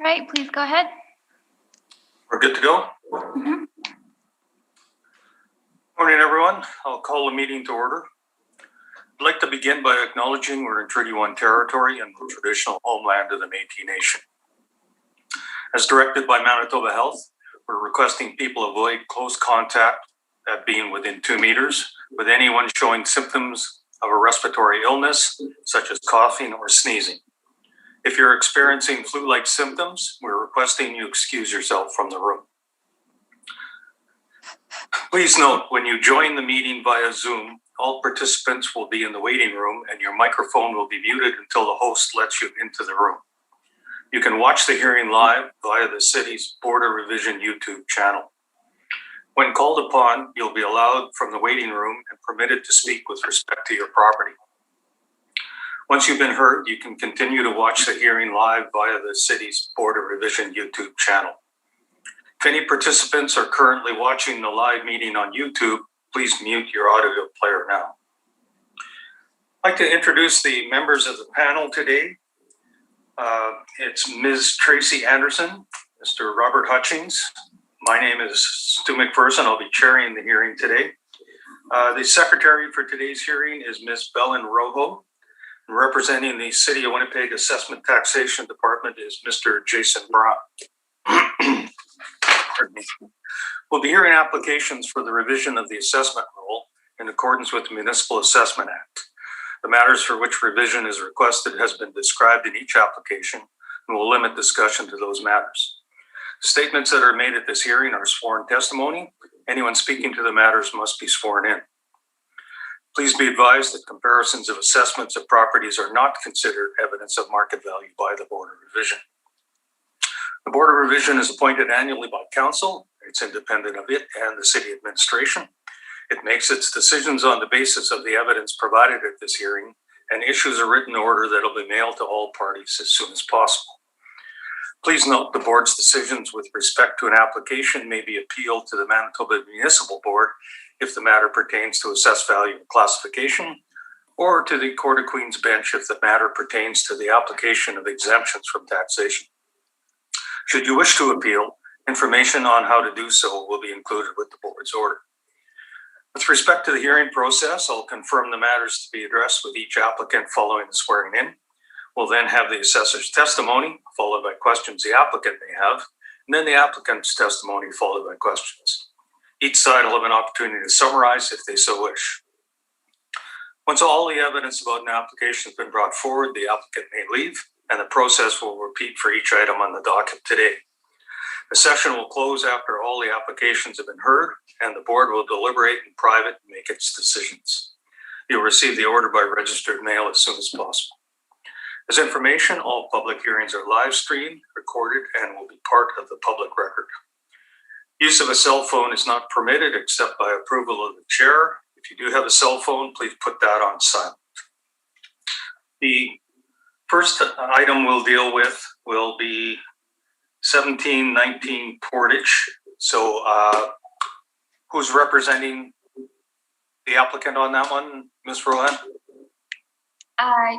right, please go ahead. We're good to go? Mhm. Morning, everyone. I'll call the meeting to order. I'd like to begin by acknowledging we're in Treaty 1 territory and the traditional homeland of the Métis Nation. As directed by Manitoba Health, we're requesting people avoid close contact, that being within 2 meters, with anyone showing symptoms of a respiratory illness, such as coughing or sneezing. If you're experiencing flu-like symptoms, we're requesting you excuse yourself from the room. Please note, when you join the meeting via Zoom, all participants will be in the waiting room and your microphone will be muted until the host lets you into the room. You can watch the hearing live via the city's Board of Revision YouTube channel. When called upon, you'll be allowed from the waiting room and permitted to speak with respect to your property. Once you've been heard, you can continue to watch the hearing live via the city's Board of Revision YouTube channel. If any participants are currently watching the live meeting on YouTube, please mute your audio player now. I'd like to introduce the members of the panel today. It's Ms. Tracy Anderson, Mr. Robert Hutchings. My name is Stu McPherson. I'll be chairing the hearing today. The secretary for today's hearing is Ms. Belen Rojo. Representing the City of Winnipeg Assessment Taxation Department is Mr. Jason Brown. Pardon me. We'll be hearing applications for the revision of the assessment rule in accordance with the Municipal Assessment Act. The matters for which revision is requested has been described in each application, and we'll limit discussion to those matters. Statements that are made at this hearing are sworn testimony. Anyone speaking to the matters must be sworn in. Please be advised that comparisons of assessments of properties are not considered evidence of market value by the Board of Revision. The Board of Revision is appointed annually by Council. It's independent of it and the City Administration. It makes its decisions on the basis of the evidence provided at this hearing and issues a written order that will be mailed to all parties as soon as possible. Please note the Board's decisions with respect to an application may be appealed to the Manitoba Municipal Board if the matter pertains to assessed value and classification, or to the Court of Queen's Bench if the matter pertains to the application of exemptions from taxation. Should you wish to appeal, information on how to do so will be included with the Board's order. With respect to the hearing process, I'll confirm the matters to be addressed with each applicant following the swearing in. We'll then have the assessor's testimony, followed by questions the applicant may have, and then the applicant's testimony, followed by questions. Each side will have an opportunity to summarize if they so wish. Once all the evidence about an application has been brought forward, the applicant may leave, and the process will repeat for each item on the docket today. The session will close after all the applications have been heard, and the Board will deliberate in private and make its decisions. You'll receive the order by registered mail as soon as possible. As information, all public hearings are live streamed, recorded, and will be part of the public record. Use of a cell phone is not permitted except by approval of the chair. If you do have a cell phone, please put that on silent. The first item we'll deal with will be 1719 Portage. So who's representing the applicant on that one, Ms. Rohan?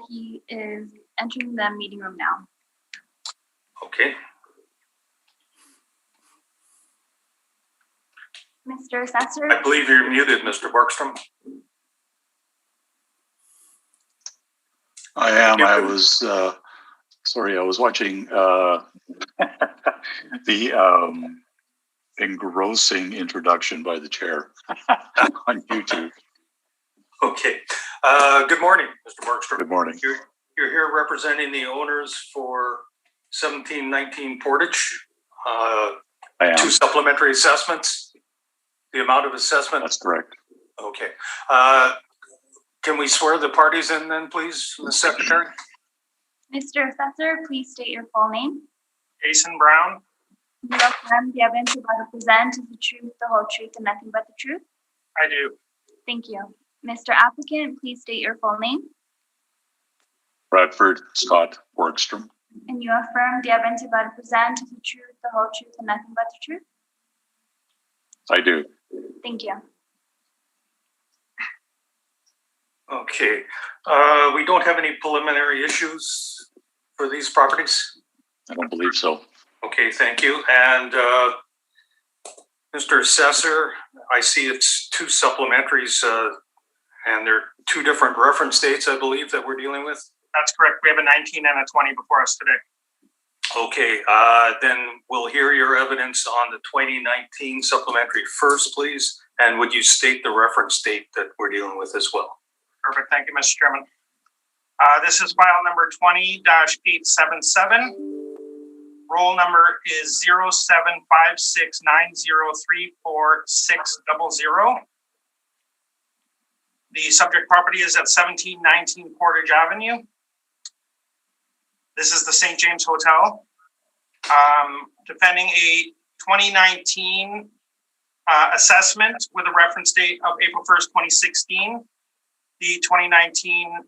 He is entering the meeting room now. Okay. Mr. Assessor? I believe you're muted, Mr. Borgstrom. I am. I was sorry. I was watching the engrossing introduction by the chair on YouTube. Okay. Good morning, Mr. Borgstrom. Good morning. You're here representing the owners for 1719 Portage. I am. 2 supplementary assessments. The amount of assessment. That's correct. Okay. Can we swear the parties in then, please, Ms. Secretary? Mr. Assessor, please state your full name. Jason Brown. You affirm the evidence you're about to present is the truth, the whole truth, and nothing but the truth? I do. Thank you. Mr. Applicant, please state your full name. Bradford Scott Borgstrom. And you affirm the evidence you're about to present is the truth, the whole truth, and nothing but the truth? I do. Thank you. Okay. We don't have any preliminary issues for these properties? I don't believe so. Okay, thank you. And Mr. Assessor, I see it's two supplementaries and they're two different reference dates, I believe, that we're dealing with. That's correct. We have a 19 and a 20 before us today. Okay, then we'll hear your evidence on the 2019 supplementary first, please. And would you state the reference date that we're dealing with as well? Perfect. Thank you, Mr. Chairman. This is file number 20-877. Roll number is 0756903460. The subject property is at 1719 Portage Avenue. This is the St. James Hotel. Defending a 2019 assessment with a reference date of April 1st, 2016. The 2019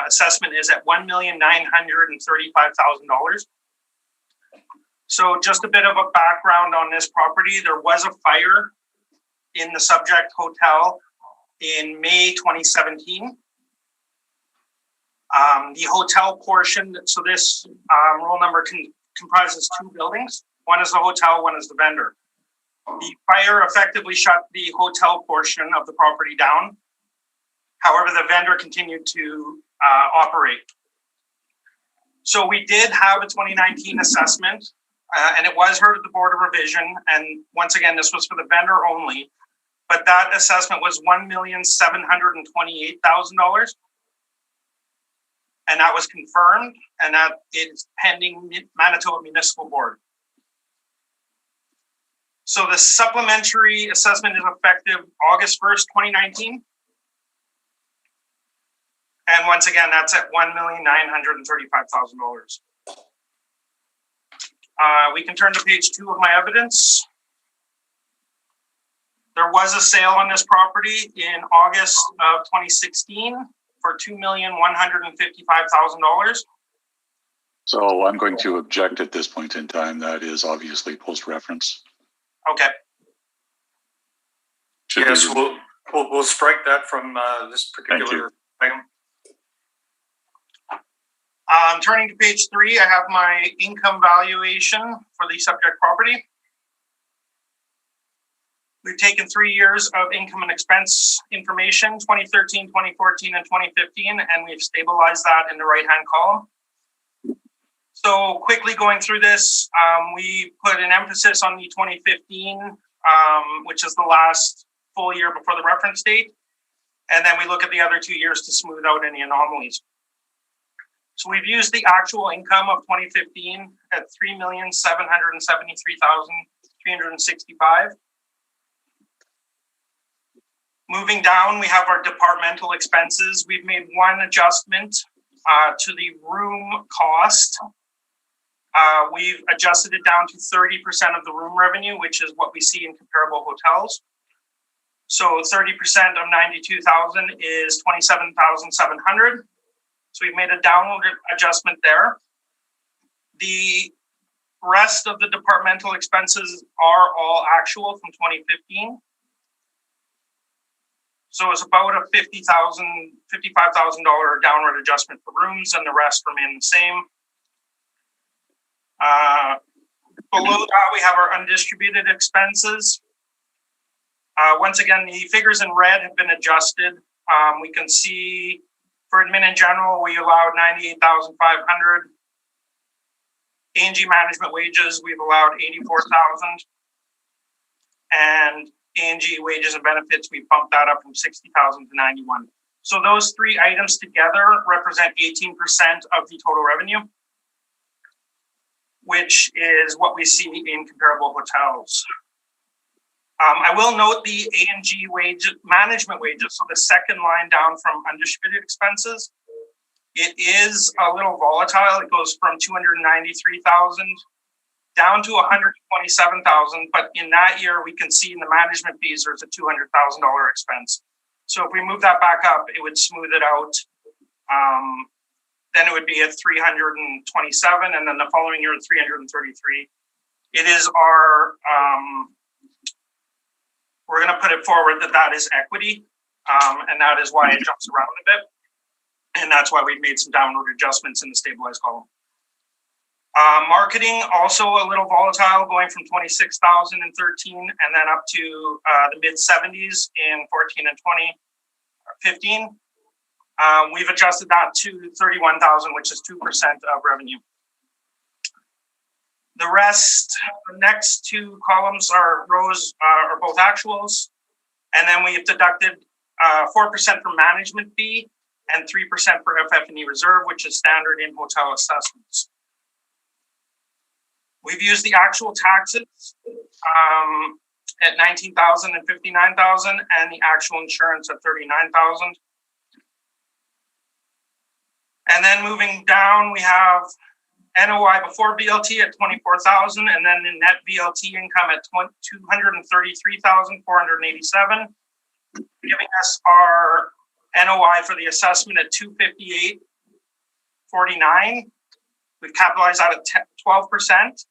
assessment is at $1,935,000. So just a bit of a background on this property. There was a fire in the subject hotel in May 2017. The hotel portion, so this roll number comprises two buildings. One is the hotel, one is the vendor. The fire effectively shut the hotel portion of the property down. However, the vendor continued to operate. So we did have a 2019 assessment, and it was heard at the Board of Revision. And once again, this was for the vendor only. But that assessment was $1,728,000. And that was confirmed, and that is pending Manitoba Municipal Board. So the supplementary assessment is effective August 1st, 2019. And once again, that's at $1,935,000. We can turn to page 2 of my evidence. There was a sale on this property in August of 2016 for $2,155,000. So I'm going to object at this point in time. That is obviously post-reference. Okay. Yes, we'll strike that from this particular item. Turning to page 3, I have my income valuation for the subject property. We've taken 3 years of income and expense information, 2013, 2014, and 2015, and we've stabilized that in the right-hand column. So quickly going through this, we put an emphasis on the 2015, which is the last full year before the reference date. And then we look at the other 2 years to smooth out any anomalies. So we've used the actual income of 2015 at $3,773,365. Moving down, we have our departmental expenses. We've made one adjustment to the room cost. We've adjusted it down to 30% of the room revenue, which is what we see in comparable hotels. So 30% of 92,000 is 27,700. So we've made a downward adjustment there. The rest of the departmental expenses are all actual from 2015. So it's about a $55,000 downward adjustment for rooms, and the rest remain the same. Below that, we have our undistributed expenses. Once again, the figures in red have been adjusted. We can see for admin in general, we allowed $98,500. A&G management wages, we've allowed $84,000. And A&G wages and benefits, we bumped that up from $60,000 to $91,000. So those three items together represent 18% of the total revenue, which is what we see in comparable hotels. I will note the A&G management wages, so the second line down from undistributed expenses. It is a little volatile. It goes from $293,000 down to $127,000, but in that year, we can see in the management fees, there's a $200,000 expense. So if we move that back up, it would smooth it out. Then it would be at 327, and then the following year, 333. It is our, we're going to put it forward that is equity, and that is why it jumps around a bit. And that's why we've made some downward adjustments in the stabilized column. Marketing also a little volatile, going from 26,000 in 13 and then up to the mid 70s in 14 and 15. We've adjusted that to 31,000, which is 2% of revenue. The rest, the next two columns are rows are both actuals, and then we've deducted 4% for management fee and 3% for FF&E reserve, which is standard in hotel assessments. We've used the actual taxes at 19,000 and 59,000, and the actual insurance at 39,000. And then moving down, we have NOI before BLT at 24,000, and then the net BLT income at 233,487, giving us our NOI for the assessment at 258.49. We've capitalized that at 12%,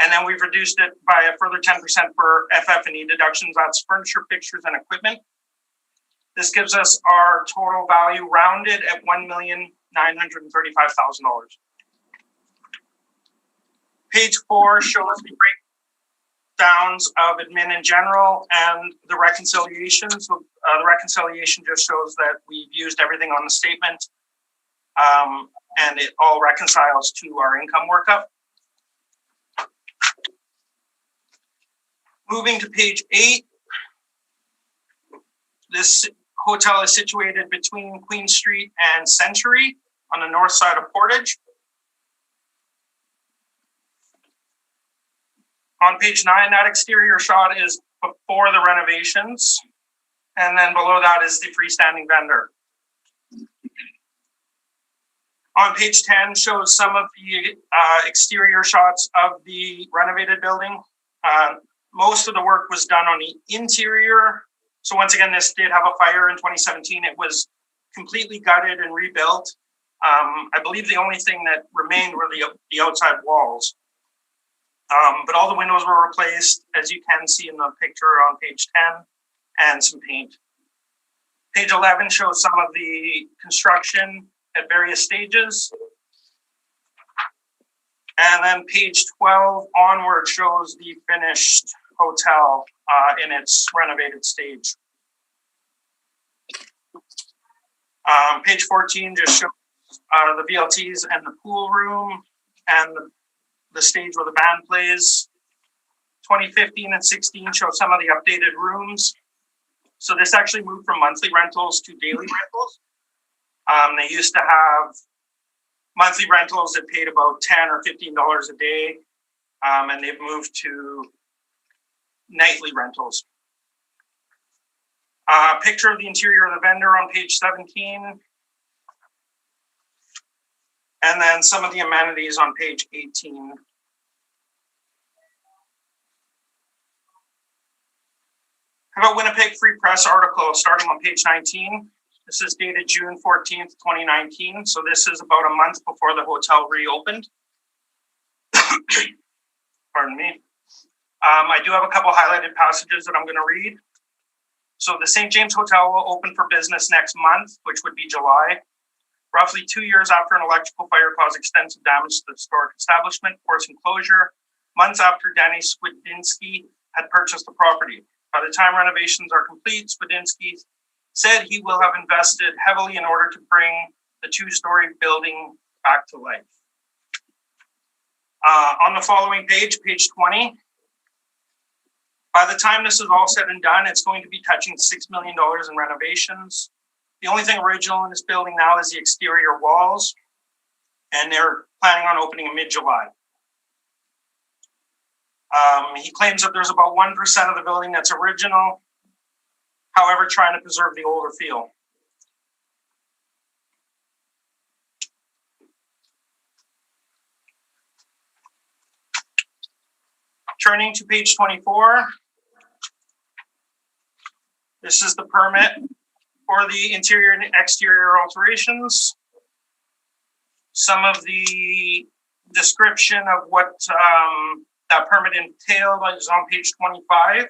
and then we've reduced it by a further 10% for FF&E deductions. That's furniture, fixtures, and equipment. This gives us our total value rounded at $1,935,000. Page 4 shows the breakdowns of admin in general and the reconciliation. So the reconciliation just shows that we've used everything on the statement, and it all reconciles to our income workup. Moving to page 8, this hotel is situated between Queen Street and Century on the north side of Portage. On page 9, that exterior shot is before the renovations, and then below that is the freestanding vendor. On page 10 shows some of the exterior shots of the renovated building. Most of the work was done on the interior. So once again, this did have a fire in 2017. It was completely gutted and rebuilt. I believe the only thing that remained were the outside walls. But all the windows were replaced, as you can see in the picture on page 10, and some paint. Page 11 shows some of the construction at various stages. And then page 12 onward shows the finished hotel in its renovated stage. Page 14 just shows the VLTs and the pool room and the stage where the band plays. 2015 and 16 show some of the updated rooms. So this actually moved from monthly rentals to daily rentals. They used to have monthly rentals that paid about $10 or $15 a day, and they've moved to nightly rentals. Picture of the interior of the vendor on page 17. And then some of the amenities on page 18. How about Winnipeg Free Press article starting on page 19. This is dated June 14th, 2019. So this is about a month before the hotel reopened. Pardon me. I do have a couple highlighted passages that I'm going to read. So the St. James Hotel will open for business next month, which would be July. Roughly 2 years after an electrical fire caused extensive damage to the historic establishment, forcing closure, months after Danny Swidinski had purchased the property. By the time renovations are complete, Swidinski said he will have invested heavily in order to bring the two-story building back to life. On the following page, page 20, by the time this is all said and done, it's going to be touching $6 million in renovations. The only thing original in this building now is the exterior walls, and they're planning on opening in mid-July. He claims that there's about 1% of the building that's original, however, trying to preserve the older feel. Turning to page 24, this is the permit for the interior and exterior alterations. Some of the description of what that permit entailed is on page 25.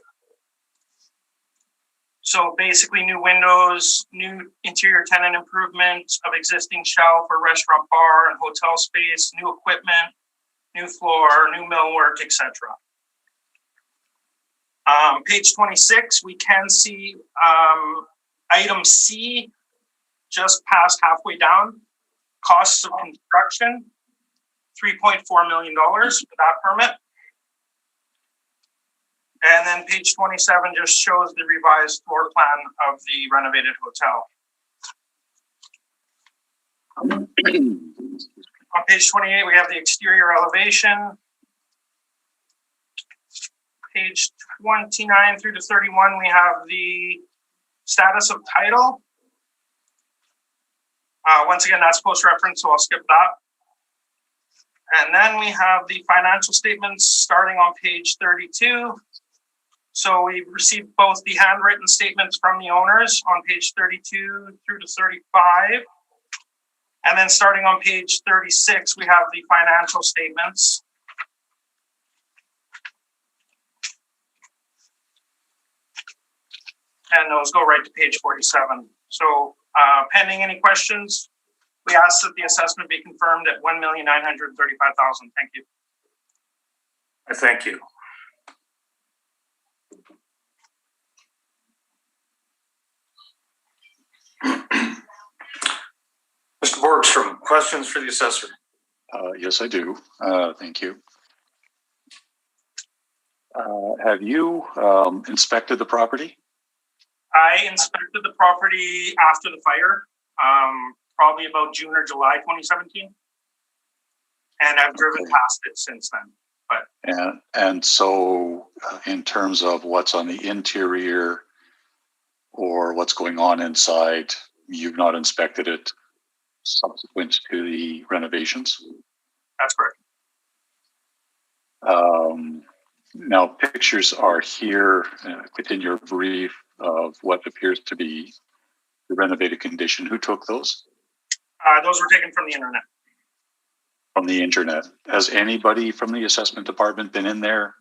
So basically new windows, new interior tenant improvements of existing shelf or restaurant bar and hotel space, new equipment, new floor, new millwork, etc. Page 26, we can see item C, just past halfway down, costs of construction, $3.4 million for that permit. And then page 27 just shows the revised floor plan of the renovated hotel. On page 28, we have the exterior elevation. Page 29 through to 31, we have the status of title. Once again, that's post-reference, so I'll skip that. And then we have the financial statements starting on page 32. So we received both the handwritten statements from the owners on page 32 through to 35. And then starting on page 36, we have the financial statements. And those go right to page 47. So pending any questions, we ask that the assessment be confirmed at $1,935,000. Thank you. I thank you. Mr. Borgstrom, questions for the assessor? Yes, I do. Thank you. Have you inspected the property? I inspected the property after the fire, probably about June or July 2017. And I've driven past it since then. But And so in terms of what's on the interior or what's going on inside, you've not inspected it subsequent to the renovations? That's correct. Now, pictures are here within your brief of what appears to be the renovated condition. Who took those? Those were taken from the internet. From the internet. Has anybody from the assessment department been in there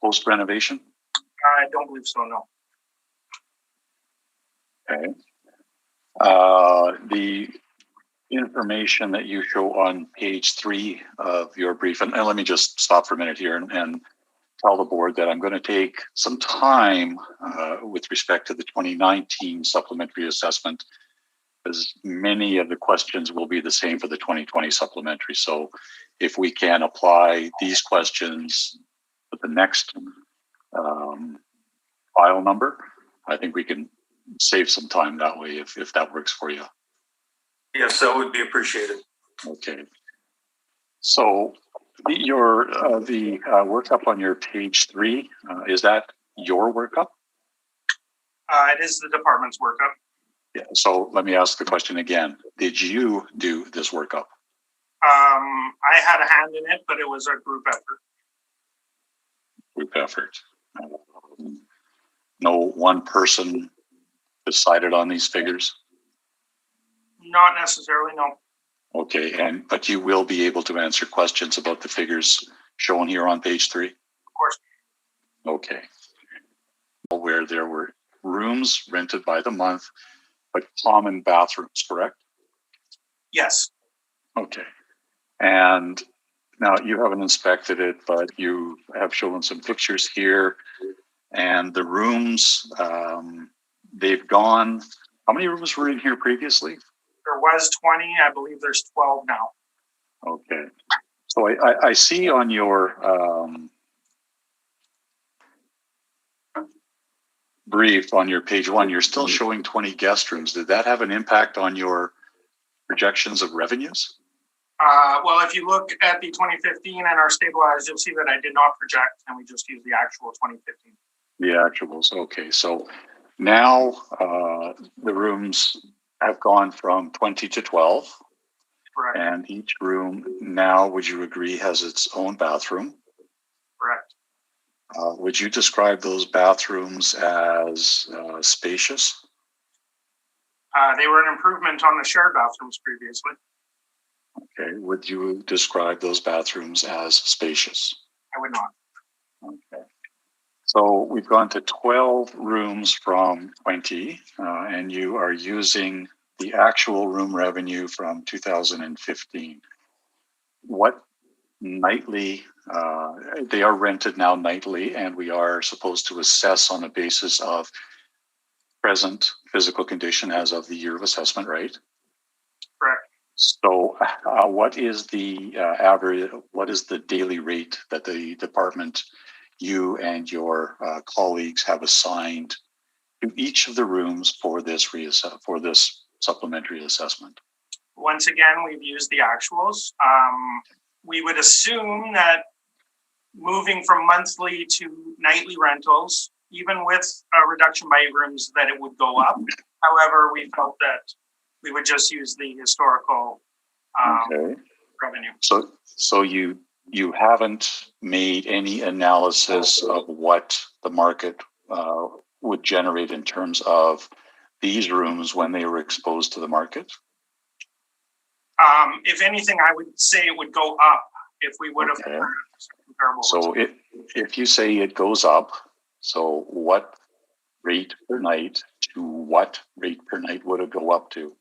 post renovation? I don't believe so, no. Okay. The information that you show on page 3 of your brief, and let me just stop for a minute here and tell the board that I'm going to take some time with respect to the 2019 supplementary assessment, as many of the questions will be the same for the 2020 supplementary. So if we can apply these questions to the next file number, I think we can save some time that way if that works for you. Yes, that would be appreciated. Okay. So your the workup on your page 3, is that your workup? It is the department's workup. Yeah. So let me ask the question again. Did you do this workup? I had a hand in it, but it was a group effort. Group effort. No one person decided on these figures? Not necessarily, no. Okay, but you will be able to answer questions about the figures shown here on page 3? Of course. Okay. Where there were rooms rented by the month, but common bathrooms, correct? Yes. Okay. And now you haven't inspected it, but you have shown some pictures here. And the rooms, they've gone, how many rooms were in here previously? There was 20. I believe there's 12 now. Okay. So I see on your brief on your page 1, you're still showing 20 guest rooms. Did that have an impact on your projections of revenues? Well, if you look at the 2015 and our stabilized, you'll see that I did not project, and we just used the actual 2015. The actuals. Okay. So now the rooms have gone from 20 to 12. Correct. And each room now, would you agree, has its own bathroom? Correct. Would you describe those bathrooms as spacious? They were an improvement on the shared bathrooms previously. Okay. Would you describe those bathrooms as spacious? I would not. Okay. So we've gone to 12 rooms from 20, and you are using the actual room revenue from 2015. What nightly, they are rented now nightly, and we are supposed to assess on a basis of present physical condition as of the year of assessment, right? Correct. So what is the average, what is the daily rate that the department, you and your colleagues have assigned to each of the rooms for this supplementary assessment? Once again, we've used the actuals. We would assume that moving from monthly to nightly rentals, even with a reduction by rooms, that it would go up. However, we felt that we would just use the historical revenue. So you haven't made any analysis of what the market would generate in terms of these rooms when they were exposed to the market? If anything, I would say it would go up if we would have comparable. So if you say it goes up, so what rate per night to what rate per night would it go up to?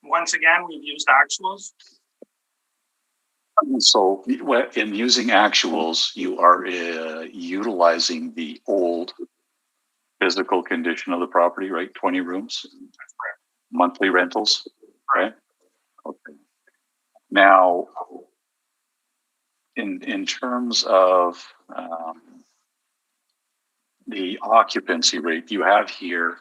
Once again, we've used actuals. So in using actuals, you are utilizing the old physical condition of the property, right? 20 rooms, monthly rentals, right? Okay. Now, in terms of the occupancy rate, you have here,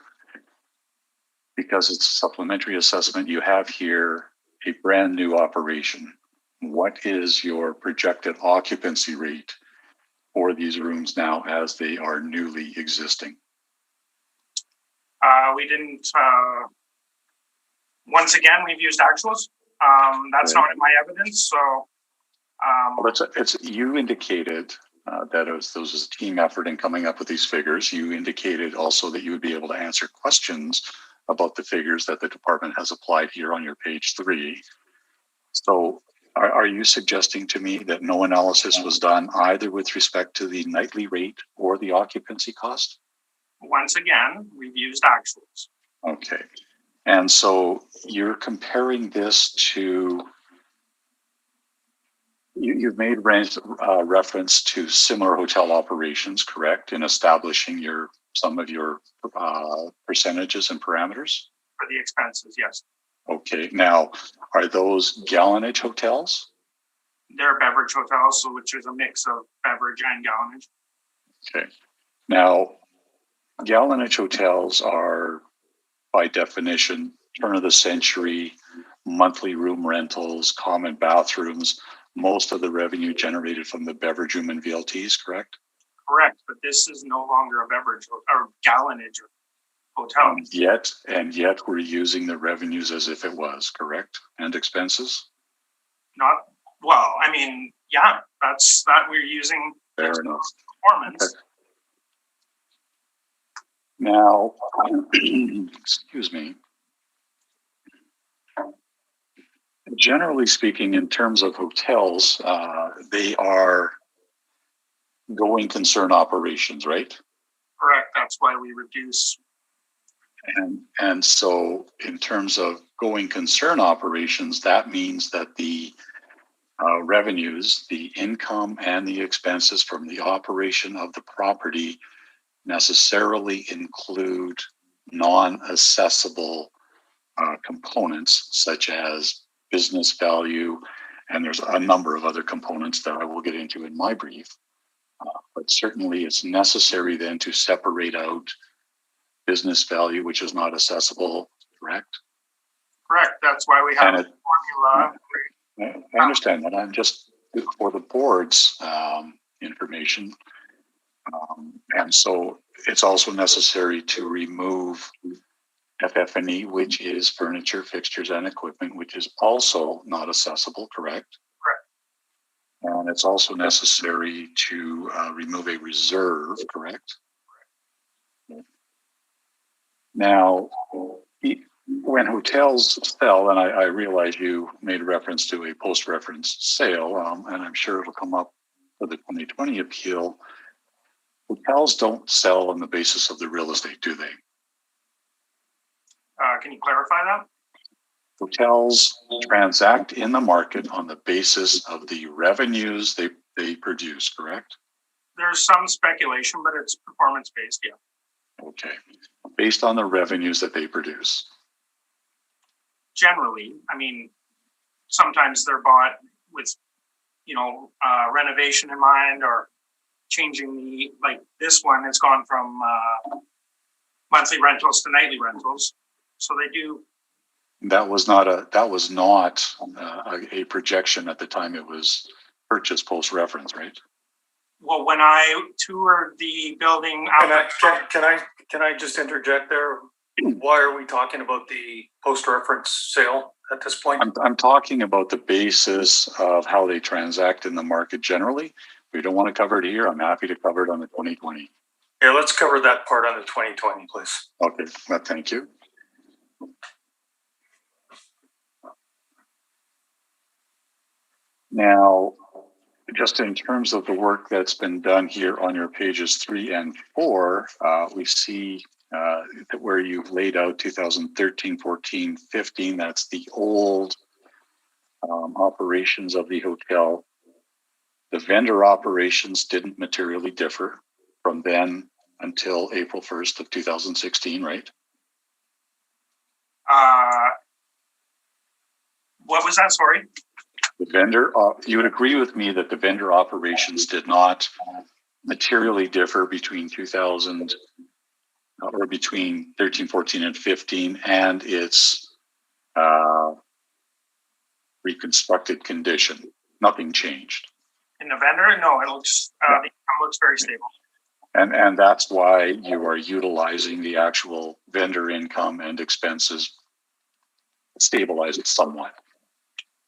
because it's a supplementary assessment, you have here a brand new operation. What is your projected occupancy rate for these rooms now as they are newly existing? We didn't, once again, we've used actuals. That's not in my evidence, so. Well, you indicated that this was a team effort in coming up with these figures. You indicated also that you would be able to answer questions about the figures that the department has applied here on your page 3. So are you suggesting to me that no analysis was done either with respect to the nightly rate or the occupancy cost? Once again, we've used actuals. Okay. And so you're comparing this to, you've made reference to similar hotel operations, correct, in establishing some of your percentages and parameters? For the expenses, yes. Okay. Now, are those gallonage hotels? They're beverage hotels, so which is a mix of beverage and gallonage. Okay. Now, gallonage hotels are, by definition, turn of the century, monthly room rentals, common bathrooms, most of the revenue generated from the beverage room and VLTs, correct? Correct, but this is no longer a beverage or gallonage hotel. And yet we're using the revenues as if it was, correct? And expenses? Not, well, I mean, yeah, that's that we're using. Fair enough. Performance. Okay. Now, excuse me. Generally speaking, in terms of hotels, they are going concern operations, right? Correct. That's why we reduce. And so in terms of going concern operations, that means that the revenues, the income and the expenses from the operation of the property necessarily include non-assessable components such as business value, and there's a number of other components that I will get into in my brief. But certainly it's necessary then to separate out business value, which is not assessable, correct? Correct. That's why we have a formula. I understand that. I'm just for the board's information. And so it's also necessary to remove FF&E, which is furniture, fixtures, and equipment, which is also not accessible, correct? Correct. And it's also necessary to remove a reserve, correct? Now, when hotels sell, and I realize you made reference to a post-reference sale, and I'm sure it'll come up for the 2020 appeal, hotels don't sell on the basis of the real estate, do they? Can you clarify that? Hotels transact in the market on the basis of the revenues they produce, correct? There's some speculation, but it's performance-based, yeah. Okay. Based on the revenues that they produce. Generally, I mean, sometimes they're bought with, renovation in mind or changing like this one has gone from monthly rentals to nightly rentals. So they do. That was not a projection at the time it was purchased post-reference, right? Well, when I toured the building, Can I just interject there? Why are we talking about the post-reference sale at this point? I'm talking about the basis of how they transact in the market generally. We don't want to cover it here. I'm happy to cover it on the 2020. Yeah, let's cover that part on the 2020, please. Okay, well, thank you. Now, just in terms of the work that's been done here on your pages 3 and 4, we see that where you've laid out 2013, 14, 15, that's the old operations of the hotel. The vendor operations didn't materially differ from then until April 1st of 2016, right? What was that? Sorry. The vendor, you would agree with me that the vendor operations did not materially differ between 2000 or between 13, 14, and 15 and its reconstructed condition. Nothing changed. In the vendor? No, it looks, the income looks very stable. And that's why you are utilizing the actual vendor income and expenses, stabilize it somewhat.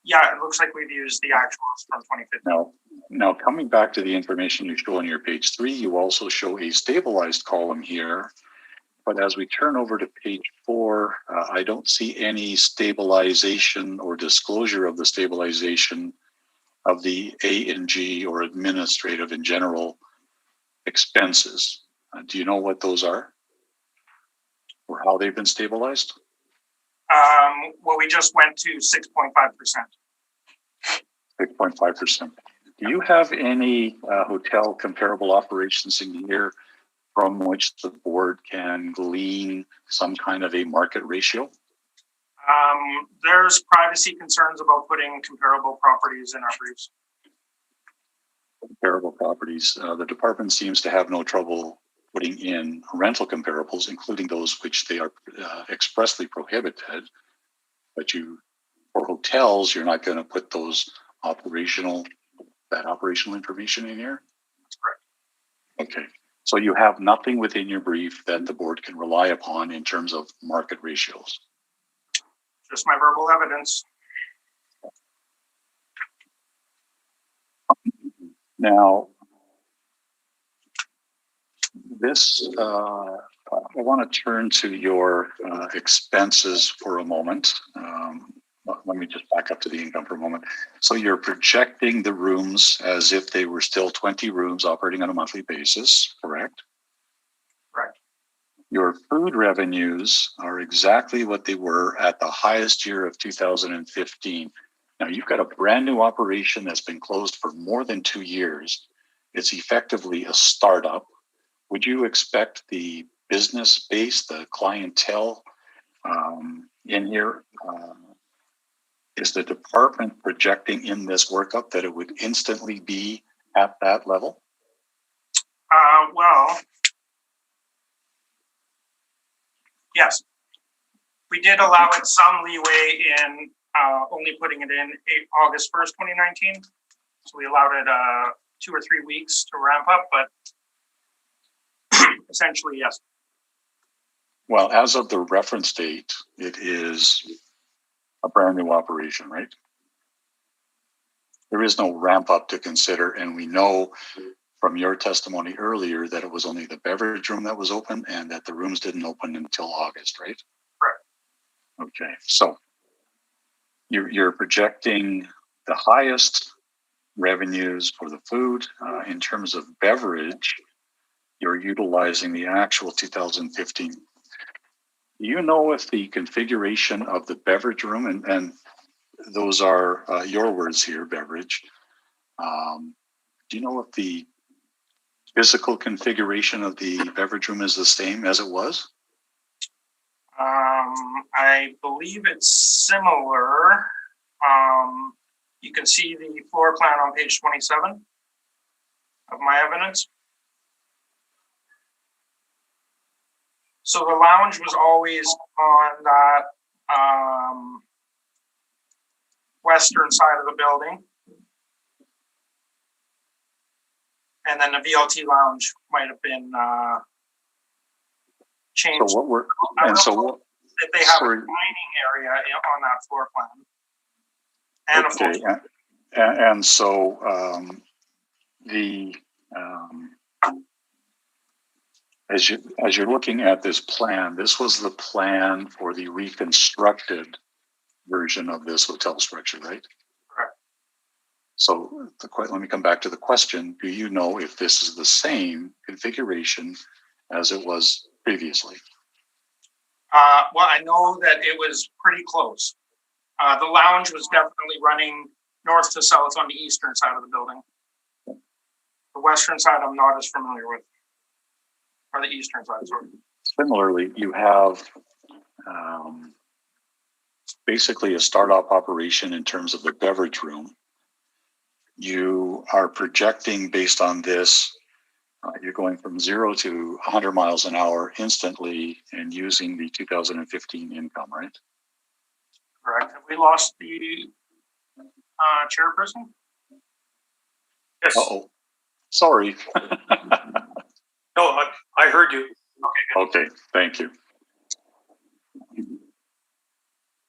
Yeah, it looks like we've used the actuals from 2015. Now coming back to the information you show on your page 3, you also show a stabilized column here. But as we turn over to page 4, I don't see any stabilization or disclosure of the stabilization of the A&G or administrative in general expenses. Do you know what those are or how they've been stabilized? Well, we just went to 6.5%. 6.5%. Do you have any hotel comparable operations in here from which the board can glean some kind of a market ratio? There's privacy concerns about putting comparable properties in our briefs. Comparable properties. The department seems to have no trouble putting in rental comparables, including those which they are expressly prohibited. But for hotels, you're not going to put those operational information in here? That's correct. Okay. So you have nothing within your brief that the board can rely upon in terms of market ratios? Just my verbal evidence. Now, this, I want to turn to your expenses for a moment. Let me just back up to the income for a moment. So you're projecting the rooms as if they were still 20 rooms operating on a monthly basis, correct? Correct. Your food revenues are exactly what they were at the highest year of 2015. Now you've got a brand new operation that's been closed for more than 2 years. It's effectively a startup. Would you expect the business base, the clientele in here, is the department projecting in this workup that it would instantly be at that level? Well, yes. We did allow it some leeway in only putting it in August 1st, 2019. So we allowed it 2 or 3 weeks to ramp up, but essentially, yes. Well, as of the reference date, it is a brand new operation, right? There is no ramp up to consider, and we know from your testimony earlier that it was only the beverage room that was open and that the rooms didn't open until August, right? Correct. Okay, so you're projecting the highest revenues for the food. In terms of beverage, you're utilizing the actual 2015. Do you know if the configuration of the beverage room, and those are your words here, beverage, do you know if the physical configuration of the beverage room is the same as it was? I believe it's similar. You can see the floor plan on page 27 of my evidence. So the lounge was always on that western side of the building. And then the VLT lounge might have been changed. So what we're, and so what, if they have a dining area on that floor plan. And okay, and so as you're looking at this plan, this was the plan for the reconstructed version of this hotel structure, right? Correct. So let me come back to the question: do you know if this is the same configuration as it was previously? Well, I know that it was pretty close. The lounge was definitely running north to south on the eastern side of the building. The western side, I'm not as familiar with, or the eastern side, sorry. Similarly, you have basically a startup operation in terms of the beverage room. You are projecting based on this, you're going from 0 to 100 miles an hour instantly and using the 2015 income, right? Correct. Have we lost the chairperson? Yes. Uh-oh. Sorry. No, I heard you. Okay, thank you.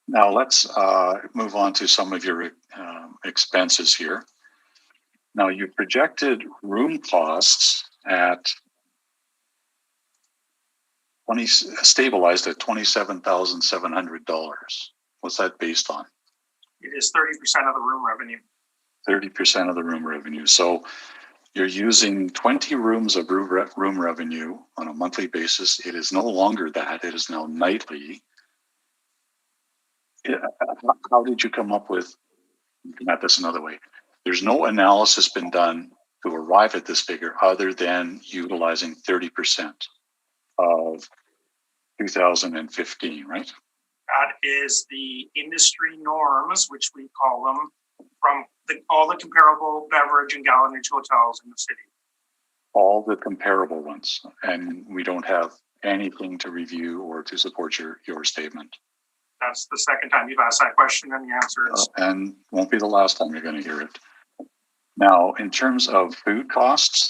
Now let's move on to some of your expenses here. Now you projected room costs at stabilized at $27,700. What's that based on? It is 30% of the room revenue. 30% of the room revenue. So you're using 20 rooms of room revenue on a monthly basis. It is no longer that. It is now nightly. How did you come up with, come at this another way? There's no analysis been done to arrive at this figure other than utilizing 30% of 2015, right? That is the industry norms, which we call them, from all the comparable beverage and gallonage hotels in the city. All the comparable ones. And we don't have anything to review or to support your statement. That's the second time you've asked that question, and the answer is... and won't be the last time you're going to hear it. Now, in terms of food costs,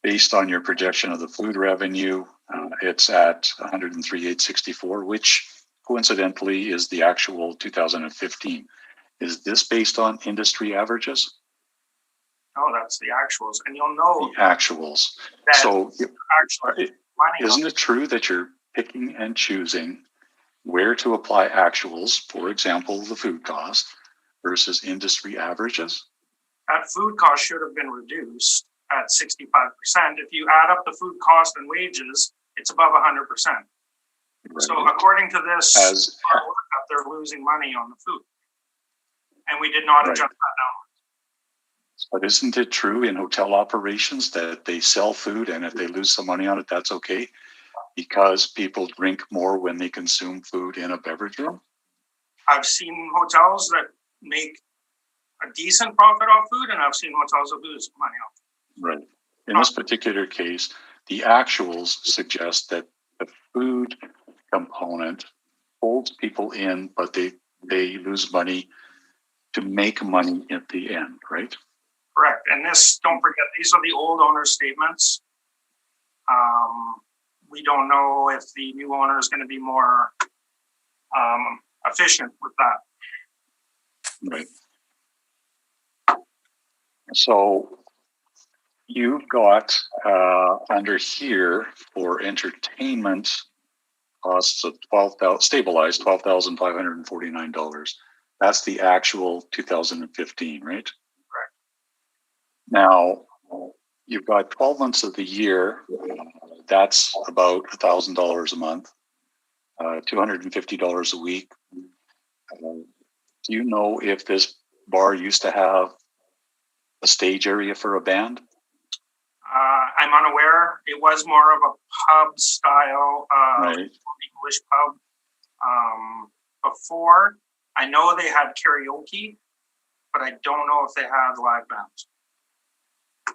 based on your projection of the food revenue, it's at $103,864, which coincidentally is the actual 2015. Is this based on industry averages? No, that's the actuals, and you'll know the actuals. So, isn't it true that you're picking and choosing where to apply actuals, for example, the food cost versus industry averages? That food cost should have been reduced at 65%. If you add up the food cost and wages, it's above 100%. Right. So according to this, they're losing money on the food. And we did not adjust that down. But isn't it true in hotel operations that they sell food, and if they lose some money on it, that's okay? Because people drink more when they consume food in a beverage room? I've seen hotels that make a decent profit off food, and I've seen hotels that lose money off food. Right. In this particular case, the actuals suggest that the food component holds people in, but they lose money to make money at the end, right? Correct. And this, don't forget, these are the old owner's statements. We don't know if the new owner is going to be more efficient with that. Right. So you've got under here for entertainment costs of stabilized $12,549. That's the actual 2015, right? Correct. Now, you've got 12 months of the year that's about $1,000 a month, $250 a week. Do you know if this bar used to have a stage area for a band? I'm unaware. It was more of a pub style, Right. English pub. Before, I know they had karaoke, but I don't know if they had live bands.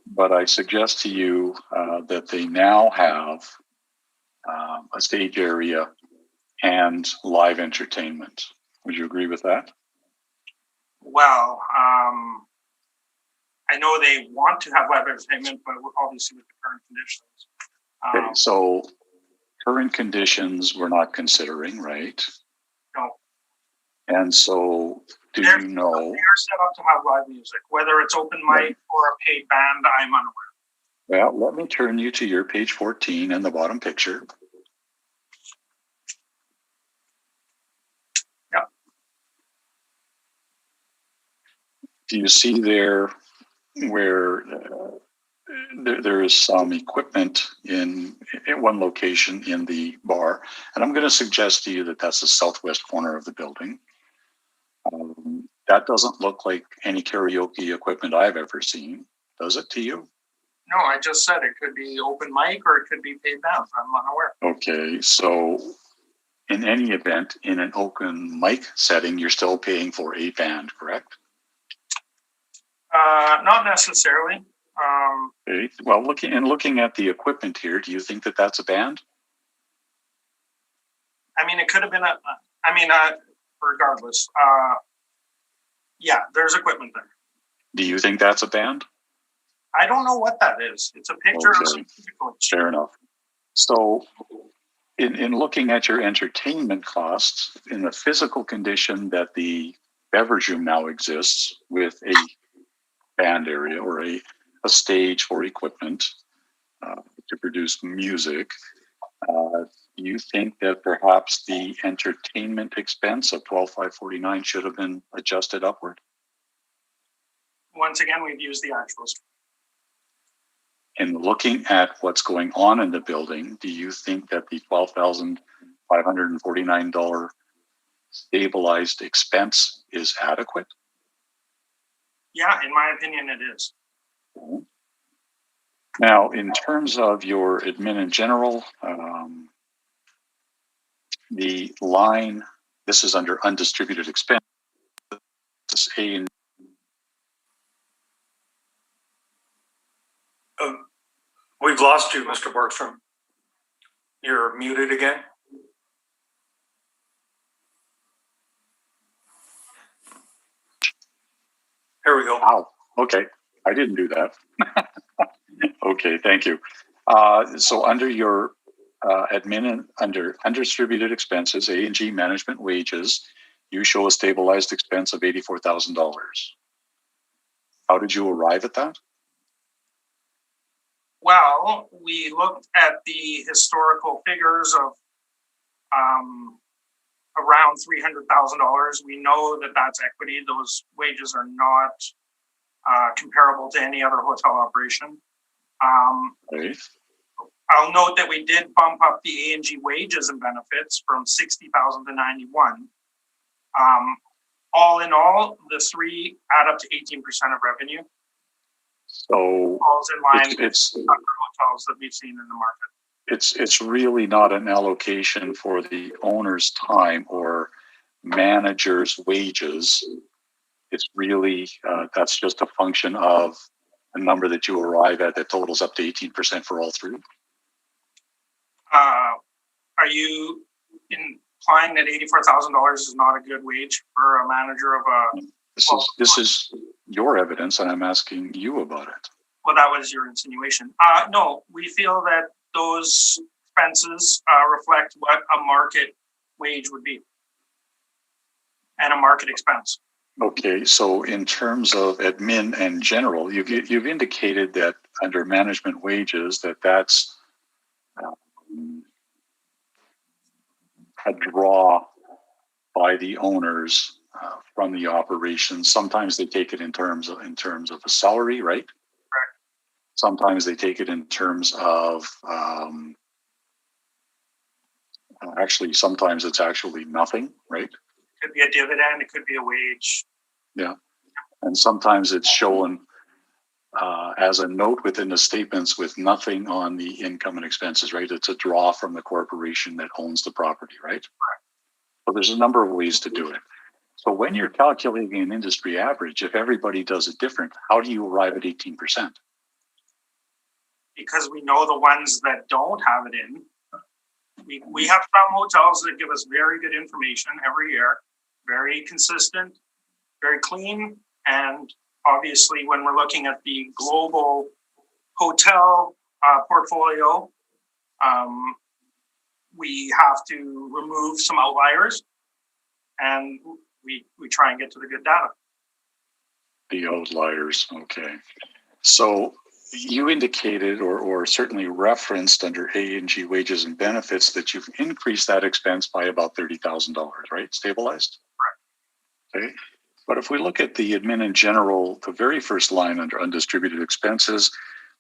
But I suggest to you that they now have a stage area and live entertainment. Would you agree with that? Well, I know they want to have live entertainment, but obviously with the current conditions. Okay, so current conditions we're not considering, right? No. And so do They're you know? They're set up to have live music, whether it's open mic or a paid band. I'm unaware. Well, let me turn you to your page 14 in the bottom picture. Yep. Do you see there where there is some equipment in one location in the bar? And I'm going to suggest to you that that's the southwest corner of the building. That doesn't look like any karaoke equipment I've ever seen. Does it to you? No, I just said it could be open mic or it could be paid bands. I'm unaware. Okay, so in any event, in an open mic setting, you're still paying for a band, correct? Not necessarily. Okay. Well, looking at the equipment here, do you think that that's a band? I mean, it could have been regardless. Yeah, there's equipment there. Do you think that's a band? I don't know what that is. It's a picture of Okay. some people. Fair enough. So in looking at your entertainment costs, in the physical condition that the beverage room now exists with a band area or a stage for equipment to produce music, you think that perhaps the entertainment expense of $12,549 should have been adjusted upward? Once again, we've used the actuals. In looking at what's going on in the building, do you think that the $12,549 stabilized expense is adequate? Yeah, in my opinion, it is. Now, in terms of your admin in general, the line, this is under undistributed expense. We've lost you, Mr. Bergstrom. You're muted again. Here we go. Wow. Okay. I didn't do that. Okay. Thank you. So under your admin and under undistributed expenses, A&G management wages, you show a stabilized expense of $84,000. How did you arrive at that? Well, we looked at the historical figures of around $300,000. We know that that's equity. Those wages are not comparable to any other hotel operation. Right. I'll note that we did bump up the A&G wages and benefits from $60,000 to $91,000. All in all, the three add up to 18% of revenue. So Falls in line with it's other hotels that we've seen in the market. it's really not an allocation for the owner's time or manager's wages. It's really that's just a function of a number that you arrive at that totals up to 18% for all three. Are you implying that $84,000 is not a good wage for a manager of a? This is your evidence, and I'm asking you about it. Well, that was your insinuation. No, we feel that those expenses reflect what a market wage would be and a market expense. Okay, so in terms of admin and general, you've indicated that under management wages that's a draw by the owners from the operation. Sometimes they take it in terms of a salary, right? Correct. Sometimes they take it in terms of Actually, sometimes it's actually nothing, right? Could be a dividend, it could be a wage. Yeah. And sometimes it's shown as a note within the statements with nothing on the income and expenses, right? It's a draw from the corporation that owns the property, right? So there's a number of ways to do it. So when you're calculating an industry average, if everybody does it different, how do you arrive at 18%? Because we know the ones that don't have it in. We have some hotels that give us very good information every year, very consistent, very clean, and obviously when we're looking at the global hotel portfolio, we have to remove some outliers, and we try and get to the good data. The outliers, okay. So you indicated or certainly referenced under A&G wages and benefits that you've increased that expense by about $30,000, right? Stabilized? Right. Okay. But if we look at the admin in general, the very first line under undistributed expenses,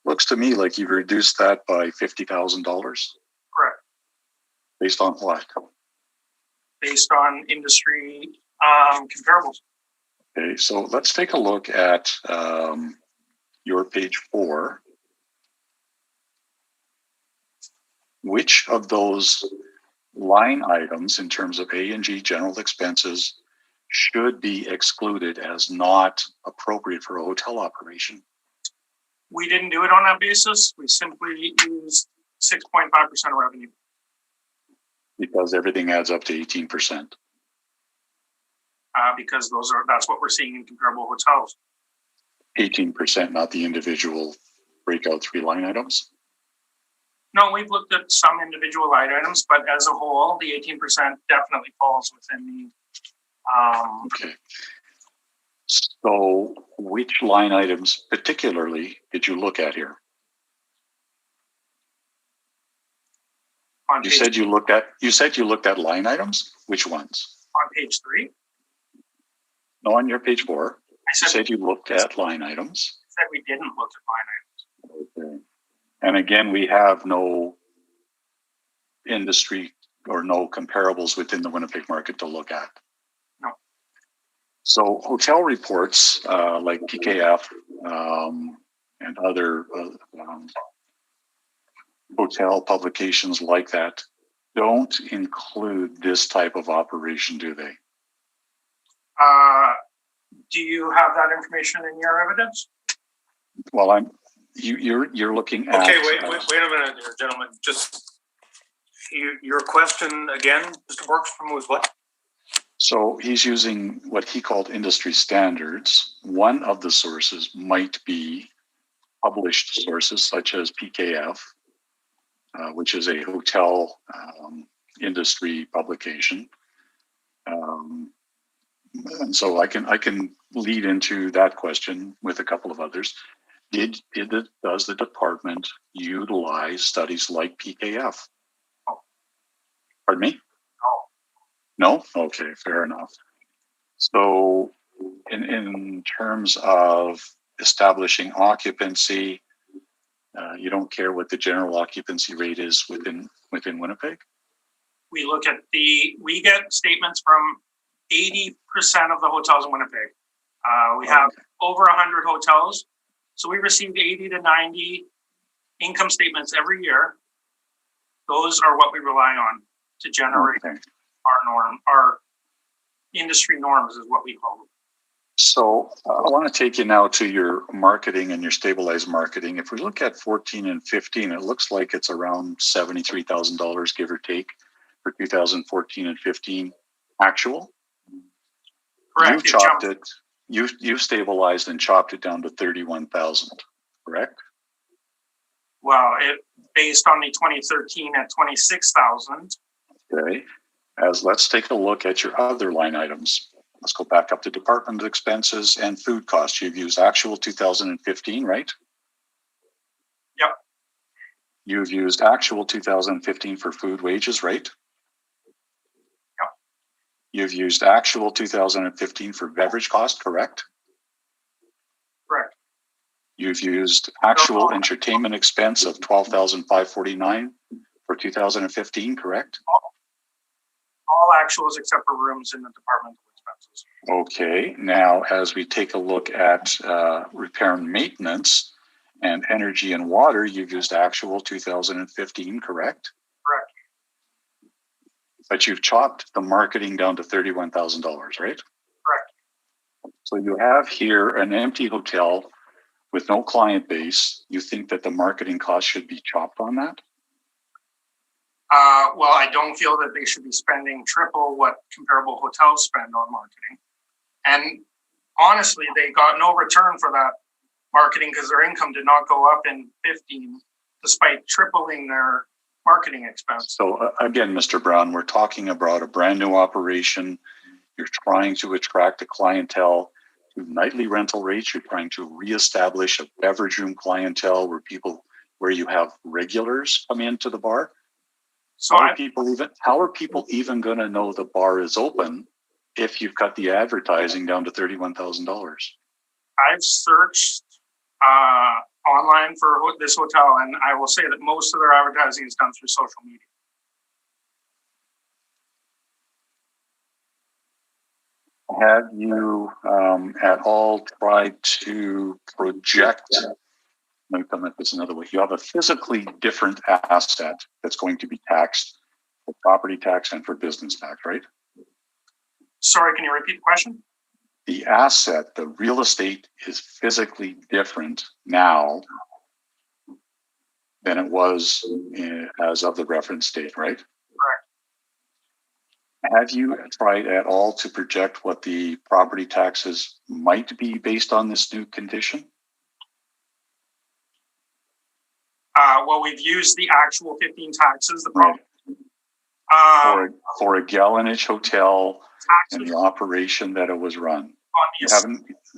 looks to me like you've reduced that by $50,000. Correct. Based on what? Based on industry comparables. Okay, so let's take a look at your page 4. Which of those line items in terms of A&G general expenses should be excluded as not appropriate for a hotel operation? We didn't do it on that basis. We simply used 6.5% of revenue. Because everything adds up to 18%. Because that's what we're seeing in comparable hotels. 18%, not the individual breakout 3 line items? No, we've looked at some individual line items, but as a whole, the 18% definitely falls within the. Okay. So which line items particularly did you look at here? You said you looked at line items? Which ones? On page 3. No, on your page 4. You said you looked at line items. I said we didn't look at line items. Okay. And again, we have no industry or no comparables within the Winnipeg market to look at. No. So hotel reports like PKF and other hotel publications like that don't include this type of operation, do they? Do you have that information in your evidence? Well, you're looking at. Okay, wait a minute, here, gentlemen. Just your question again, Mr. Borgstrom, was what? So he's using what he called industry standards. One of the sources might be published sources such as PKF, which is a hotel industry publication. And so I can lead into that question with a couple of others. Does the department utilize studies like PKF? No. Pardon me? No? Okay, fair enough. So in terms of establishing occupancy, you don't care what the general occupancy rate is within Winnipeg? We look at we get statements from 80% of the hotels in Winnipeg. We have over 100 hotels. So we receive 80 to 90 income statements every year. Those are what we rely on to generate our industry norms is what we call them. So I want to take you now to your marketing and your stabilized marketing. If we look at 14 and 15, it looks like it's around $73,000, give or take, for 2014 and 15 actual. Correct. You've stabilized and chopped it down to 31,000, correct? Well, based on the 2013 at 26,000. Okay. Let's take a look at your other line items. Let's go back up to department expenses and food costs. You've used actual 2015, right? Yep. You've used actual 2015 for food wages, right? Yep. You've used actual 2015 for beverage cost, correct? Correct. You've used actual entertainment expense of $12,549 for 2015, correct? actuals except for rooms in the departmental expenses. Okay, now as we take a look at repair and maintenance and energy and water, you've used actual 2015, correct? Correct. But you've chopped the marketing down to $31,000, right? Correct. So you have here an empty hotel with no client base. You think that the marketing cost should be chopped on that? Well, I don't feel that they should be spending triple what comparable hotels spend on marketing. And honestly, they got no return for that marketing because their income did not go up in 15, despite tripling their marketing expense. So again, Mr. Brown, we're talking about a brand new operation. You're trying to attract a clientele to nightly rental rates. You're trying to reestablish a beverage room clientele where you have regulars come into the bar. So how are people even going to know the bar is open if you've got the advertising down to $31,000? I've searched online for this hotel, and I will say that most of their advertising is done through social media. Have you at all tried to project? Let me come at this another way. You have a physically different asset that's going to be taxed for property tax and for business tax, right? Sorry, can you repeat the question? The asset, the real estate, is physically different now than it was as of the reference date, right? Correct. Have you tried at all to project what the property taxes might be based on this new condition? Well, we've used the actual 15 taxes. For a gallonage hotel taxes in the operation that it was run.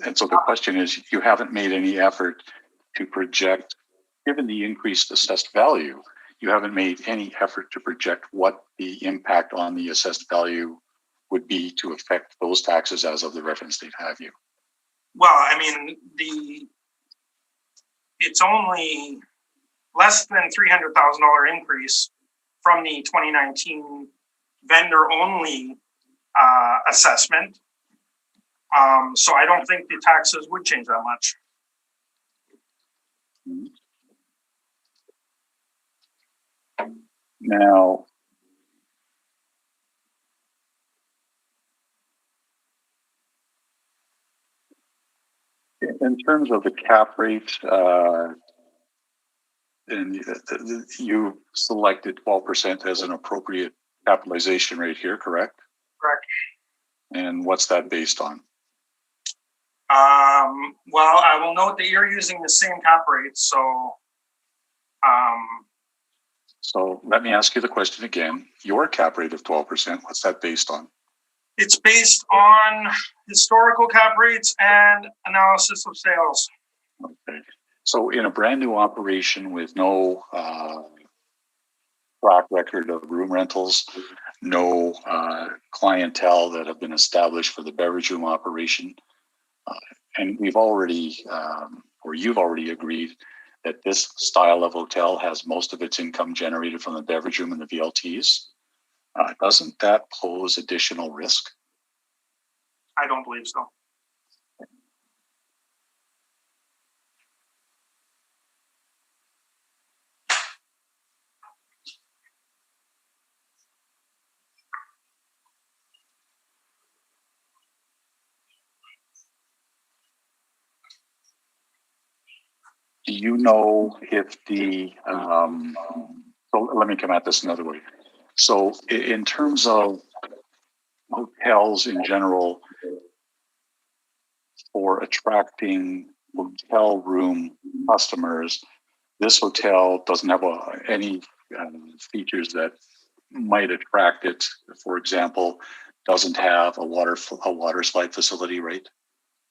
And so the question is, you haven't made any effort to project, given the increased assessed value, you haven't made any effort to project what the impact on the assessed value would be to affect those taxes as of the reference date, have you? Well, I mean, it's only less than $300,000 increase from the 2019 vendor-only assessment. So I don't think the taxes would change that much. Now, in terms of the cap rate, and you selected 12% as an appropriate capitalization rate here, correct? Correct. And what's that based on? Well, I will note that you're using the same cap rate, so. So let me ask you the question again. Your cap rate of 12%, what's that based on? It's based on historical cap rates and analysis of sales. Okay. So in a brand new operation with no track record of room rentals, no clientele that have been established for the beverage room operation, and we've already, or you've already agreed that this style of hotel has most of its income generated from the beverage room and the VLTs. Doesn't that pose additional risk? I don't believe so. Do you know if so let me come at this another way. So in terms of hotels in general, for attracting hotel room customers, this hotel doesn't have any features that might attract it. For example, doesn't have a water slide facility, right?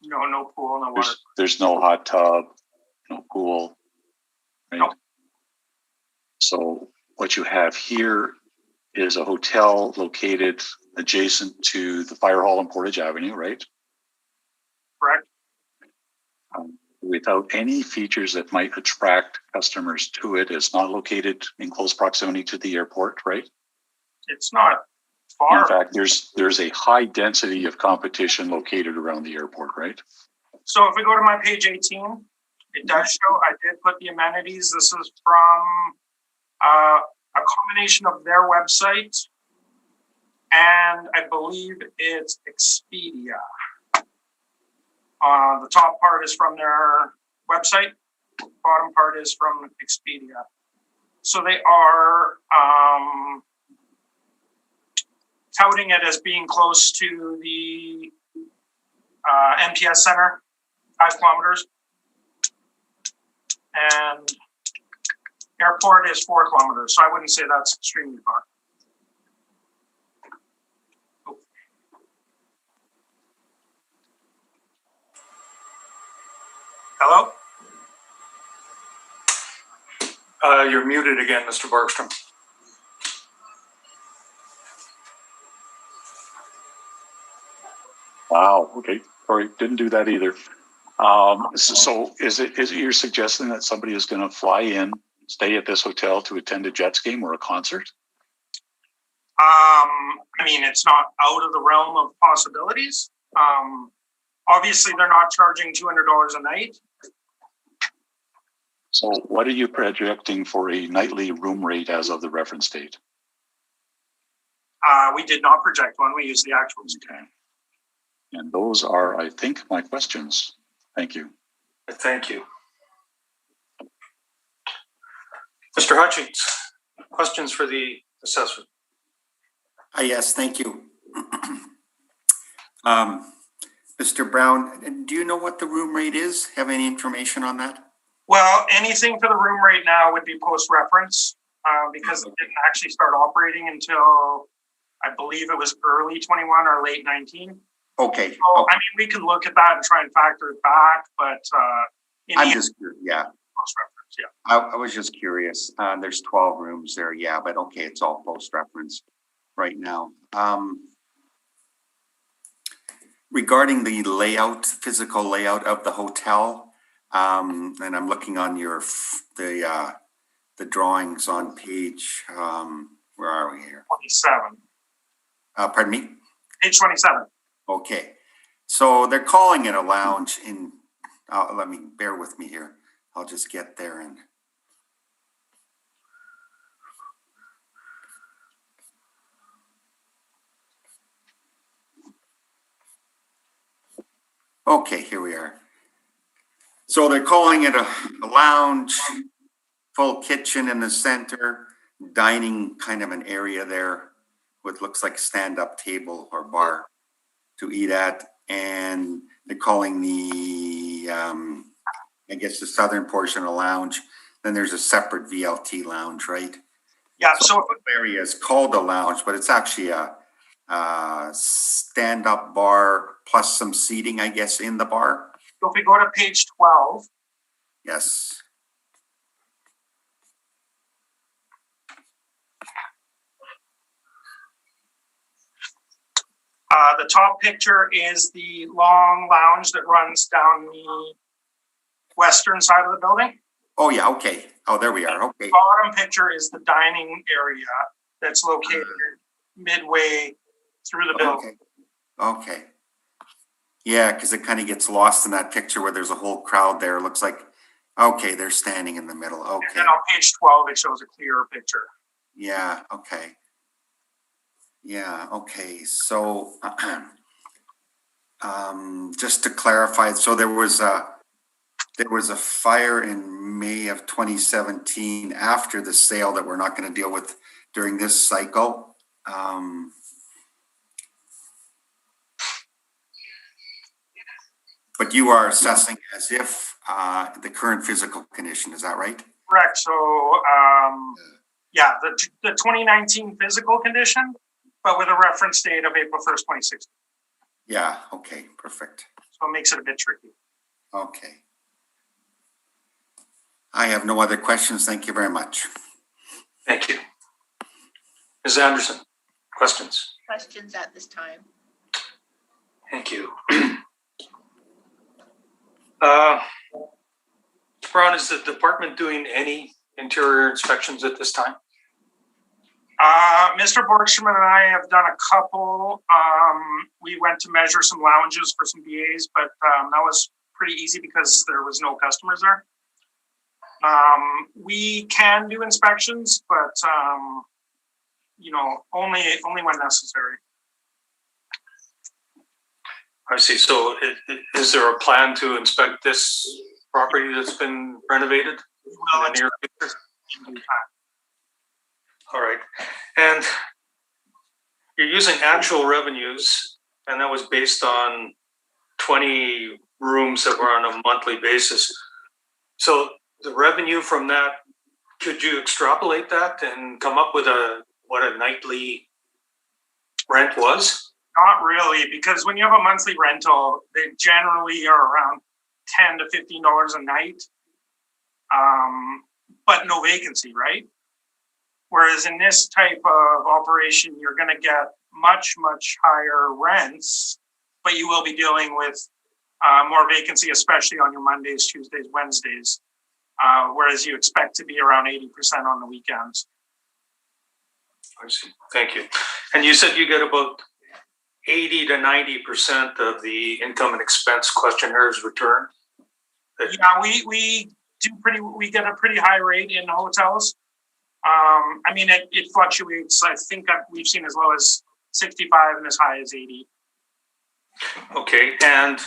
No pool, no water. There's no hot tub, no pool, right? No. So what you have here is a hotel located adjacent to the fire hall on Portage Avenue, right? Correct. Without any features that might attract customers to it. It's not located in close proximity to the airport, right? It's not far. In fact, there's a high density of competition located around the airport, right? So if we go to my page 18, it does show, I did put the amenities. This is from a combination of their website and I believe it's Expedia. The top part is from their website. Bottom part is from Expedia. So they are touting it as being close to the MTS Center, 5 kilometers. And airport is 4 kilometers. So I wouldn't say that's extremely far. Hello? You're muted again, Mr. Bergstrom. Wow. Okay. Sorry, didn't do that either. So is it you're suggesting that somebody is going to fly in, stay at this hotel to attend a Jets game or a concert? I mean, it's not out of the realm of possibilities. Obviously, they're not charging $200 a night. So what are you projecting for a nightly room rate as of the reference date? We did not project one. We used the actuals. Okay. And those are, I think, my questions. Thank you. Thank you. Mr. Hutchings, questions for the assessor? Yes, thank you. Mr. Brown, do you know what the room rate is? Have any information on that? Well, anything for the room right now would be post-reference because it didn't actually start operating until I believe it was early 21 or late 19. Okay. So, I mean, we can look at that and try and factor it back, but I'm just curious. Yeah. Post-reference, yeah. I was just curious. There's 12 rooms there. Yeah, but okay, it's all post-reference right now. Regarding the layout, physical layout of the hotel, and I'm looking on the drawings on page, where are we here? 27. Pardon me? Page 27. Okay. So they're calling it a lounge in, bear with me here. I'll just get there and. Okay, here we are. So they're calling it a lounge, full kitchen in the center, dining kind of an area there with looks like stand-up table or bar to eat at. And they're calling the, I guess the southern portion a lounge. Then there's a separate VLT lounge, right? Yeah, so the area is called a lounge, but it's actually a stand-up bar plus some seating, I guess, in the bar. So if we go to page 12. Yes. The top picture is the long lounge that runs down the western side of the building. Oh, yeah, okay. Oh, there we are, okay. The bottom picture is the dining area that's located midway through the building. Okay. Yeah, because it kind of gets lost in that picture where there's a whole crowd there. It looks like, okay, they're standing in the middle. Okay. And then on page 12, it shows a clearer picture. Yeah, okay. Yeah, okay. So, just to clarify, so there was a fire in May of 2017 after the sale that we're not going to deal with during this cycle. But you are assessing as if the current physical condition, is that right? Correct. So, yeah, the 2019 physical condition, but with a reference date of April 1st, 2016. Yeah, okay, perfect. So it makes it a bit tricky. Okay. I have no other questions. Thank you very much. Thank you. Ms. Anderson, questions? Questions at this time? Thank you. Mr. Brown, is the department doing any interior inspections at this time? Mr. Borgstrom and I have done a couple. We went to measure some lounges for some BAs, but that was pretty easy because there was no customers there. We can do inspections, but only when necessary. I see. So is there a plan to inspect this property that's been renovated? Well, in the near future? All right. And you're using actual revenues, and that was based on 20 rooms that were on a monthly basis. So the revenue from that, could you extrapolate that and come up with what a nightly rent was? Not really, because when you have a monthly rental, they generally are around $10 to $15 a night, but no vacancy, right? Whereas in this type of operation, you're going to get much, much higher rents, but you will be dealing with more vacancy, especially on your Mondays, Tuesdays, Wednesdays, whereas you expect to be around 80% on the weekends. I see. Thank you. And you said you get about 80 to 90% of the income and expense questionnaires returned? Yeah, we get a pretty high rate in hotels. I mean, it fluctuates. I think we've seen as low as 65 and as high as 80. Okay. And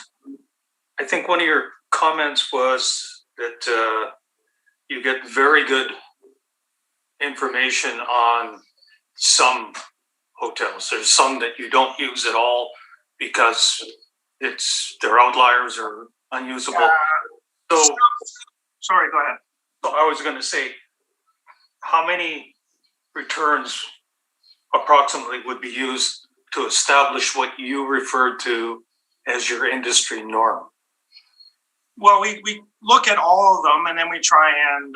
I think one of your comments was that you get very good information on some hotels. There's some that you don't use at all because they're outliers or unusable. Sorry, go ahead. So I was going to say, how many returns approximately would be used to establish what you referred to as your industry norm? Well, we look at all of them and then we try and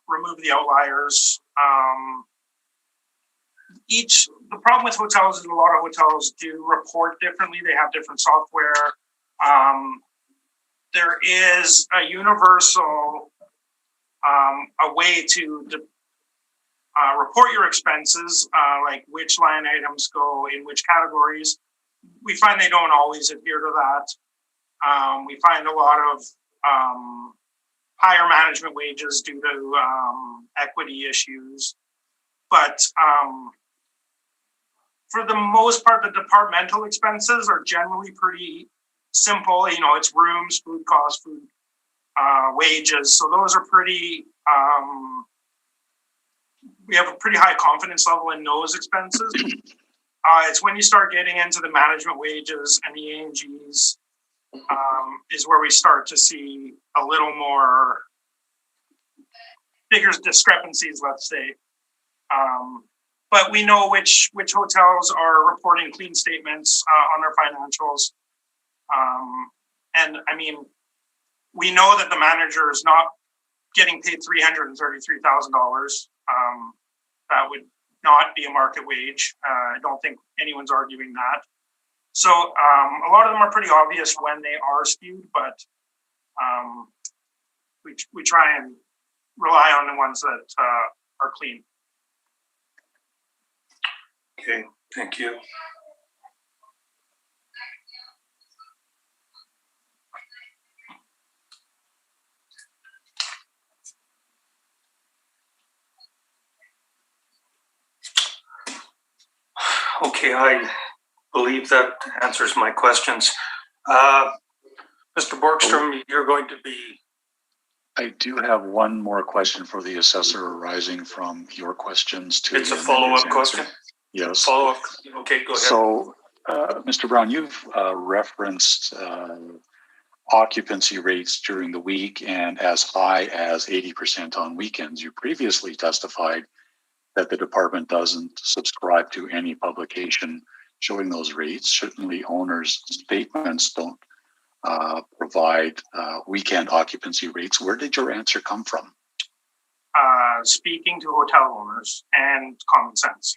remove the outliers. The problem with hotels is a lot of hotels do report differently. They have different software. There is a universal a way to report your expenses, like which line items go in which categories. We find they don't always adhere to that. We find a lot of higher management wages due to equity issues. But for the most part, the departmental expenses are generally pretty simple. It's rooms, food costs, food wages. So those are pretty, we have a pretty high confidence level in those expenses. It's when you start getting into the management wages and the A&Gs is where we start to see a little more bigger discrepancies, let's say. But we know which hotels are reporting clean statements on their financials. And I mean, we know that the manager is not getting paid $333,000. That would not be a market wage. I don't think anyone's arguing that. So a lot of them are pretty obvious when they are skewed, but we try and rely on the ones that are clean. Okay, thank you. Okay, I believe that answers my questions. Mr. Borgstrom, you're going to be... I do have one more question for the assessor arising from your questions to It's a follow-up question? Yes. Follow-up. Okay, go ahead. So, Mr. Brown, you've referenced occupancy rates during the week and as high as 80% on weekends. You previously testified that the department doesn't subscribe to any publication showing those rates. Certainly, owners' statements don't provide weekend occupancy rates. Where did your answer come from? Speaking to hotel owners and common sense.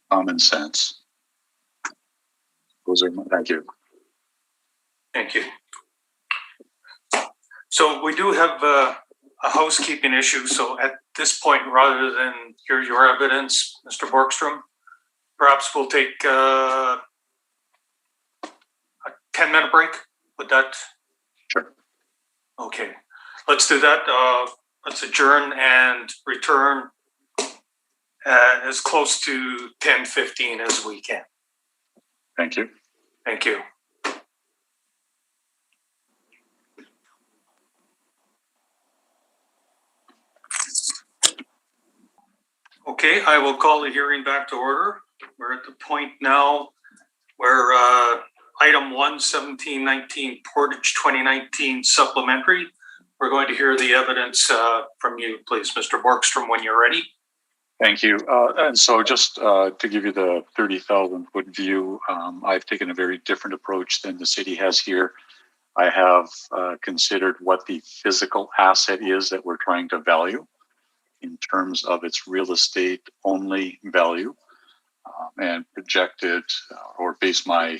Common sense. Thank you. Thank you. So we do have a housekeeping issue. So at this point, rather than hear your evidence, Mr. Borgstrom, perhaps we'll take a 10-minute break. Would that? Sure. Okay, let's do that. Let's adjourn and return as close to 10:15 as we can. Thank you. Thank you. Okay, I will call the hearing back to order. We're at the point now where item 11719 Portage 2019 supplementary. We're going to hear the evidence from you, please, Mr. Borgstrom, when you're ready. Thank you. And so just to give you the 30,000 foot view, I've taken a very different approach than the city has here. I have considered what the physical asset is that we're trying to value in terms of its real estate only value, and projected or base my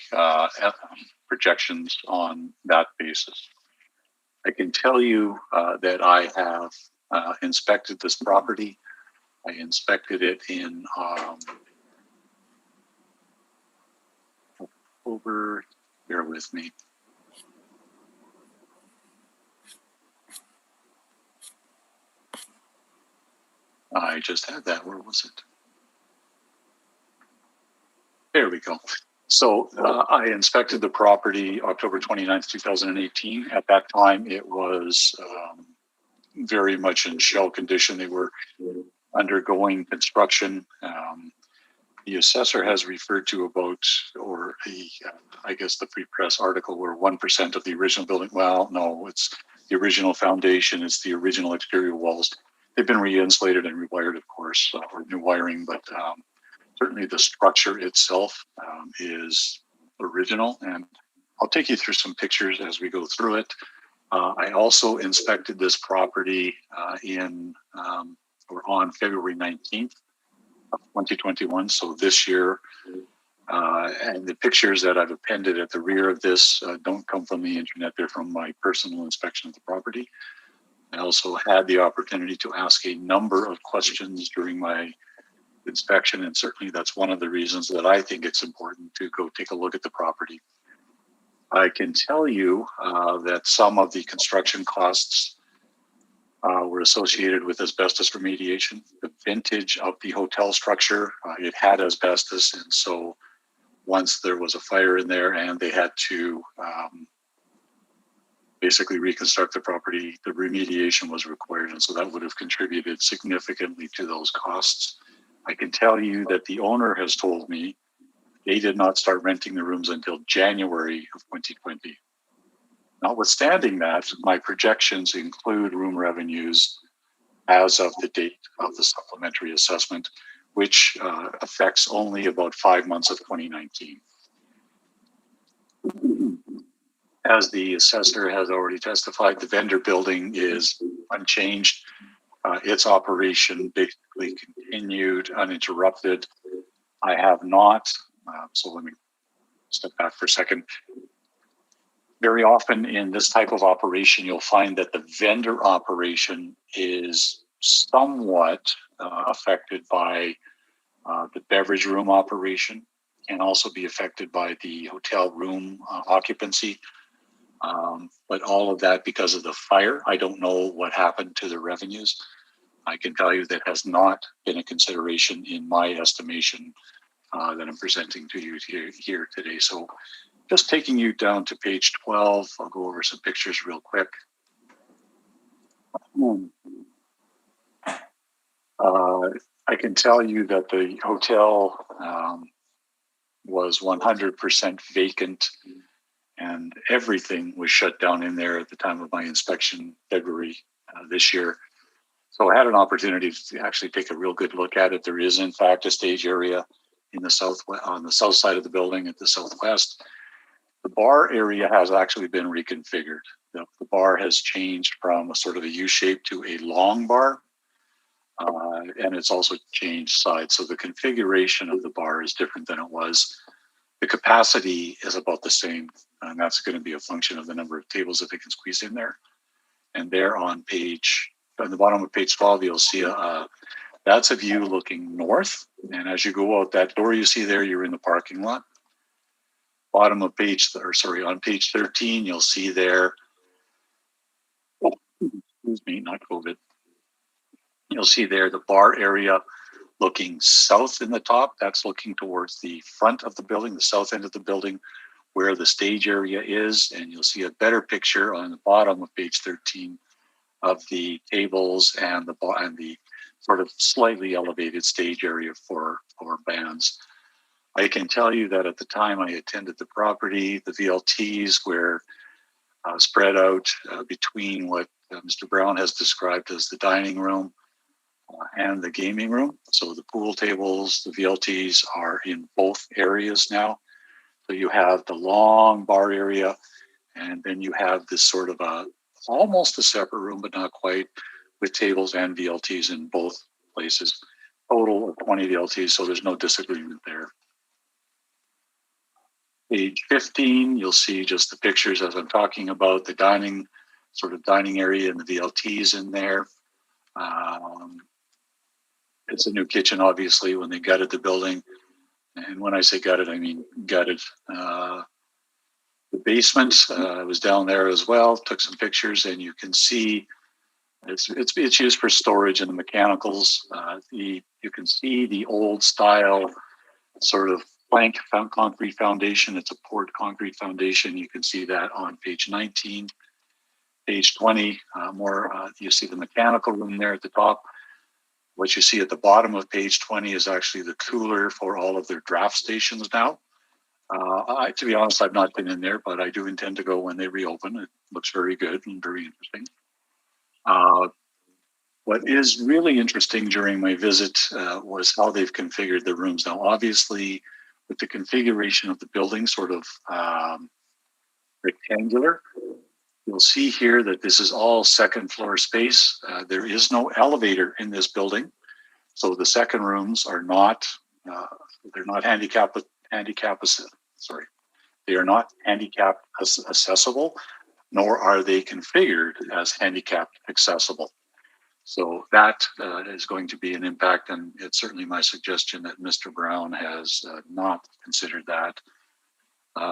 projections on that basis. I can tell you that I have inspected this property. I inspected it in October, bear with me. I just had that, where was it? There we go. So I inspected the property October 29th, 2018. At that time, it was very much in shell condition. They were undergoing construction. The assessor has referred to about, or I guess the free press article where 1% of the original building, well, no, it's the original foundation, it's the original exterior walls. They've been re-insulated and rewired, of course, or new wiring, but certainly the structure itself is original. And I'll take you through some pictures as we go through it. I also inspected this property on February 19th of 2021. So this year, and the pictures that I've appended at the rear of this don't come from the internet. They're from my personal inspection of the property. I also had the opportunity to ask a number of questions during my inspection, and certainly that's one of the reasons that I think it's important to go take a look at the property. I can tell you that some of the construction costs were associated with asbestos remediation. The vintage of the hotel structure, it had asbestos, and so once there was a fire in there and they had to basically reconstruct the property, the remediation was required, and so that would have contributed significantly to those costs. I can tell you that the owner has told me they did not start renting the rooms until January of 2020. Notwithstanding that, my projections include room revenues as of the date of the supplementary assessment, which affects only about 5 months of 2019. As the assessor has already testified, the vendor building is unchanged. Its operation basically continued uninterrupted. I have not, so let me step back for a second. Very often in this type of operation, you'll find that the vendor operation is somewhat affected by the beverage room operation, and also be affected by the hotel room occupancy. But all of that because of the fire. I don't know what happened to the revenues. I can tell you that has not been a consideration in my estimation that I'm presenting to you here today. So just taking you down to page 12, I'll go over some pictures real quick. I can tell you that the hotel was 100% vacant, and everything was shut down in there at the time of my inspection, February this year. So I had an opportunity to actually take a real good look at it. There is, in fact, a stage area in the on the south side of the building at the southwest. The bar area has actually been reconfigured. The bar has changed from a sort of a U shape to a long bar, and it's also changed sides. So the configuration of the bar is different than it was. The capacity is about the same, and that's going to be a function of the number of tables that they can squeeze in there. And there on page on the bottom of page 12, you'll see that's a view looking north. And as you go out that door you see there, you're in the parking lot. Bottom of page, on page 13, you'll see there, excuse me, not COVID. You'll see there the bar area looking south in the top. That's looking towards the front of the building, the south end of the building, where the stage area is. And you'll see a better picture on the bottom of page 13 of the tables and the sort of slightly elevated stage area for bands. I can tell you that at the time I attended the property, the VLTs were spread out between what Mr. Brown has described as the dining room and the gaming room. So the pool tables, the VLTs are in both areas now. So you have the long bar area, and then you have this sort of almost a separate room, but not quite, with tables and VLTs in both places. Total of 20 VLTs, so there's no disagreement there. Page 15, you'll see just the pictures as I'm talking about the dining area and the VLTs in there. It's a new kitchen, obviously, when they gutted the building. And when I say gutted, I mean gutted. The basement, I was down there as well, took some pictures, and you can see it's used for storage and the mechanicals. You can see the old style sort of plank concrete foundation. It's a poured concrete foundation. You can see that on page 19. Page 20, you see the mechanical room there at the top. What you see at the bottom of page 20 is actually the cooler for all of their draft stations now. To be honest, I've not been in there, but I do intend to go when they reopen. It looks very good and very interesting. What is really interesting during my visit was how they've configured the rooms. Now, obviously, with the configuration of the building, sort of rectangular, you'll see here that this is all second floor space. There is no elevator in this building. So the second rooms are not, they're not handicap accessible, nor are they configured as handicapped accessible. So that is going to be an impact, and it's certainly my suggestion that Mr. Brown has not considered that.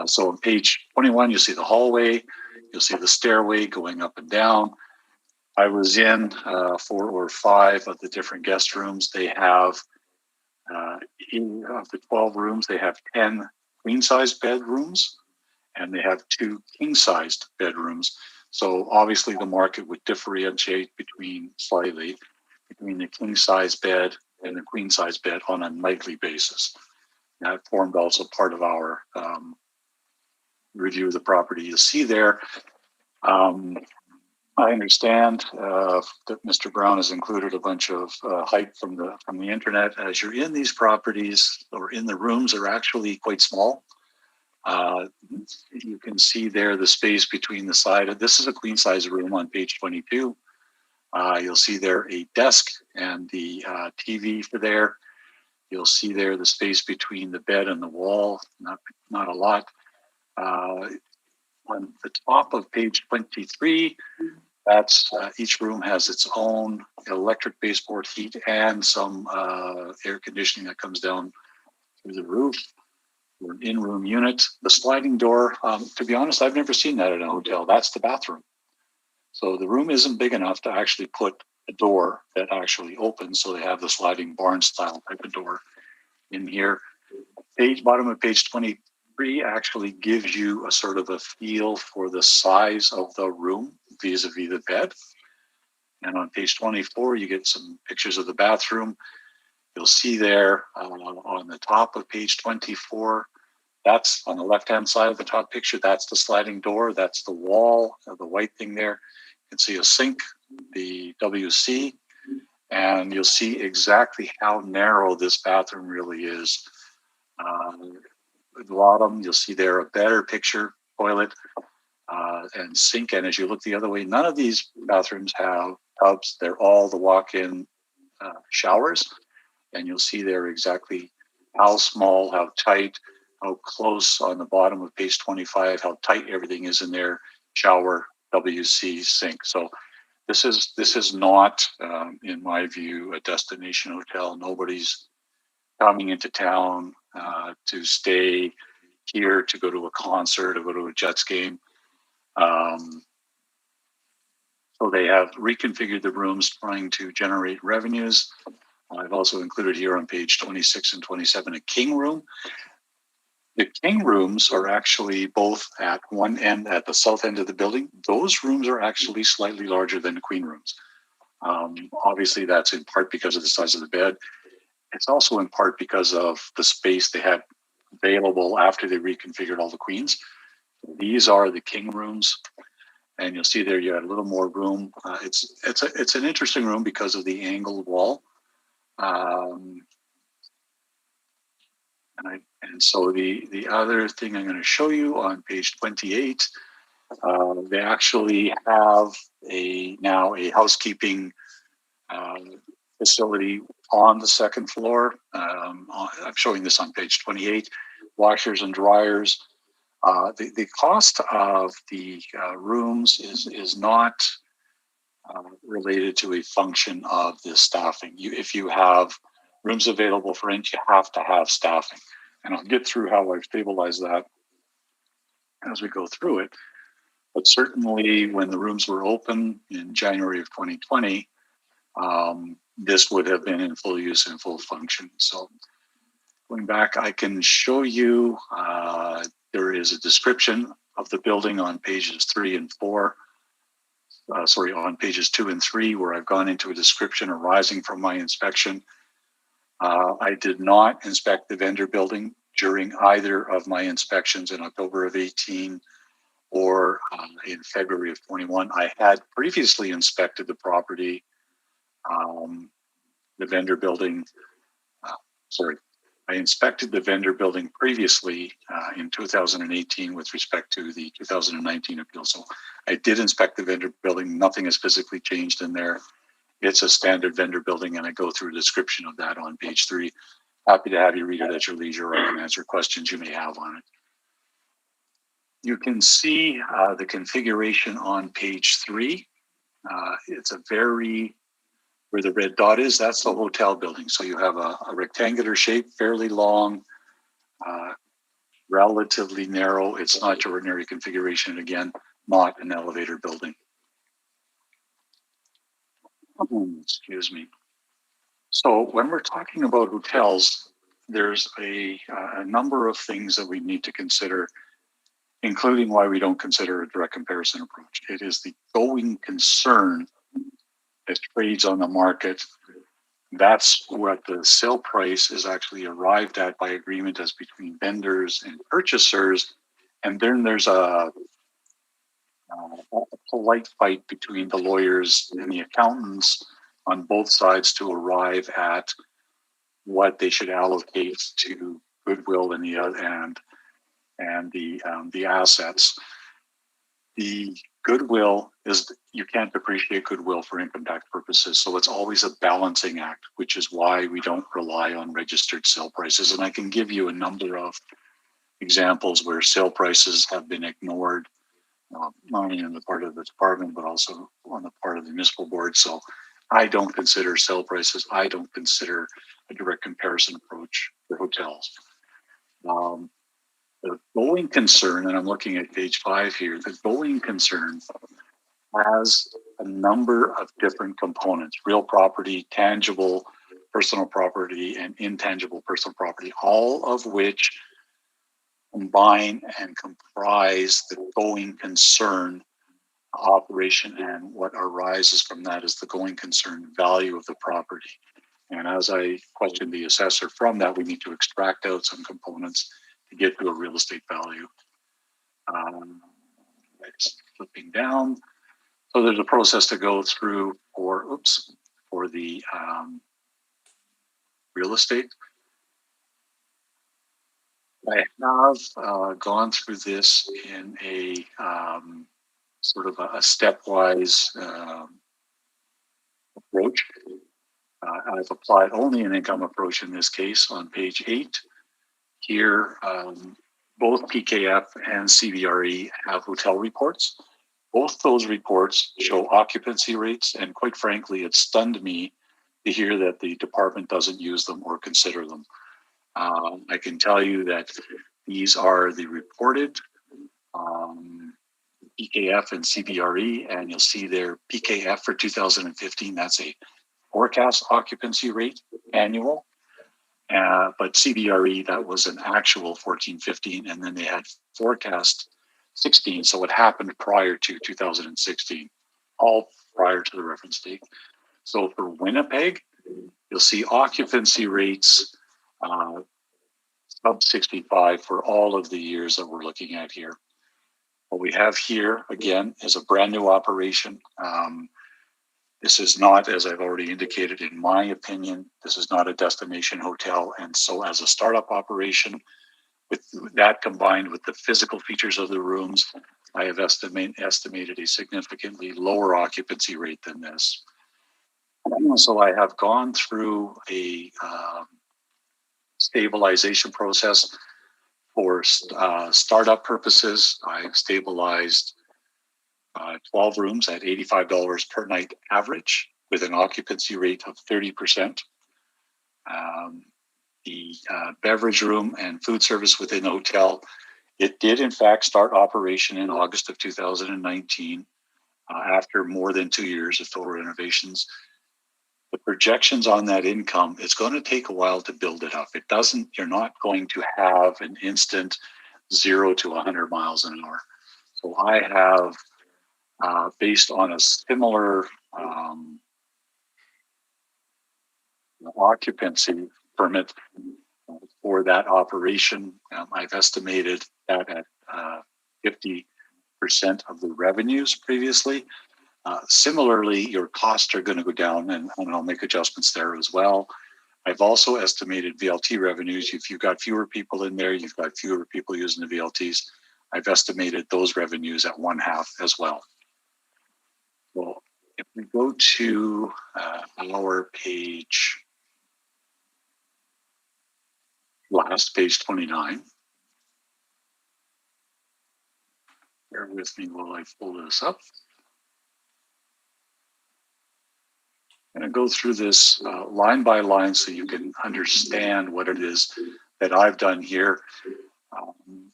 So on page 21, you see the hallway, you'll see the stairway going up and down. I was in 4 or 5 of the different guest rooms. They have, of the 12 rooms, they have 10 queen-sized bedrooms, and they have 2 king-sized bedrooms. So obviously the market would differentiate slightly between the king-size bed and the queen-size bed on a nightly basis. That formed also part of our review of the property. You see there, I understand that Mr. Brown has included a bunch of hype from the internet. As you're in these properties or in the rooms, are actually quite small. You can see there the space between the side. This is a queen size room on page 22. You'll see there a desk and the TV for there. You'll see there the space between the bed and the wall. Not a lot. On the top of page 23, that's each room has its own electric baseboard heat and some air conditioning that comes down through the roof. Or an in-room unit. The sliding door, to be honest, I've never seen that at a hotel. That's the bathroom. So the room isn't big enough to actually put a door that actually opens. So they have the sliding barn style type of door in here. Bottom of page 23 actually gives you a sort of a feel for the size of the room vis-a-vis the bed. And on page 24, you get some pictures of the bathroom. You'll see there on the top of page 24, that's on the left-hand side of the top picture, that's the sliding door, that's the wall, the white thing there. You can see a sink, the WC, and you'll see exactly how narrow this bathroom really is. At the bottom, you'll see there a better picture, toilet and sink, and as you look the other way, none of these bathrooms have tubs. They're all the walk-in showers. And you'll see there exactly how small, how tight, how close on the bottom of page 25, how tight everything is in there, shower, WC, sink. So This is not, in my view, a destination hotel. Nobody's coming into town to stay here, to go to a concert, to go to a Jets game. So they have reconfigured the rooms, trying to generate revenues. I've also included here on page 26 and 27 a king room. The king rooms are actually both at one end, at the south end of the building. Those rooms are actually slightly larger than the queen rooms. Obviously, that's in part because of the size of the bed. It's also in part because of the space they had available after they reconfigured all the queens. These are the king rooms, and you'll see there you have a little more room. It's an interesting room because of the angled wall. And so the other thing I'm going to show you on page 28, they actually have now a housekeeping facility on the second floor. I'm showing this on page 28, washers and dryers. The cost of the rooms is not related to a function of the staffing. If you have rooms available for rent, you have to have staffing. And I'll get through how I've stabilized that as we go through it. But certainly when the rooms were open in January of 2020, this would have been in full use and full function. So going back, I can show you, there is a description of the building on pages 3 and 4. On pages 2 and 3, where I've gone into a description arising from my inspection. I did not inspect the vendor building during either of my inspections in October of 18 or in February of 21. I had previously inspected the property, the vendor building. I inspected the vendor building previously in 2018 with respect to the 2019 appeal. So I did inspect the vendor building. Nothing has physically changed in there. It's a standard vendor building, and I go through a description of that on page 3. Happy to have you read it at your leisure, or I can answer questions you may have on it. You can see the configuration on page 3. It's a where the red dot is, that's the hotel building. So you have a rectangular shape, fairly long, relatively narrow. It's not your ordinary configuration. Again, not an elevator building. Excuse me. So when we're talking about hotels, there's a number of things that we need to consider, including why we don't consider a direct comparison approach. It is the going concern that trades on the market. That's what the sale price is actually arrived at by agreement as between vendors and purchasers. And then there's a polite fight between the lawyers and the accountants on both sides to arrive at what they should allocate to goodwill and the assets. The goodwill is, you can't depreciate goodwill for income tax purposes. So it's always a balancing act, which is why we don't rely on registered sale prices. And I can give you a number of examples where sale prices have been ignored, not only on the part of the department, but also on the part of the municipal board. So I don't consider sale prices. I don't consider a direct comparison approach for hotels. The going concern, and I'm looking at page 5 here, the going concern has a number of different components: real property, tangible personal property, and intangible personal property, all of which combine and comprise the going concern operation, and what arises from that is the going concern value of the property. And as I questioned the assessor from that, we need to extract out some components to get to a real estate value. Flipping down. So there's a process to go through for the real estate. I have gone through this in a sort of a stepwise approach. I've applied only an income approach in this case on page 8. Here, both PKF and CBRE have hotel reports. Both those reports show occupancy rates, and quite frankly, it stunned me to hear that the department doesn't use them or consider them. I can tell you that these are the reported PKF and CBRE, and you'll see their PKF for 2015. That's a forecast occupancy rate annual. But CBRE, that was an actual 14-15, and then they had forecast 16. So it happened prior to 2016, all prior to the reference date. So for Winnipeg, you'll see occupancy rates sub 65 for all of the years that we're looking at here. What we have here, again, is a brand new operation. This is not, as I've already indicated, in my opinion, this is not a destination hotel. And so as a startup operation, with that combined with the physical features of the rooms, I have estimated a significantly lower occupancy rate than this. So I have gone through a stabilization process for startup purposes. I've stabilized 12 rooms at $85 per night average with an occupancy rate of 30%. The beverage room and food service within the hotel, it did in fact start operation in August of 2019 after more than 2 years of full renovations. The projections on that income, it's going to take a while to build it up. It doesn't, you're not going to have an instant 0 to 100 miles an hour. So I have, based on a similar occupancy permit for that operation, I've estimated that at 50% of the revenues previously. Similarly, your costs are going to go down, and I'll make adjustments there as well. I've also estimated VLT revenues. If you've got fewer people in there, you've got fewer people using the VLTs. I've estimated those revenues at 1/2 as well. Well, if we go to our page, last page 29. Bear with me while I pull this up. I'm going to go through this line by line so you can understand what it is that I've done here. In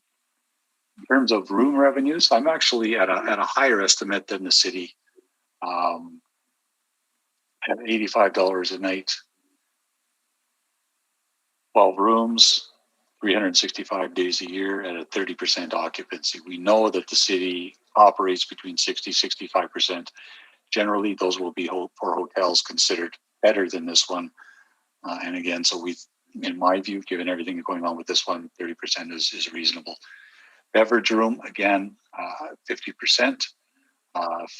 terms of room revenues, I'm actually at a higher estimate than the city, at $85 a night. 12 rooms, 365 days a year at a 30% occupancy. We know that the city operates between 60-65%. Generally, those will be for hotels considered better than this one. And again, so we've, in my view, given everything going on with this one, 30% is reasonable. Beverage room, again, 50%.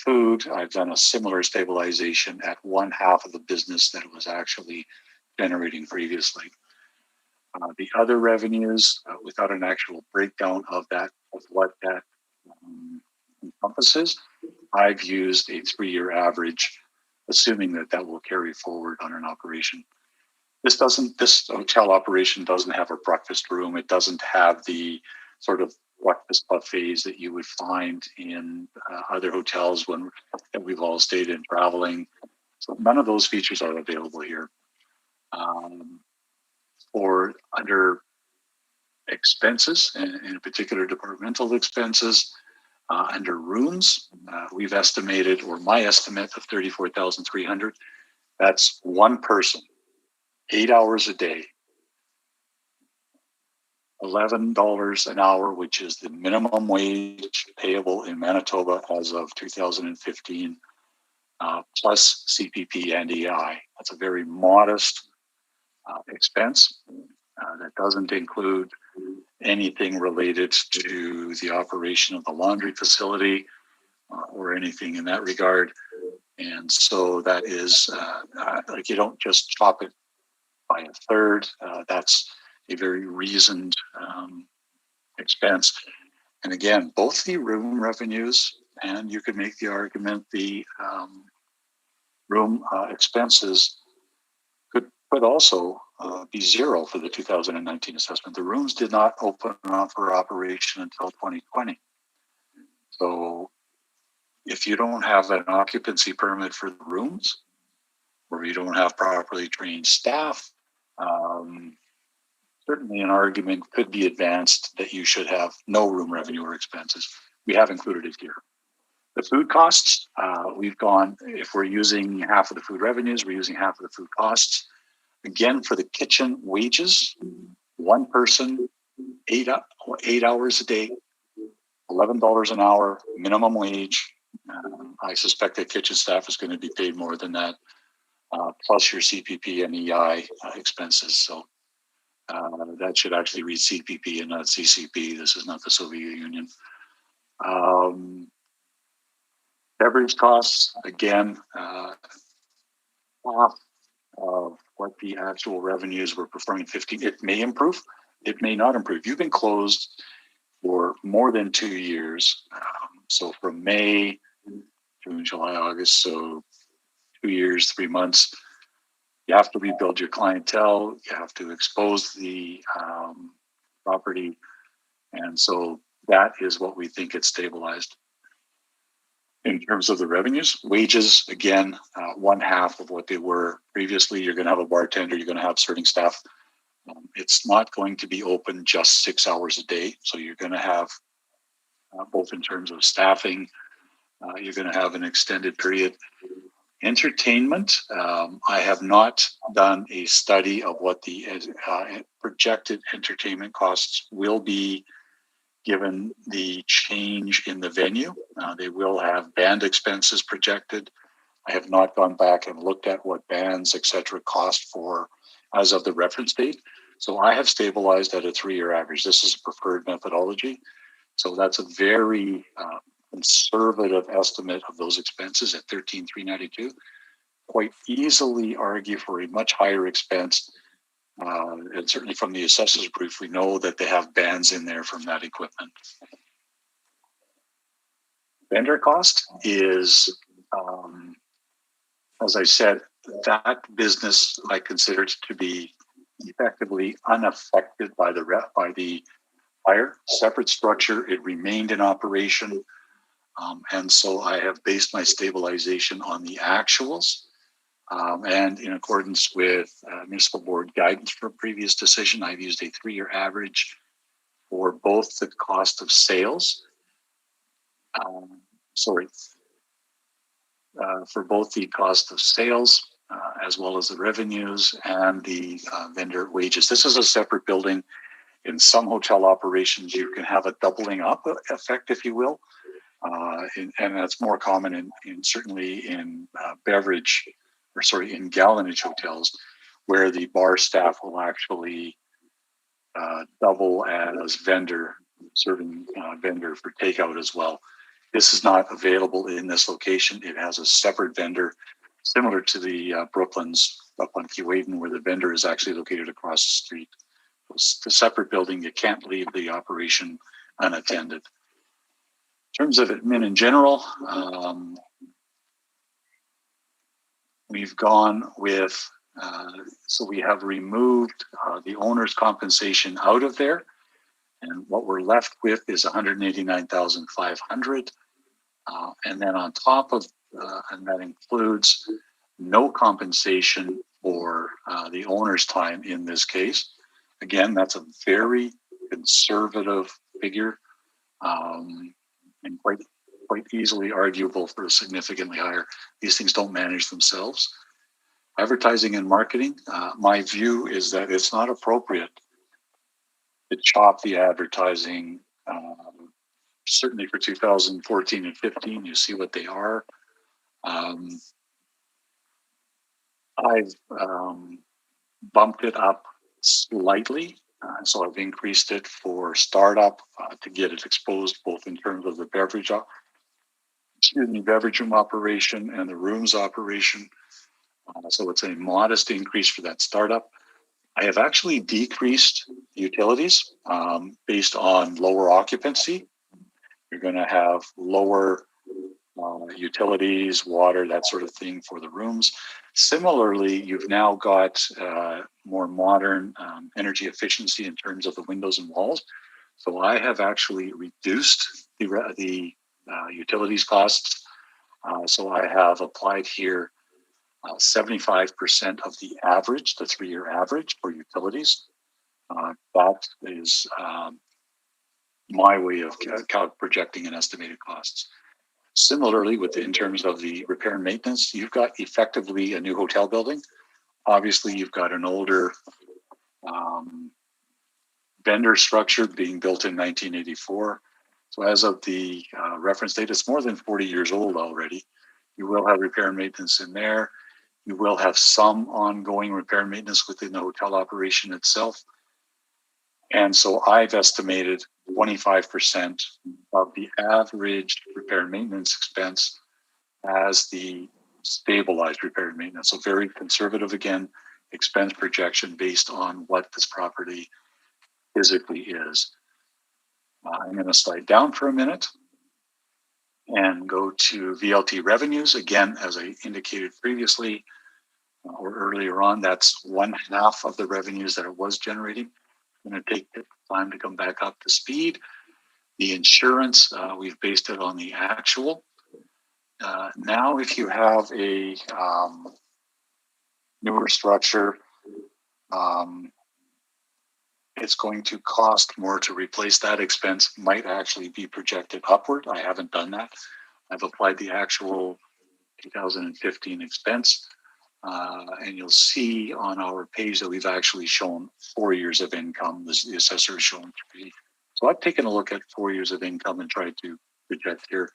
Food, I've done a similar stabilization at 1/2 of the business that it was actually generating previously. The other revenues, without an actual breakdown of that, of what that encompasses, I've used a 3-year average, assuming that that will carry forward on an operation. This hotel operation doesn't have a breakfast room. It doesn't have the sort of breakfast buffets that you would find in other hotels that we've all stayed in traveling. So none of those features are available here. Or under expenses, and in particular departmental expenses, under rooms, we've estimated, or my estimate of 34,300. That's one person, 8 hours a day, $11 an hour, which is the minimum wage payable in Manitoba as of 2015, plus CPP and EI. That's a very modest expense. That doesn't include anything related to the operation of the laundry facility or anything in that regard. And so that is like, you don't just chop it by a third. That's a very reasoned expense. And again, both the room revenues, and you could make the argument the room expenses could also be zero for the 2019 assessment. The rooms did not open up for operation until 2020. So If you don't have an occupancy permit for the rooms, or you don't have properly trained staff, certainly an argument could be advanced that you should have no room revenue or expenses. We have included it here. The food costs, we've gone, if we're using half of the food revenues, we're using half of the food costs. Again, for the kitchen wages, one person, 8 hours a day, $11 an hour, minimum wage. I suspect that kitchen staff is going to be paid more than that, plus your CPP and EI expenses. So that should actually read CPP and not CCP. This is not the Soviet Union. Beverage costs, again, half of what the actual revenues were performing 15. It may improve, it may not improve. You've been closed for more than 2 years. So from May, June, July, August, so 2 years, 3 months. You have to rebuild your clientele. You have to expose the property. And so that is what we think it's stabilized. In terms of the revenues, wages, again, one half of what they were previously. You're going to have a bartender, you're going to have serving staff. It's not going to be open just 6 hours a day. So you're going to have, both in terms of staffing, you're going to have an extended period. Entertainment, I have not done a study of what the projected entertainment costs will be given the change in the venue. They will have band expenses projected. I have not gone back and looked at what bands, et cetera, cost for as of the reference date. So I have stabilized at a 3-year average. This is a preferred methodology. So that's a very conservative estimate of those expenses at $13,392. Quite easily argue for a much higher expense. And certainly from the assessor's brief, we know that they have bands in there from that equipment. Vendor cost is, as I said, that business I consider to be effectively unaffected by the fire. Separate structure, it remained in operation. And so I have based my stabilization on the actuals. And in accordance with municipal board guidance for a previous decision, I've used a 3-year average for both the cost of sales, for both the cost of sales as well as the revenues and the vendor wages. This is a separate building. In some hotel operations, you can have a doubling up effect, if you will. And that's more common certainly in in gallonage hotels, where the bar staff will actually double as serving vendor for takeout as well. This is not available in this location. It has a separate vendor, similar to the Brooklands up on Keewaydin, where the vendor is actually located across the street. It's a separate building. You can't leave the operation unattended. In terms of admin in general, we've gone with, so we have removed the owner's compensation out of there. And what we're left with is $189,500. And then on top of, and that includes no compensation for the owner's time in this case. Again, that's a very conservative figure, and quite easily arguable for a significantly higher. These things don't manage themselves. Advertising and marketing, my view is that it's not appropriate to chop the advertising. Certainly for 2014 and 15, you see what they are. I've bumped it up slightly. So I've increased it for startup to get it exposed both in terms of the beverage room operation and the rooms operation. So it's a modest increase for that startup. I have actually decreased utilities based on lower occupancy. You're going to have lower utilities, water, that sort of thing for the rooms. Similarly, you've now got more modern energy efficiency in terms of the windows and walls. So I have actually reduced the utilities costs So I have applied here 75% of the average, the 3-year average for utilities. That is my way of projecting and estimated costs. Similarly, in terms of the repair and maintenance, you've got effectively a new hotel building. Obviously, you've got an older vendor structure being built in 1984. So as of the reference date, it's more than 40 years old already. You will have repair and maintenance in there. You will have some ongoing repair and maintenance within the hotel operation itself. And so I've estimated 25% of the average repair and maintenance expense as the stabilized repair and maintenance. So very conservative, again, expense projection based on what this property physically is. I'm going to slide down for a minute and go to VLT revenues. Again, as I indicated previously or earlier on, that's 1/2 of the revenues that it was generating. I'm going to take the time to come back up to speed. The insurance, we've based it on the actual. Now, if you have a newer structure, it's going to cost more to replace. That expense might actually be projected upward. I haven't done that. I've applied the actual 2015 expense. And you'll see on our page that we've actually shown 4 years of income. The assessor has shown 3. So I've taken a look at 4 years of income and tried to project here.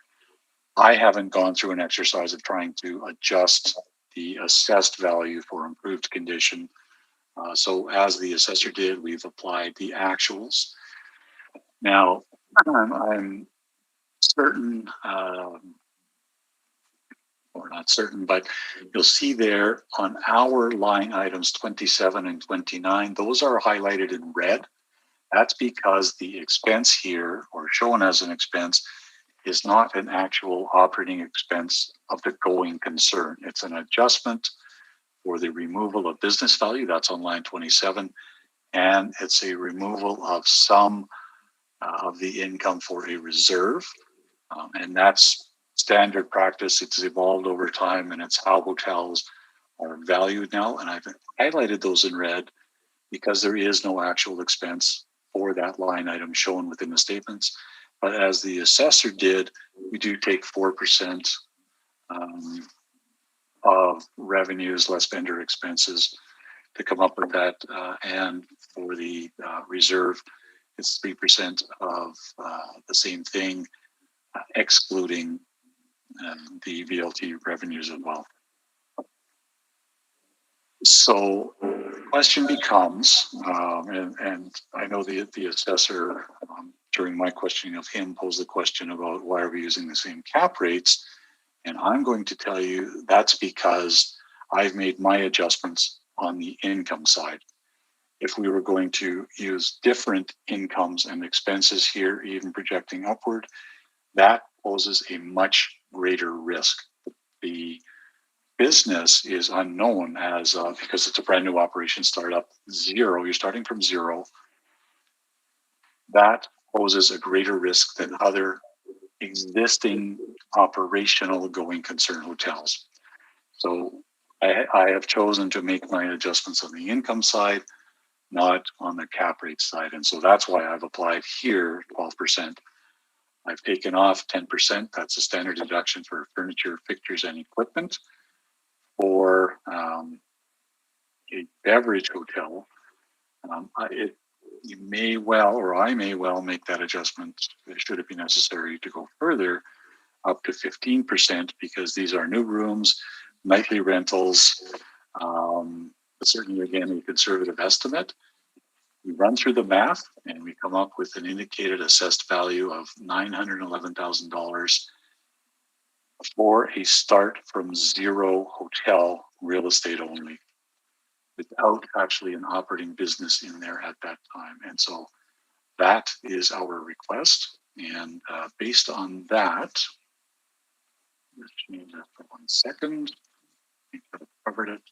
I haven't gone through an exercise of trying to adjust the assessed value for improved condition. So as the assessor did, we've applied the actuals. Now, I'm certain, or not certain, but you'll see there on our line items 27 and 29, those are highlighted in red. That's because the expense here, or shown as an expense, is not an actual operating expense of the going concern. It's an adjustment for the removal of business value. That's on line 27. And it's a removal of some of the income for a reserve. And that's standard practice. It's evolved over time, and it's how hotels are valued now. And I've highlighted those in red because there is no actual expense for that line item shown within the statements. But as the assessor did, we do take 4% of revenues less vendor expenses to come up with that. And for the reserve, it's 3% of the same thing, excluding the VLT revenues as well. So the question becomes, and I know the assessor, during my questioning of him, posed the question about why are we using the same cap rates? And I'm going to tell you that's because I've made my adjustments on the income side. If we were going to use different incomes and expenses here, even projecting upward, that poses a much greater risk. The business is unknown as because it's a brand new operation, startup, zero. You're starting from zero. That poses a greater risk than other existing operational going concern hotels. So I have chosen to make my adjustments on the income side, not on the cap rate side. And so that's why I've applied here 12%. I've taken off 10%. That's a standard deduction for furniture, fixtures, and equipment. For a beverage hotel, you may well, or I may well make that adjustment, should it be necessary to go further, up to 15%, because these are new rooms, nightly rentals, but certainly, again, a conservative estimate. We run through the math and we come up with an indicated assessed value of $911,000 for a start from zero hotel real estate only, without actually an operating business in there at that time. And so that is our request. And based on that, let's change that for 1 second. I think I've covered it.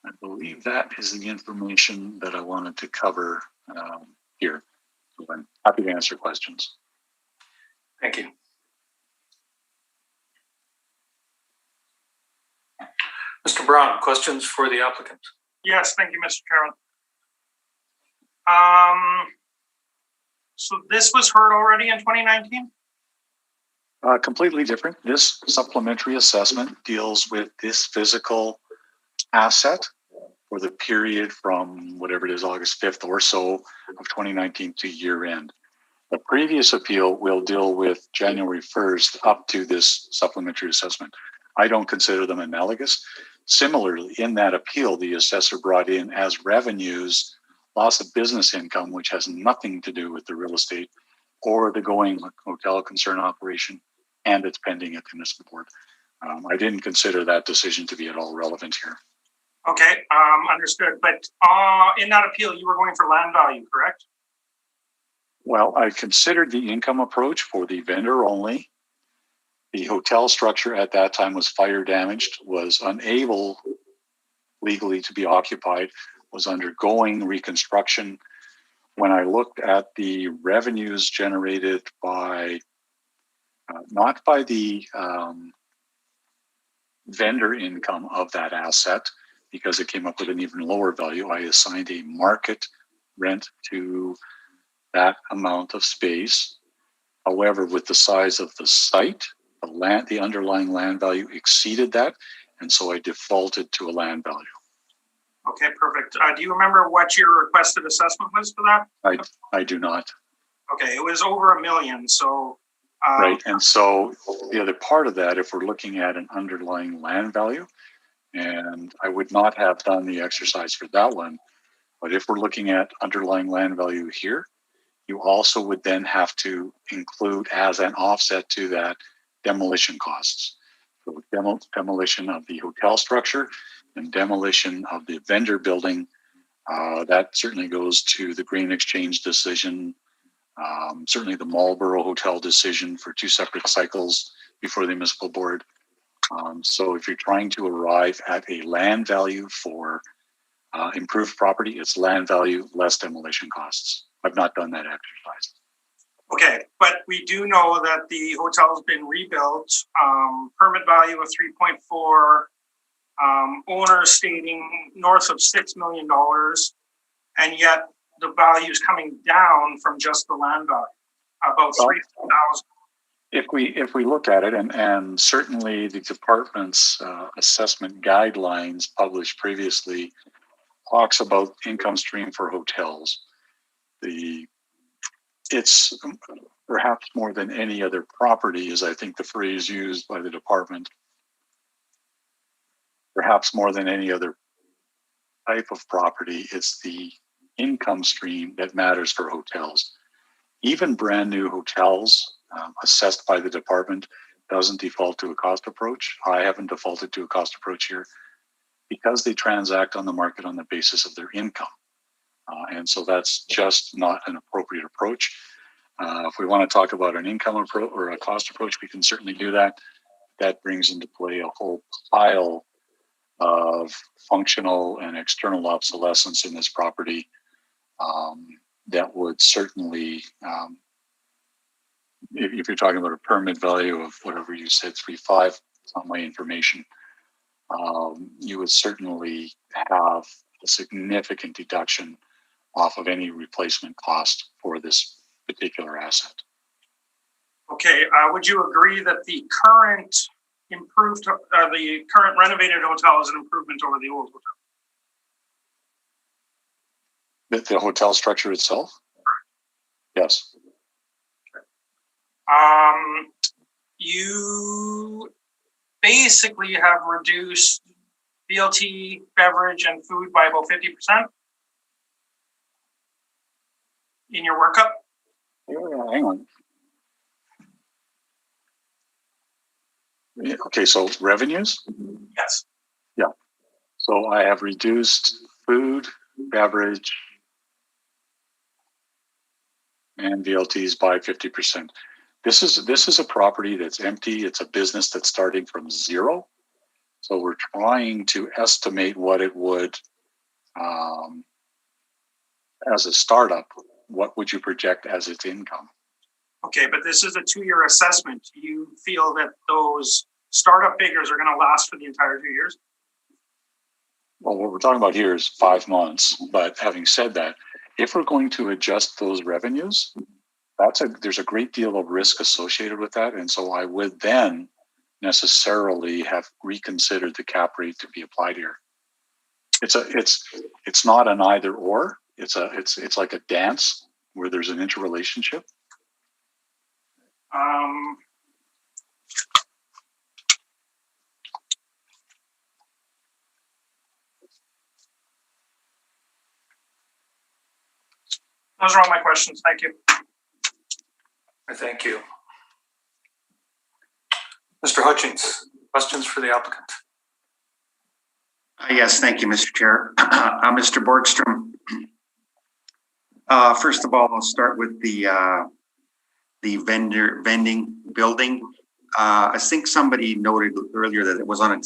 I believe that is the information that I wanted to cover here. So I'm happy to answer questions. Thank you. Mr. Brown, questions for the applicant? Yes, thank you, Mr. Chairman. So this was heard already in 2019? Completely different. This supplementary assessment deals with this physical asset for the period from whatever it is, August 5th or so of 2019 to year end. The previous appeal will deal with January 1st up to this supplementary assessment. I don't consider them analogous. Similarly, in that appeal, the assessor brought in as revenues loss of business income, which has nothing to do with the real estate or the going hotel concern operation, and it's pending at the municipal board. I didn't consider that decision to be at all relevant here. Okay, understood. But in that appeal, you were going for land value, correct? Well, I considered the income approach for the vendor only. The hotel structure at that time was fire damaged, was unable legally to be occupied, was undergoing reconstruction. When I looked at the revenues generated by, not by the vendor income of that asset, because it came up with an even lower value, I assigned a market rent to that amount of space. However, with the size of the site, the underlying land value exceeded that, and so I defaulted to a land value. Okay, perfect. Do you remember what your requested assessment was for that? I do not. Okay, it was over $1 million, so... Right, and so the other part of that, if we're looking at an underlying land value, and I would not have done the exercise for that one, but if we're looking at underlying land value here, you also would then have to include as an offset to that demolition costs. So demolition of the hotel structure and demolition of the vendor building, that certainly goes to the Grain Exchange decision, certainly the Marlborough Hotel decision for 2 separate cycles before the municipal board. So if you're trying to arrive at a land value for improved property, it's land value less demolition costs. I've not done that exercise. Okay, but we do know that the hotel's been rebuilt, permit value of 3.4, owner stating north of $6 million, and yet the value is coming down from just the land value, about 3,000. If we look at it, and certainly the department's assessment guidelines published previously talks about income stream for hotels. It's perhaps more than any other property, is I think the phrase used by the department. Perhaps more than any other type of property, it's the income stream that matters for hotels. Even brand new hotels assessed by the department doesn't default to a cost approach. I haven't defaulted to a cost approach here because they transact on the market on the basis of their income. And so that's just not an appropriate approach. If we want to talk about an income approach or a cost approach, we can certainly do that. That brings into play a whole pile of functional and external obsolescence in this property that would certainly, if you're talking about a permit value of whatever you said, 3.5, it's on my information, you would certainly have a significant deduction off of any replacement cost for this particular asset. Okay, would you agree that the current the current renovated hotel is an improvement over the old hotel? The hotel structure itself? Yes. You basically have reduced BLT, beverage, and food by about 50% in your workup? Yeah, hang on. Okay, so revenues? Yes. Yeah. So I have reduced food, beverage, and VLTs by 50%. This is a property that's empty. It's a business that's starting from zero. So we're trying to estimate what it would, as a startup, what would you project as its income? Okay, but this is a 2-year assessment. Do you feel that those startup figures are going to last for the entire 2 years? Well, what we're talking about here is 5 months. But having said that, if we're going to adjust those revenues, there's a great deal of risk associated with that. And so I would then necessarily have reconsidered the cap rate to be applied here. It's not an either or. It's like a dance where there's an interrelationship. Those are all my questions. Thank you. Thank you. Mr. Hutchings, questions for the applicant? Yes, thank you, Mr. Chair. Mr. Borgstrom. First of all, I'll start with the vending building. I think somebody noted earlier that it was on a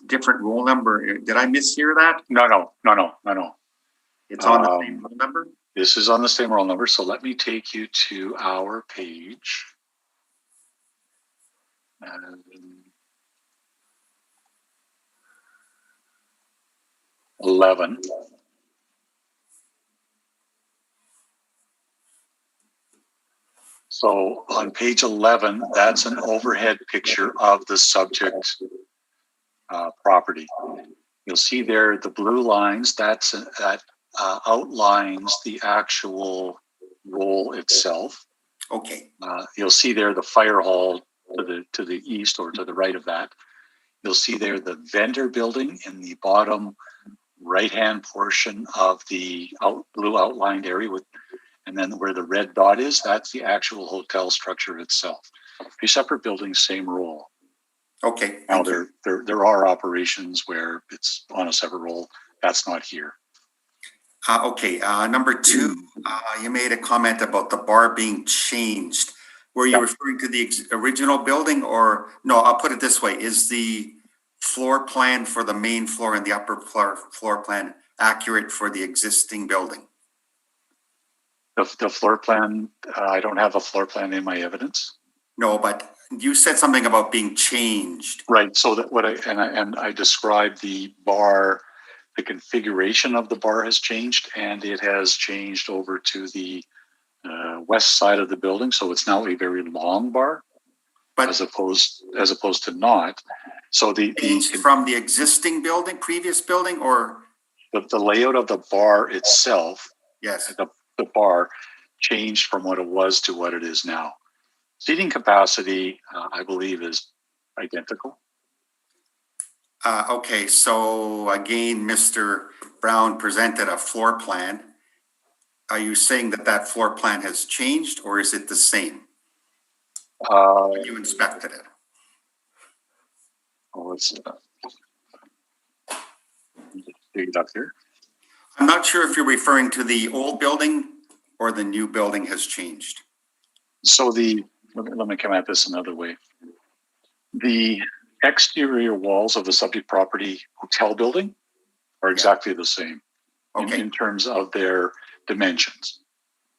different roll number. Did I mishear that? No. It's on the same roll number? This is on the same roll number. So let me take you to our page. 11. So on page 11, that's an overhead picture of the subject property. You'll see there the blue lines. That outlines the actual role itself. Okay. You'll see there the fire hall to the east or to the right of that. You'll see there the vendor building in the bottom right-hand portion of the blue outlined area and then where the red dot is, that's the actual hotel structure itself. 3 separate buildings, same role. Okay. Now there are operations where it's on a separate role. That's not here. Okay. Number 2, you made a comment about the bar being changed. Were you referring to the original building or no? I'll put it this way: is the floor plan for the main floor and the upper floor plan accurate for the existing building? The floor plan, I don't have a floor plan in my evidence. No, but you said something about being changed. Right. So that I described the bar, the configuration of the bar has changed, and it has changed over to the west side of the building. So it's now a very long bar, but as opposed to not. So from the existing building, previous building, or the layout of the bar itself. Yes. The bar changed from what it was to what it is now. Seating capacity, I believe, is identical. Okay, so again, Mr. Brown presented a floor plan. Are you saying that floor plan has changed, or is it the same? When you inspected it. Let's dig it up here. I'm not sure if you're referring to the old building or the new building has changed. So let me come at this another way. The exterior walls of the subject property hotel building are exactly the same in terms of their dimensions.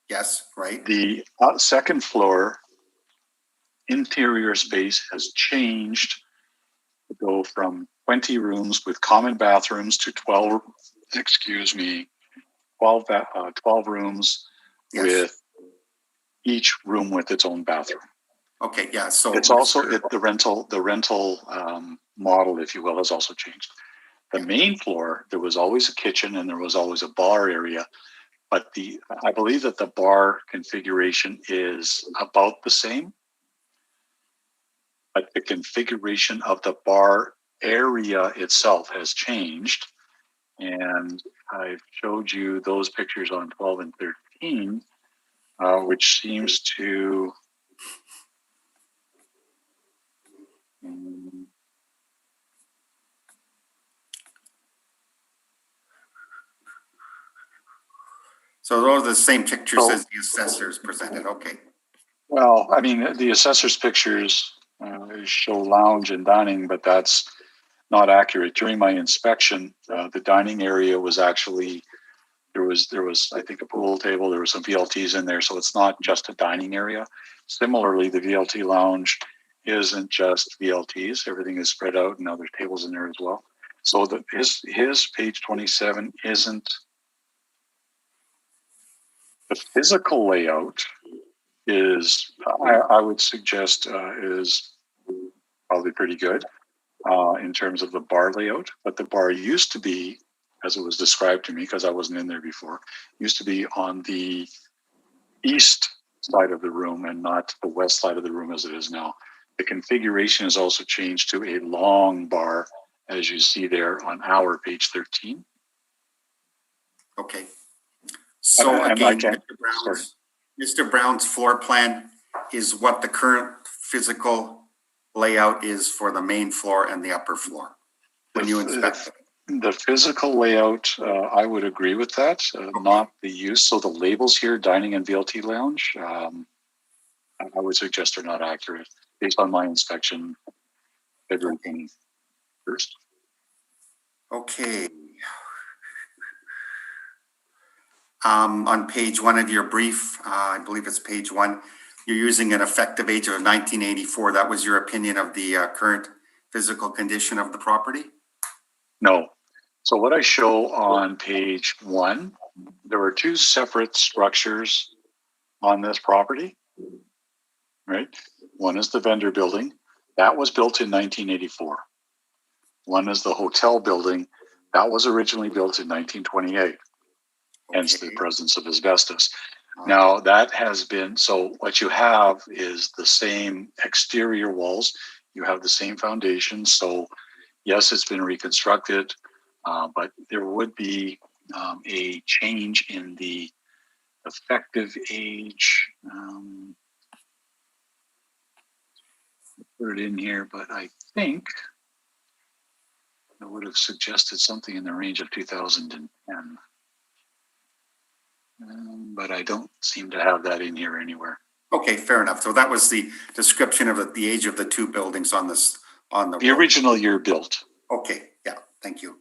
Yes, right. The second floor interior space has changed to go from 20 rooms with common bathrooms to 12 rooms with each room with its own bathroom. Okay, yeah. So it's also the rental model, if you will, has also changed. The main floor, there was always a kitchen and there was always a bar area, but I believe that the bar configuration is about the same, but the configuration of the bar area itself has changed. And I've showed you those pictures on 12 and 13, which seems to so those are the same pictures as the assessors presented. Okay. Well, I mean, the assessor's pictures show lounge and dining, but that's not accurate. During my inspection, the dining area was actually There was, I think, a pool table. There were some VLTs in there, so it's not just a dining area. Similarly, the VLT lounge isn't just VLTs. Everything is spread out, and now there's tables in there as well. So his page 27 isn't the physical layout. Is I would suggest is probably pretty good in terms of the bar layout. But the bar used to be, as it was described to me, because I wasn't in there before, used to be on the east side of the room and not the west side of the room as it is now. The configuration has also changed to a long bar, as you see there on our page 13. Okay. So And again, Mr. Brown's floor plan is what the current physical layout is for the main floor and the upper floor when you inspect it. The physical layout, I would agree with that, not the use. So the labels here, dining and VLT lounge, I would suggest are not accurate based on my inspection February 21st. Okay. On page 1 of your brief, I believe it's page 1, you're using an effective age of 1984. That was your opinion of the current physical condition of the property? No. So what I show on page 1, there were 2 separate structures on this property, right? One is the vendor building. That was built in 1984. One is the hotel building. That was originally built in 1928. Hence the presence of asbestos. Now that has been, so what you have is the same exterior walls. You have the same foundation. So yes, it's been reconstructed, but there would be a change in the effective age. Put it in here, but I think I would have suggested something in the range of 2010. But I don't seem to have that in here anywhere. Okay, fair enough. So that was the description of the age of the 2 buildings on this, on the original year built. Okay, yeah, thank you.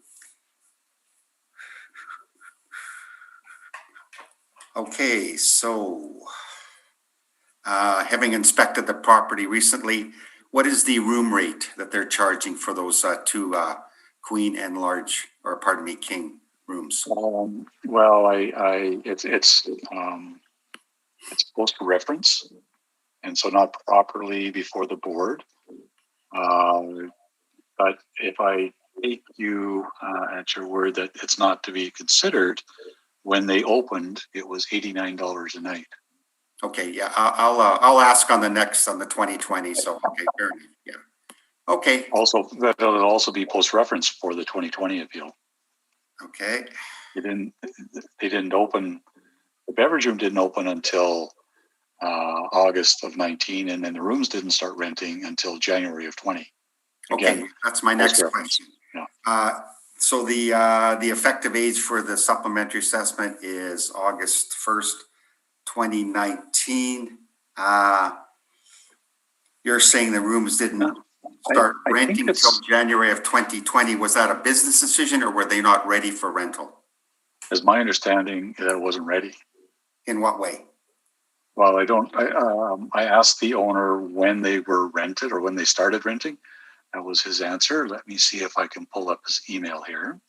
Okay, so having inspected the property recently, what is the room rate that they're charging for those 2 queen and large, or pardon me, king rooms? Well, it's post reference, and so not properly before the board. But if I take you at your word that it's not to be considered, when they opened, it was $89 a night. Okay, yeah, I'll ask on the 2020. So okay, fair enough. Yeah. Okay. Also, that'll also be post reference for the 2020 appeal. Okay. They didn't open. The beverage room didn't open until August of 19, and then the rooms didn't start renting until January of 20. Again, okay, that's my next question. Yeah. So the effective age for the supplementary assessment is August 1st, 2019. You're saying the rooms didn't start renting until January of 2020. Was that a business decision, or were they not ready for rental? As my understanding, that it wasn't ready. In what way? Well, I asked the owner when they were rented or when they started renting. That was his answer. Let me see if I can pull up his email here.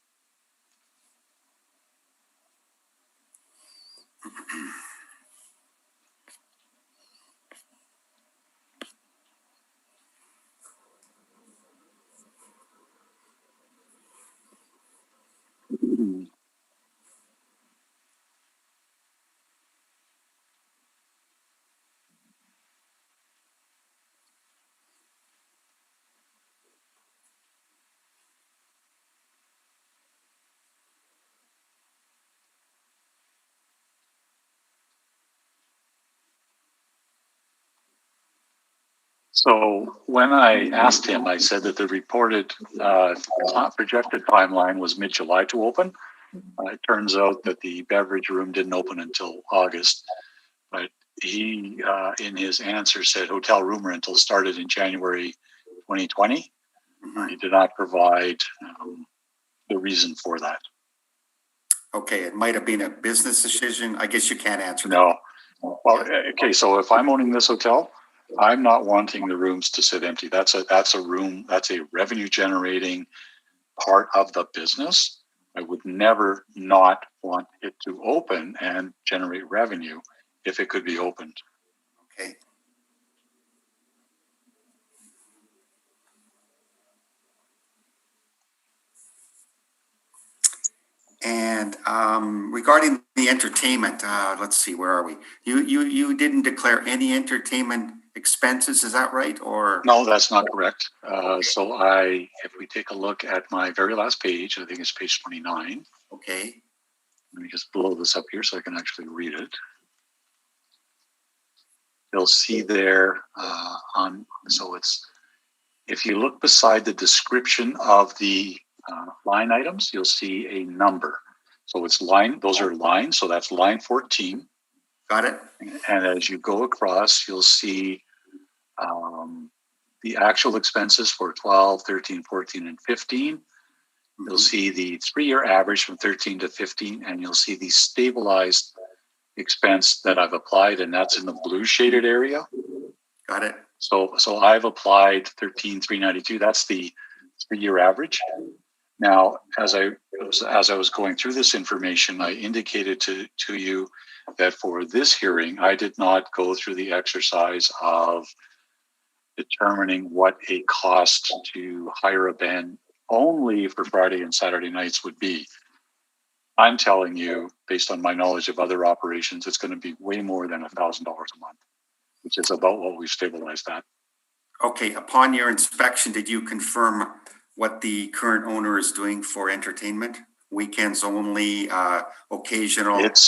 So when I asked him, I said that the reported projected timeline was mid-July to open. It turns out that the beverage room didn't open until August, but he, in his answer, said hotel room rental started in January 2020. He did not provide the reason for that. Okay, it might have been a business decision. I guess you can't answer that. No. Well, okay, so if I'm owning this hotel, I'm not wanting the rooms to sit empty. That's a room, that's a revenue generating part of the business. I would never not want it to open and generate revenue if it could be opened. Okay. And regarding the entertainment, let's see, where are we? You didn't declare any entertainment expenses, is that right? Or No, that's not correct. So if we take a look at my very last page, I think it's page 29. okay, Let me just blow this up here so I can actually read it. You'll see there if you look beside the description of the line items, you'll see a number. So those are lines, so that's line 14. got it. And as you go across, you'll see the actual expenses for 12, 13, 14, and 15. You'll see the 3-year average from 13 to 15, and you'll see the stabilized expense that I've applied, and that's in the blue shaded area. Got it. So I've applied 13,392. That's the 3-year average. Now, as I was going through this information, I indicated to you that for this hearing, I did not go through the exercise of determining what a cost to hire a band only for Friday and Saturday nights would be. I'm telling you, based on my knowledge of other operations, it's going to be way more than $1,000 a month, which is about what we've stabilized at. Okay, upon your inspection, did you confirm what the current owner is doing for entertainment? Weekends only, occasional? It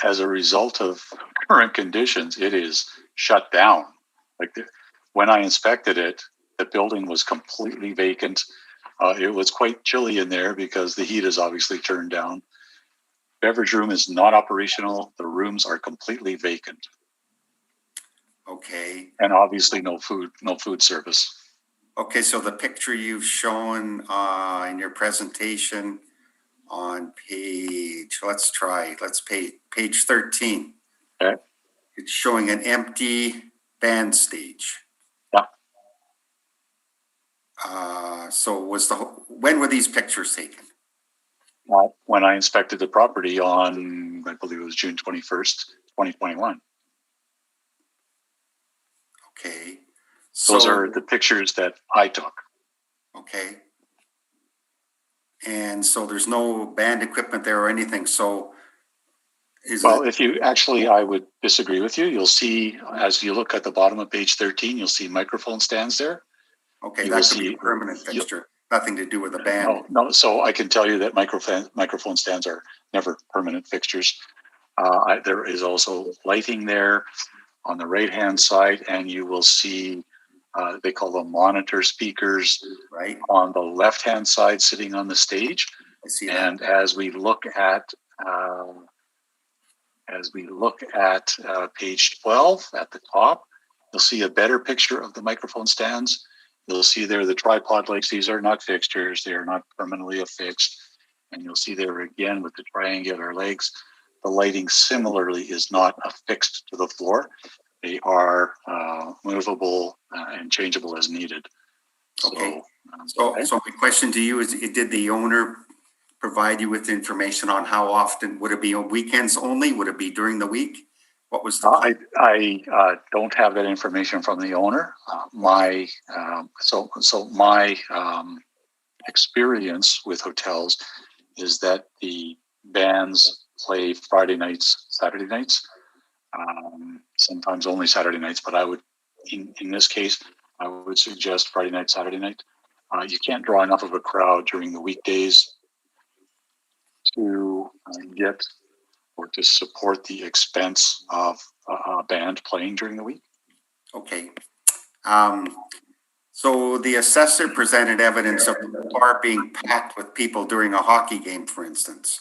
as a result of current conditions, it is shut down. When I inspected it, the building was completely vacant. It was quite chilly in there because the heat is obviously turned down. Beverage room is not operational. The rooms are completely vacant. Okay. And obviously no food service. Okay, so the picture you've shown in your presentation on page 13. Okay. It's showing an empty band stage. Yeah. So when were these pictures taken? When I inspected the property on, I believe it was June 21st, 2021. Okay. Those are the pictures that I took. Okay. And so there's no band equipment there or anything. So I would disagree with you. You'll see, as you look at the bottom of page 13, you'll see microphone stands there. Okay, that could be a permanent fixture. Nothing to do with the band. No. So I can tell you that microphone stands are never permanent fixtures. There is also lighting there on the right-hand side, and you will see they call them monitor speakers right on the left-hand side sitting on the stage. I see and that. as we look at page 12 at the top, you'll see a better picture of the microphone stands. You'll see there the tripod legs. These are not fixtures. They are not permanently affixed. And you'll see there again with the triangular legs, the lighting similarly is not affixed to the floor. They are movable and changeable as needed. Okay. So my question to you is, did the owner provide you with information on how often? Would it be on weekends only? Would it be during the week? What was the I don't have that information from the owner. My experience with hotels is that the bands play Friday nights, Saturday nights, sometimes only Saturday nights, but I would, in this case, I would suggest Friday night, Saturday night. You can't draw enough of a crowd during the weekdays to get or to support the expense of a band playing during the week. Okay. So the assessor presented evidence of the bar being packed with people during a hockey game, for instance.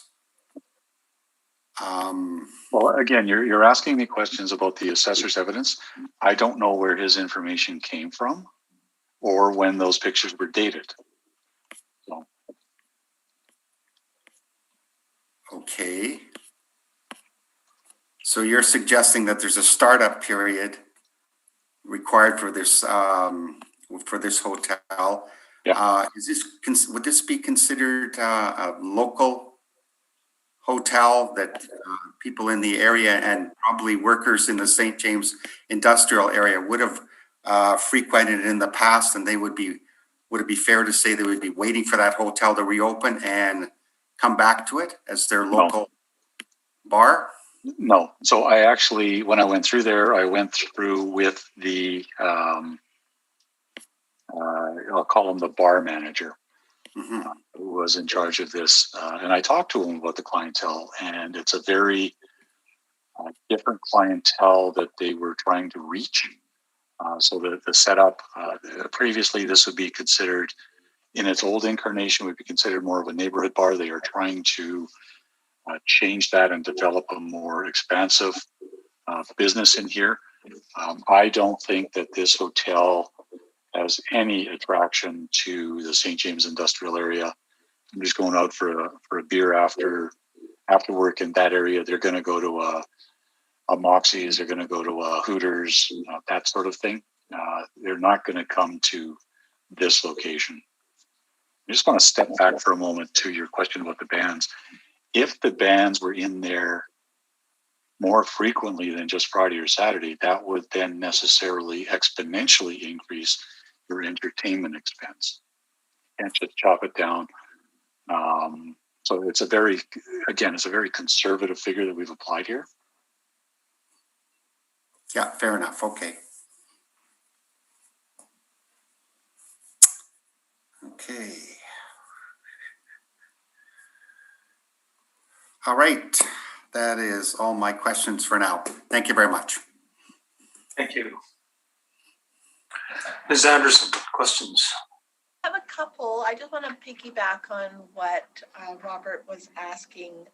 Well, again, you're asking me questions about the assessor's evidence. I don't know where his information came from or when those pictures were dated. So. Okay. So you're suggesting that there's a startup period required for this hotel. Yeah. Would this be considered a local hotel that people in the area and probably workers in the St. James industrial area would have frequented in the past, and would it be fair to say they would be waiting for that hotel to reopen and come back to it as their local bar? No. So I actually, when I went through there, I went through with the, I'll call him the bar manager, who was in charge of this. And I talked to him about the clientele, and it's a very different clientele that they were trying to reach. So the setup, previously this would be considered, in its old incarnation, would be considered more of a neighborhood bar. They are trying to change that and develop a more expansive business in here. I don't think that this hotel has any attraction to the St. James industrial area. I'm just going out for a beer after work in that area. They're going to go to a Moxie's, they're going to go to a Hooters, that sort of thing. They're not going to come to this location. I just want to step back for a moment to your question about the bands. If the bands were in there more frequently than just Friday or Saturday, that would then necessarily exponentially increase your entertainment expense. You can't just chop it down. So it's a very conservative figure that we've applied here. Yeah, fair enough. Okay. Okay. All right. That is all my questions for now. Thank you very much. Thank you. Ms. Anderson, questions? I have a couple. I just want to piggyback on what Robert was asking.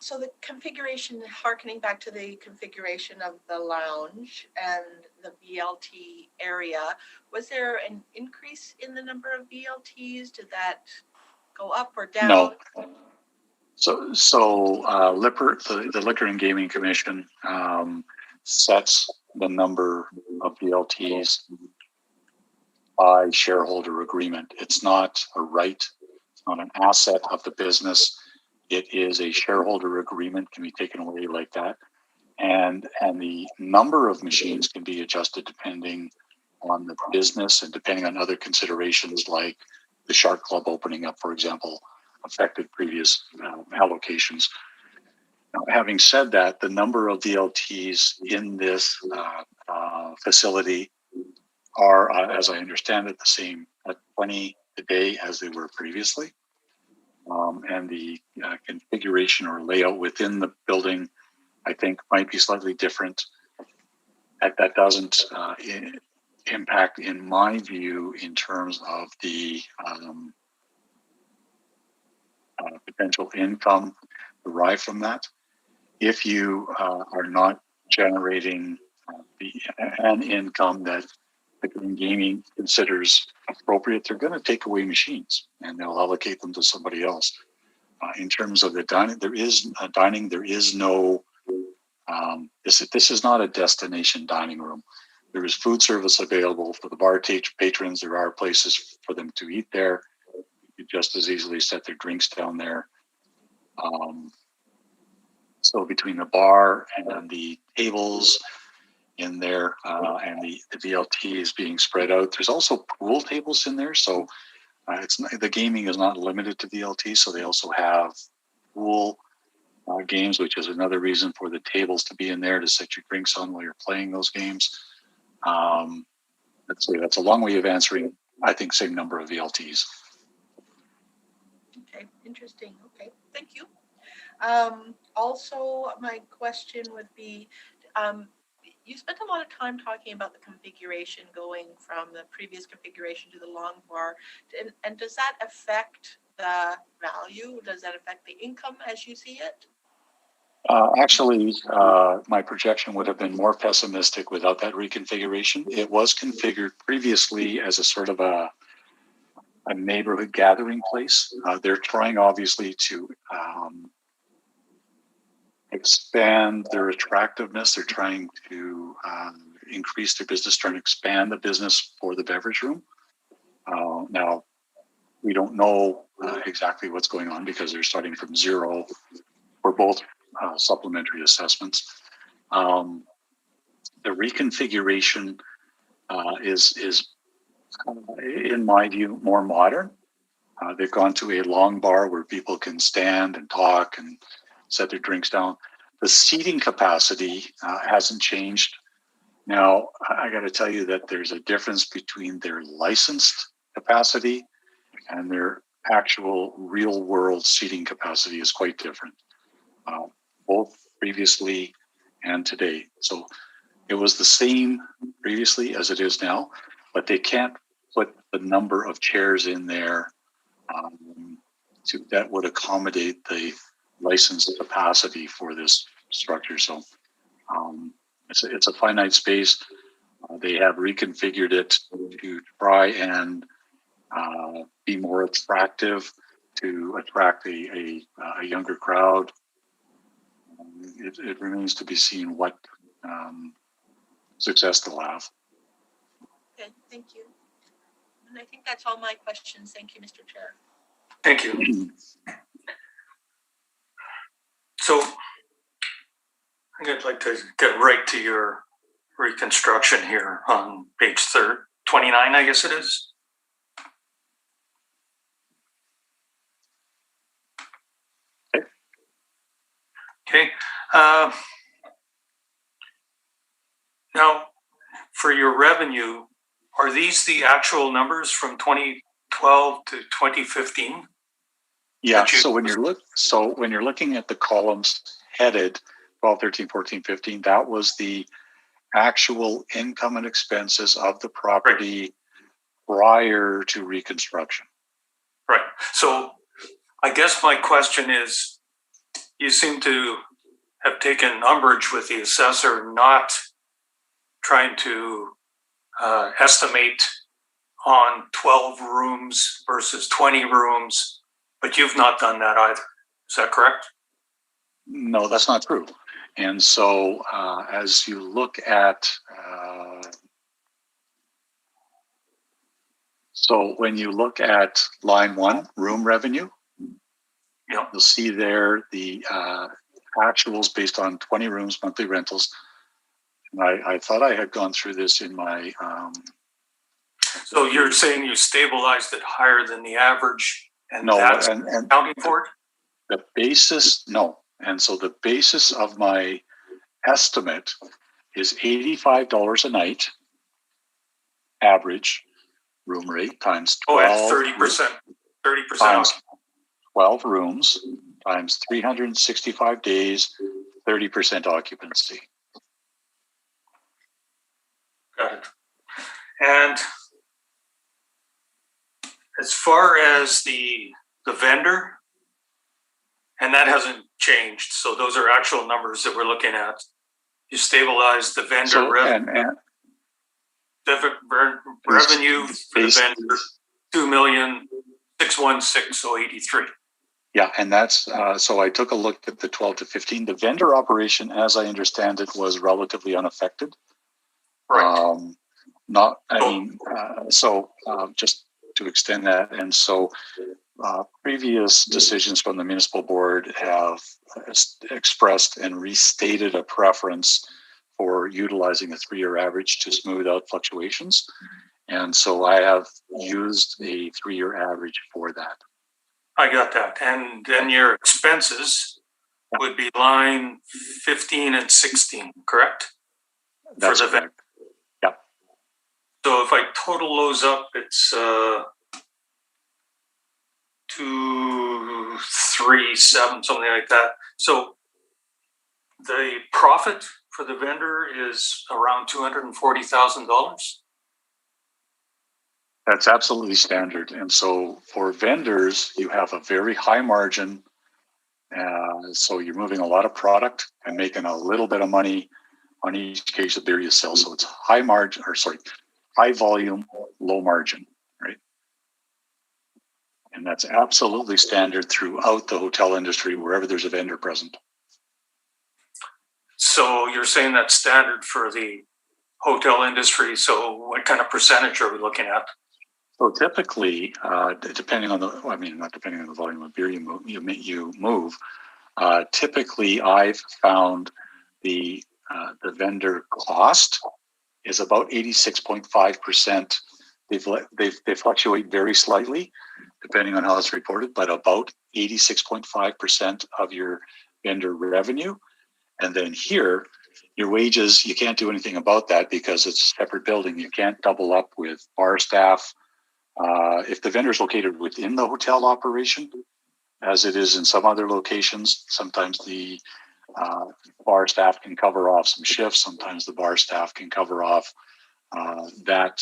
So the configuration, harkening back to the configuration of the lounge and the VLT area, was there an increase in the number of VLTs? Did that go up or down? No. So the Liquor and Gaming Commission sets the number of VLTs by shareholder agreement. It's not a right, it's not an asset of the business. It is a shareholder agreement, can be taken away like that. And the number of machines can be adjusted depending on the business and depending on other considerations like the Shark Club opening up, for example, affected previous allocations. Now, having said that, the number of VLTs in this facility are, as I understand it, the same at 20 a day as they were previously. And the configuration or layout within the building, I think, might be slightly different. That doesn't impact, in my view, in terms of the potential income derived from that. If you are not generating an income that the Green Gaming considers appropriate, they're going to take away machines and they'll allocate them to somebody else. In terms of the dining, there is no, this is not a destination dining room. There is food service available for the bar patrons. There are places for them to eat there. You could just as easily set their drinks down there. So between the bar and the tables in there and the VLT is being spread out. There's also pool tables in there. So it's not, the gaming is not limited to VLT. So they also have pool games, which is another reason for the tables to be in there to set your drinks on while you're playing those games. That's a long way of answering, I think, same number of VLTs. Okay, interesting. Okay, thank you. Also, my question would be, you spent a lot of time talking about the configuration going from the previous configuration to the long bar. And does that affect the value? Does that affect the income as you see it? Actually, my projection would have been more pessimistic without that reconfiguration. It was configured previously as a sort of a a neighborhood gathering place. They're trying obviously to expand their attractiveness. They're trying to increase their business, trying to expand the business for the beverage room. Now, we don't know exactly what's going on because they're starting from zero for both supplementary assessments. The reconfiguration is in my view, more modern. They've gone to a long bar where people can stand and talk and set their drinks down. The seating capacity hasn't changed. Now, I got to tell you that there's a difference between their licensed capacity and their actual real world seating capacity is quite different, both previously and today. So it was the same previously as it is now, but they can't put the number of chairs in there that would accommodate the licensed capacity for this structure. So it's a finite space. They have reconfigured it to try and be more attractive, to attract a younger crowd. It remains to be seen what success they'll have. Okay, thank you. And I think that's all my questions. Thank you, Mr. Chair. Thank you. So I think I'd like to get right to your reconstruction here on page 29, I guess it is. Okay. Now, for your revenue, are these the actual numbers from 2012 to 2015? Yeah. So when you're looking at the columns headed 12, 13, 14, 15, that was the actual income and expenses of the property prior to reconstruction. Right. So I guess my question is, you seem to have taken umbrage with the assessor not trying to estimate on 12 rooms versus 20 rooms, but you've not done that either. Is that correct? No, that's not true. And so as you look at, so when you look at line 1, room revenue, yeah, you'll see there the actuals based on 20 rooms, monthly rentals. And I thought I had gone through this in my... So you're saying you stabilized it higher than the average, and no, that's and accounting for it? The basis, no. And so the basis of my estimate is $85 a night average room rate times 12. Oh, at 30%. 30% times off. 12 rooms times 365 days, 30% occupancy. Got it. And as far as the vendor, and that hasn't changed, so those are actual numbers that we're looking at. You stabilize the vendor revenue. Revenue for the vendor, $2,616,083. Yeah, and that's so I took a look at the 12 to 15. The vendor operation, as I understand it, was relatively unaffected. Right. Just to extend that, and so previous decisions from the municipal board have expressed and restated a preference for utilizing a 3-year average to smooth out fluctuations. And so I have used a 3-year average for that. I got that. And then your expenses would be line 15 and 16, correct? That's for the correct. Yeah. So if I total those up, it's 237, something like that. So the profit for the vendor is around $240,000. That's absolutely standard. And so for vendors, you have a very high margin. So you're moving a lot of product and making a little bit of money on each case of beer you sell. So it's high volume, low margin, right? And that's absolutely standard throughout the hotel industry, wherever there's a vendor present. So you're saying that's standard for the hotel industry. So what kind of percentage are we looking at? So typically, depending on not depending on the volume of beer you move, typically I've found the vendor cost is about 86.5%. They fluctuate very slightly depending on how it's reported, but about 86.5% of your vendor revenue. And then here, your wages, you can't do anything about that because it's a separate building. You can't double up with bar staff. If the vendor is located within the hotel operation, as it is in some other locations, sometimes the bar staff can cover off some shifts. Sometimes the bar staff can cover off that,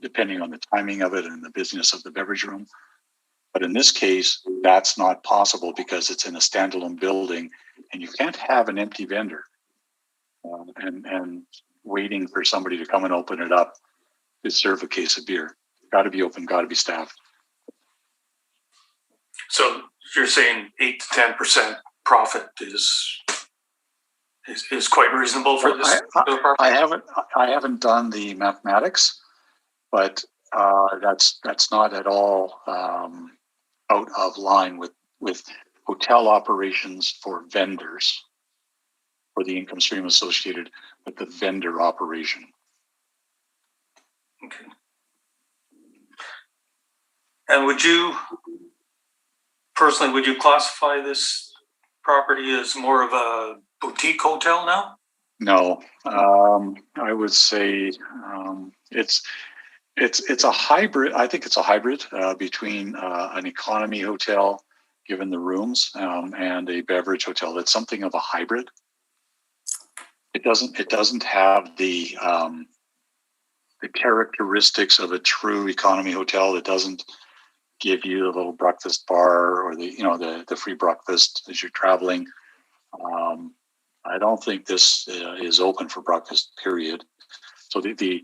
depending on the timing of it and the business of the beverage room. But in this case, that's not possible because it's in a standalone building, and you can't have an empty vendor and waiting for somebody to come and open it up to serve a case of beer. Got to be open, got to be staffed. So you're saying 8 to 10% profit is quite reasonable for this department? I haven't done the mathematics, but that's not at all out of line with hotel operations for vendors, for the income stream associated with the vendor operation. Okay. And would you classify this property as more of a boutique hotel now? No, I would say it's a hybrid. I think it's a hybrid between an economy hotel, given the rooms, and a beverage hotel. It's something of a hybrid. It doesn't have the characteristics of a true economy hotel. It doesn't give you a little breakfast bar or the free breakfast as you're traveling. I don't think this is open for breakfast, period. So the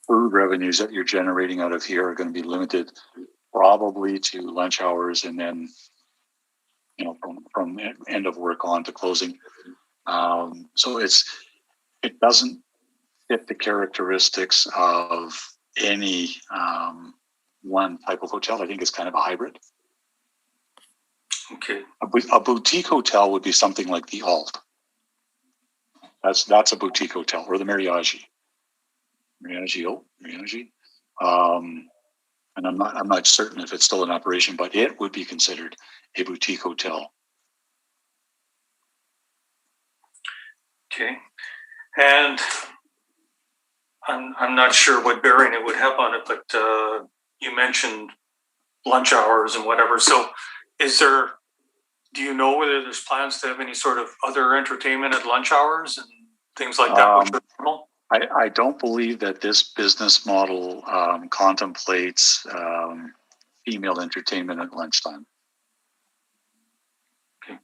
food revenues that you're generating out of here are going to be limited probably to lunch hours, and then from end of work on to closing. So it doesn't fit the characteristics of any one type of hotel. I think it's kind of a hybrid. Okay. A boutique hotel would be something like the Alt. That's a boutique hotel, or the Mariage. And I'm not certain if it's still in operation, but it would be considered a boutique hotel. Okay. And I'm not sure what bearing it would have on it, but you mentioned lunch hours and whatever. So do you know whether there's plans to have any sort of other entertainment at lunch hours and things like that? Which are normal? I don't believe that this business model contemplates female entertainment at lunchtime. Okay.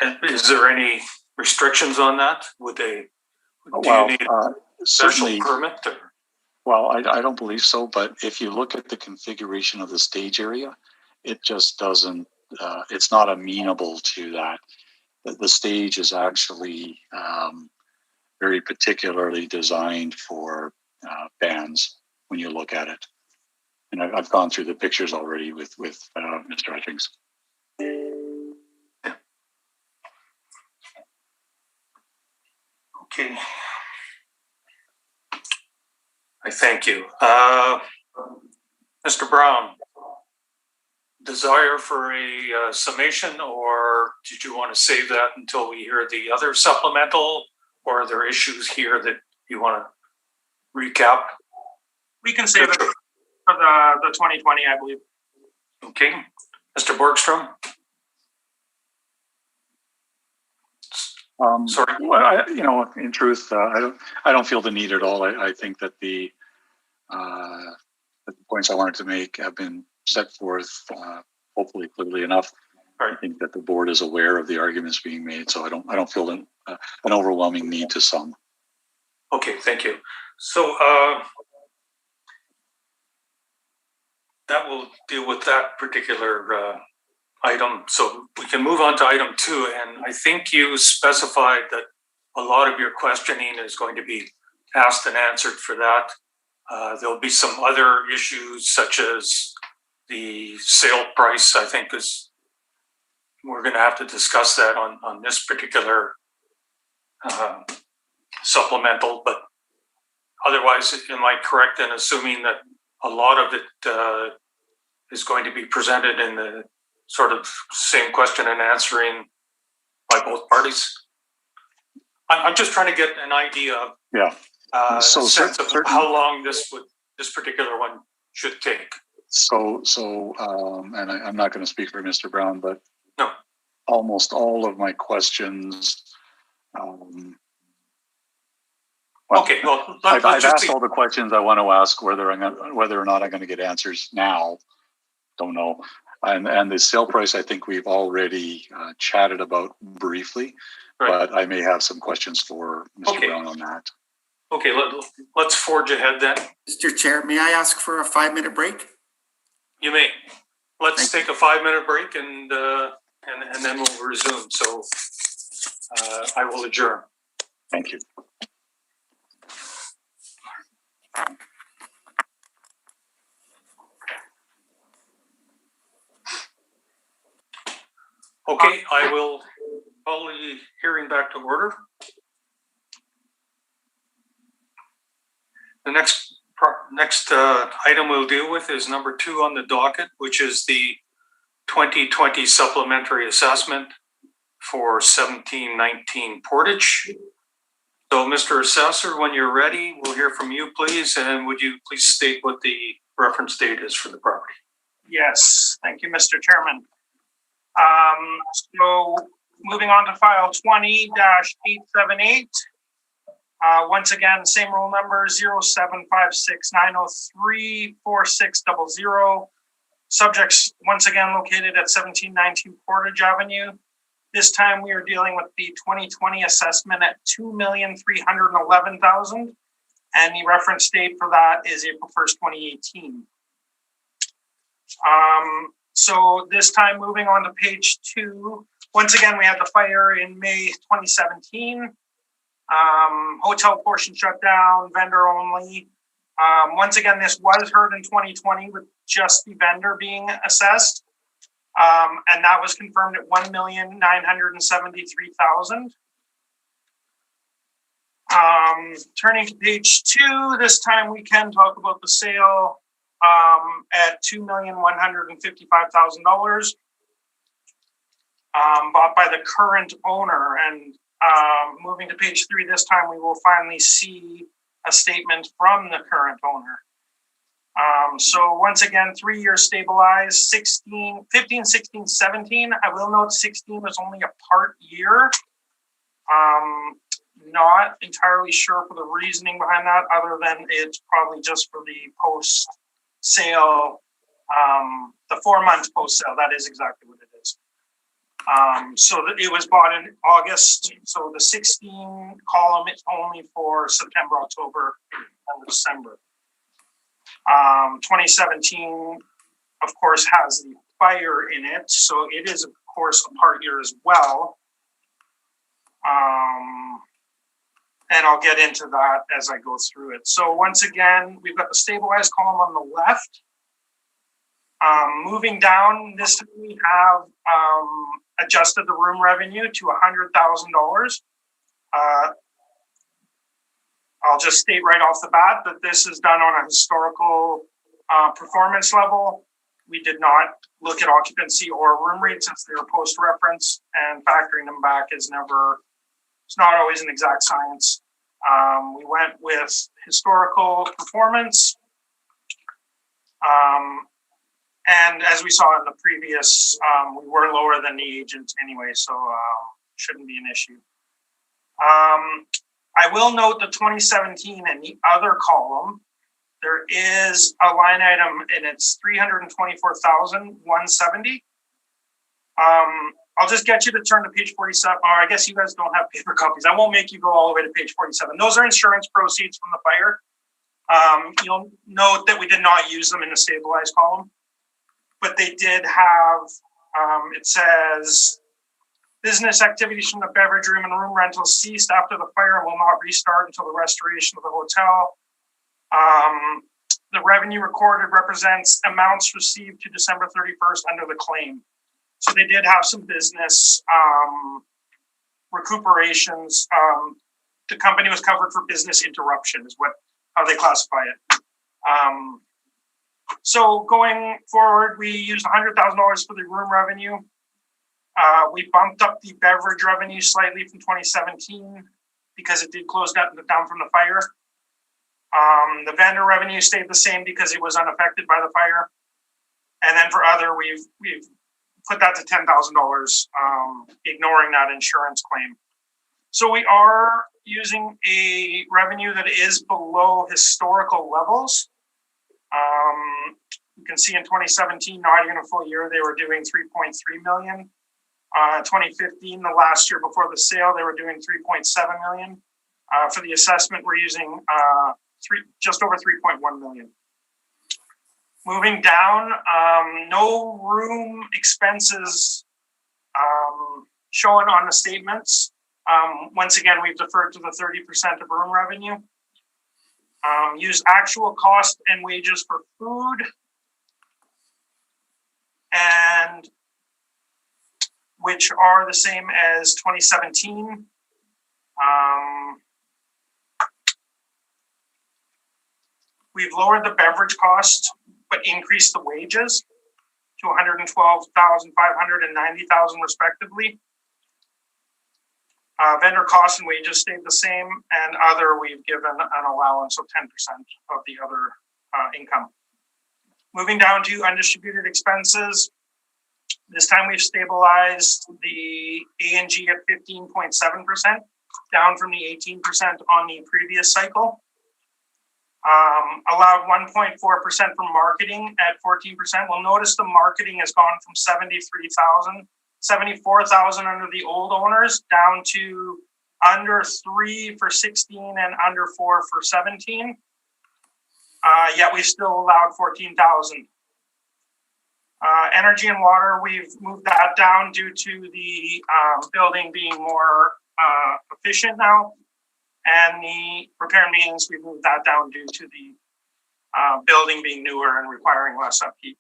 And is there any restrictions on that? Do you need a special permit? Well, I don't believe so, but if you look at the configuration of the stage area, it just doesn't, it's not amenable to that. The stage is actually very particularly designed for bands when you look at it. And I've gone through the pictures already with Mr. Etchings. Okay. I thank you. Mr. Brown, desire for a summation, or did you want to save that until we hear the other supplemental, or are there issues here that you want to recap? We can save it for the 2020, I believe. Okay. Mr. Borgstrom? Sorry. Well, in truth, I don't feel the need at all. I think that the points I wanted to make have been set forth, hopefully clearly enough. Right. I think that the board is aware of the arguments being made, so I don't feel an overwhelming need to sum. Okay, thank you. So that will deal with that particular item. So we can move on to item 2. And I think you specified that a lot of your questioning is going to be asked and answered for that. There'll be some other issues such as the sale price, I think we're going to have to discuss that on this particular supplemental, but otherwise, am I correct in assuming that a lot of it is going to be presented in the sort of same question and answering by both parties? I'm just trying to get an idea of a sense of how long this particular one should take. And I'm not going to speak for Mr. Brown, but no, almost all of my questions. I've asked all the questions I want to ask. Whether or not I'm going to get answers now, don't know. And the sale price, I think we've already chatted about briefly, but I may have some questions for Mr. Brown on that. Okay, let's forge ahead then. Mr. Chair, may I ask for a 5-minute break? You may. Let's take a 5-minute break and then we'll resume. So I will adjourn. Thank you. Okay, I will call the hearing back to order. The next item we'll deal with is number 2 on the docket, which is the 2020 supplementary assessment for 1719 Portage. So, Mr. Assessor, when you're ready, we'll hear from you, please. And would you please state what the reference date is for the property? Yes, thank you, Mr. Chairman. So moving on to file 20-878. Once again, same roll number 0756-903-4600. Subjects once again located at 1719 Portage Avenue. This time we are dealing with the 2020 assessment at $2,311,000, and the reference date for that is April 1st, 2018. So this time, moving on to page 2, once again, we had the fire in May 2017. Hotel portion shut down, vendor only. Once again, this was heard in 2020 with just the vendor being assessed. And that was confirmed at $1,973,000. Turning to page 2, this time we can talk about the sale at $2,155,000, bought by the current owner. And moving to page 3, this time we will finally see a statement from the current owner. So once again, 3 years stabilized, 15, 16, 17. I will note 16 was only a part year. Not entirely sure for the reasoning behind that, other than it's probably just for the post-sale, the 4-month post-sale. That is exactly what it is. So it was bought in August. So the 16 column is only for September, October, and December. 2017, of course, has the fire in it. So it is, of course, a part year as well. And I'll get into that as I go through it. So once again, we've got the stabilized column on the left. Moving down, this time we have adjusted the room revenue to $100,000. I'll just state right off the bat that this is done on a historical performance level. We did not look at occupancy or room rates since they were post-reference, and factoring them back is it's not always an exact science. We went with historical performance. And as we saw in the previous, we were lower than the agent anyway, so shouldn't be an issue. I will note the 2017 and the other column, there is a line item and it's $324,170. I'll just get you to turn to page 47, or I guess you guys don't have paper copies. I won't make you go all the way to page 47. Those are insurance proceeds from the fire. You'll note that we did not use them in the stabilized column. but they did have, it says, business activities from the beverage room and room rental ceased after the fire and will not restart until the restoration of the hotel. The revenue recorded represents amounts received to December 31st under the claim. So they did have some business recuperations. The company was covered for business interruption is how they classify it. So going forward, we used $100,000 for the room revenue. We bumped up the beverage revenue slightly from 2017 because it did close down from the fire. The vendor revenue stayed the same because it was unaffected by the fire. And then for other, we've put that to $10,000, ignoring that insurance claim. So we are using a revenue that is below historical levels. You can see in 2017, not even a full year, they were doing 3.3 million. 2015, the last year before the sale, they were doing 3.7 million. For the assessment, we're using just over 3.1 million. Moving down, no room expenses shown on the statements. Once again, we've deferred to the 30% of room revenue. Use actual cost and wages for food, and which are the same as 2017. We've lowered the beverage cost, but increased the wages to $112,500 and $90,000 respectively. Vendor costs and wages stayed the same, and other, we've given an allowance of 10% of the other income. Moving down to undistributed expenses. This time we've stabilized the A&G at 15.7%, down from the 18% on the previous cycle. Allowed 1.4% for marketing at 14%. Well, notice the marketing has gone from 74,000 under the old owners down to under 3 for 16 and under 4 for 17. Yet we still allowed 14,000. Energy and water, we've moved that down due to the building being more efficient now. And the repair and maintenance, we've moved that down due to the building being newer and requiring less upkeep.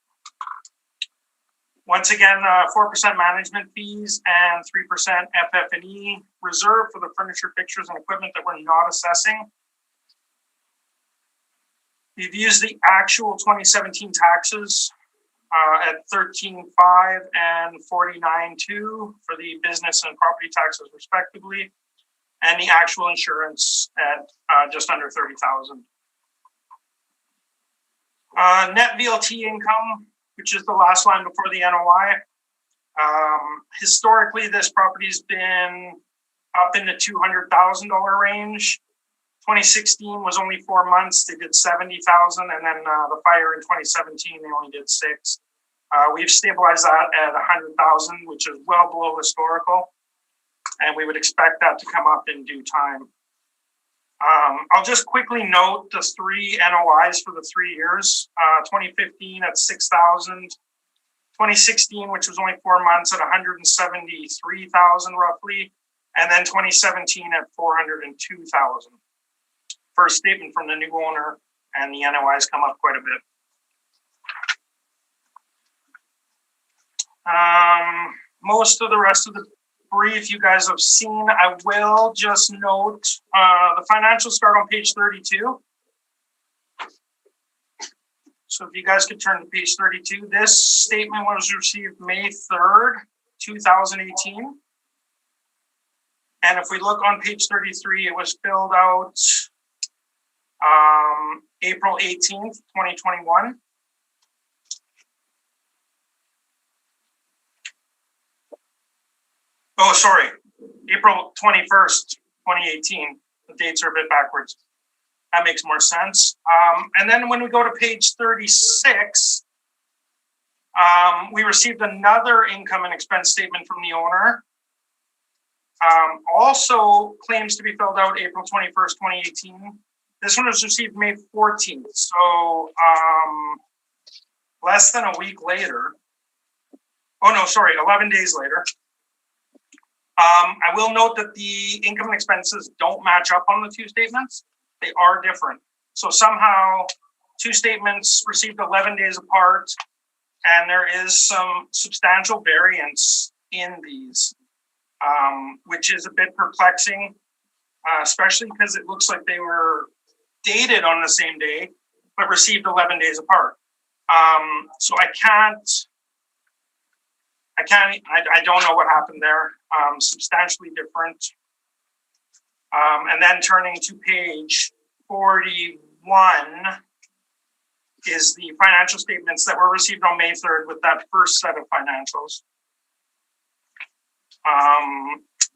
Once again, 4% management fees and 3% FF&E reserve for the furniture, fixtures, and equipment that we're not assessing. We've used the actual 2017 taxes at 13.5 and 49.2 for the business and property taxes respectively, and the actual insurance at just under 30,000. Net VLT income, which is the last line before the NOI. Historically, this property's been up in the $200,000 range. 2016 was only 4 months. They did 70,000, and then the fire in 2017, they only did 6. We've stabilized that at 100,000, which is well below historical, and we would expect that to come up in due time. I'll just quickly note the 3 NOIs for the 3 years. 2015 at 6,000, 2016, which was only 4 months, at 173,000 roughly, and then 2017 at 402,000. First statement from the new owner, and the NOIs come up quite a bit. Most of the rest of the brief you guys have seen. I will just note the financials start on page 32. So if you guys could turn to page 32, this statement was received May 3rd, 2018. And if we look on page 33, it was filled out April 18th, 2021. Oh, sorry, April 21st, 2018. The dates are a bit backwards. That makes more sense. And then when we go to page 36, we received another income and expense statement from the owner. Also claims to be filled out April 21st, 2018. This one was received May 14th. So less than a week later, 11 days later, I will note that the income and expenses don't match up on the two statements. They are different. So somehow two statements received 11 days apart, and there is some substantial variance in these, which is a bit perplexing, especially because it looks like they were dated on the same day, but received 11 days apart. So I don't know what happened there. Substantially different. And then turning to page 41 is the financial statements that were received on May 3rd with that first set of financials.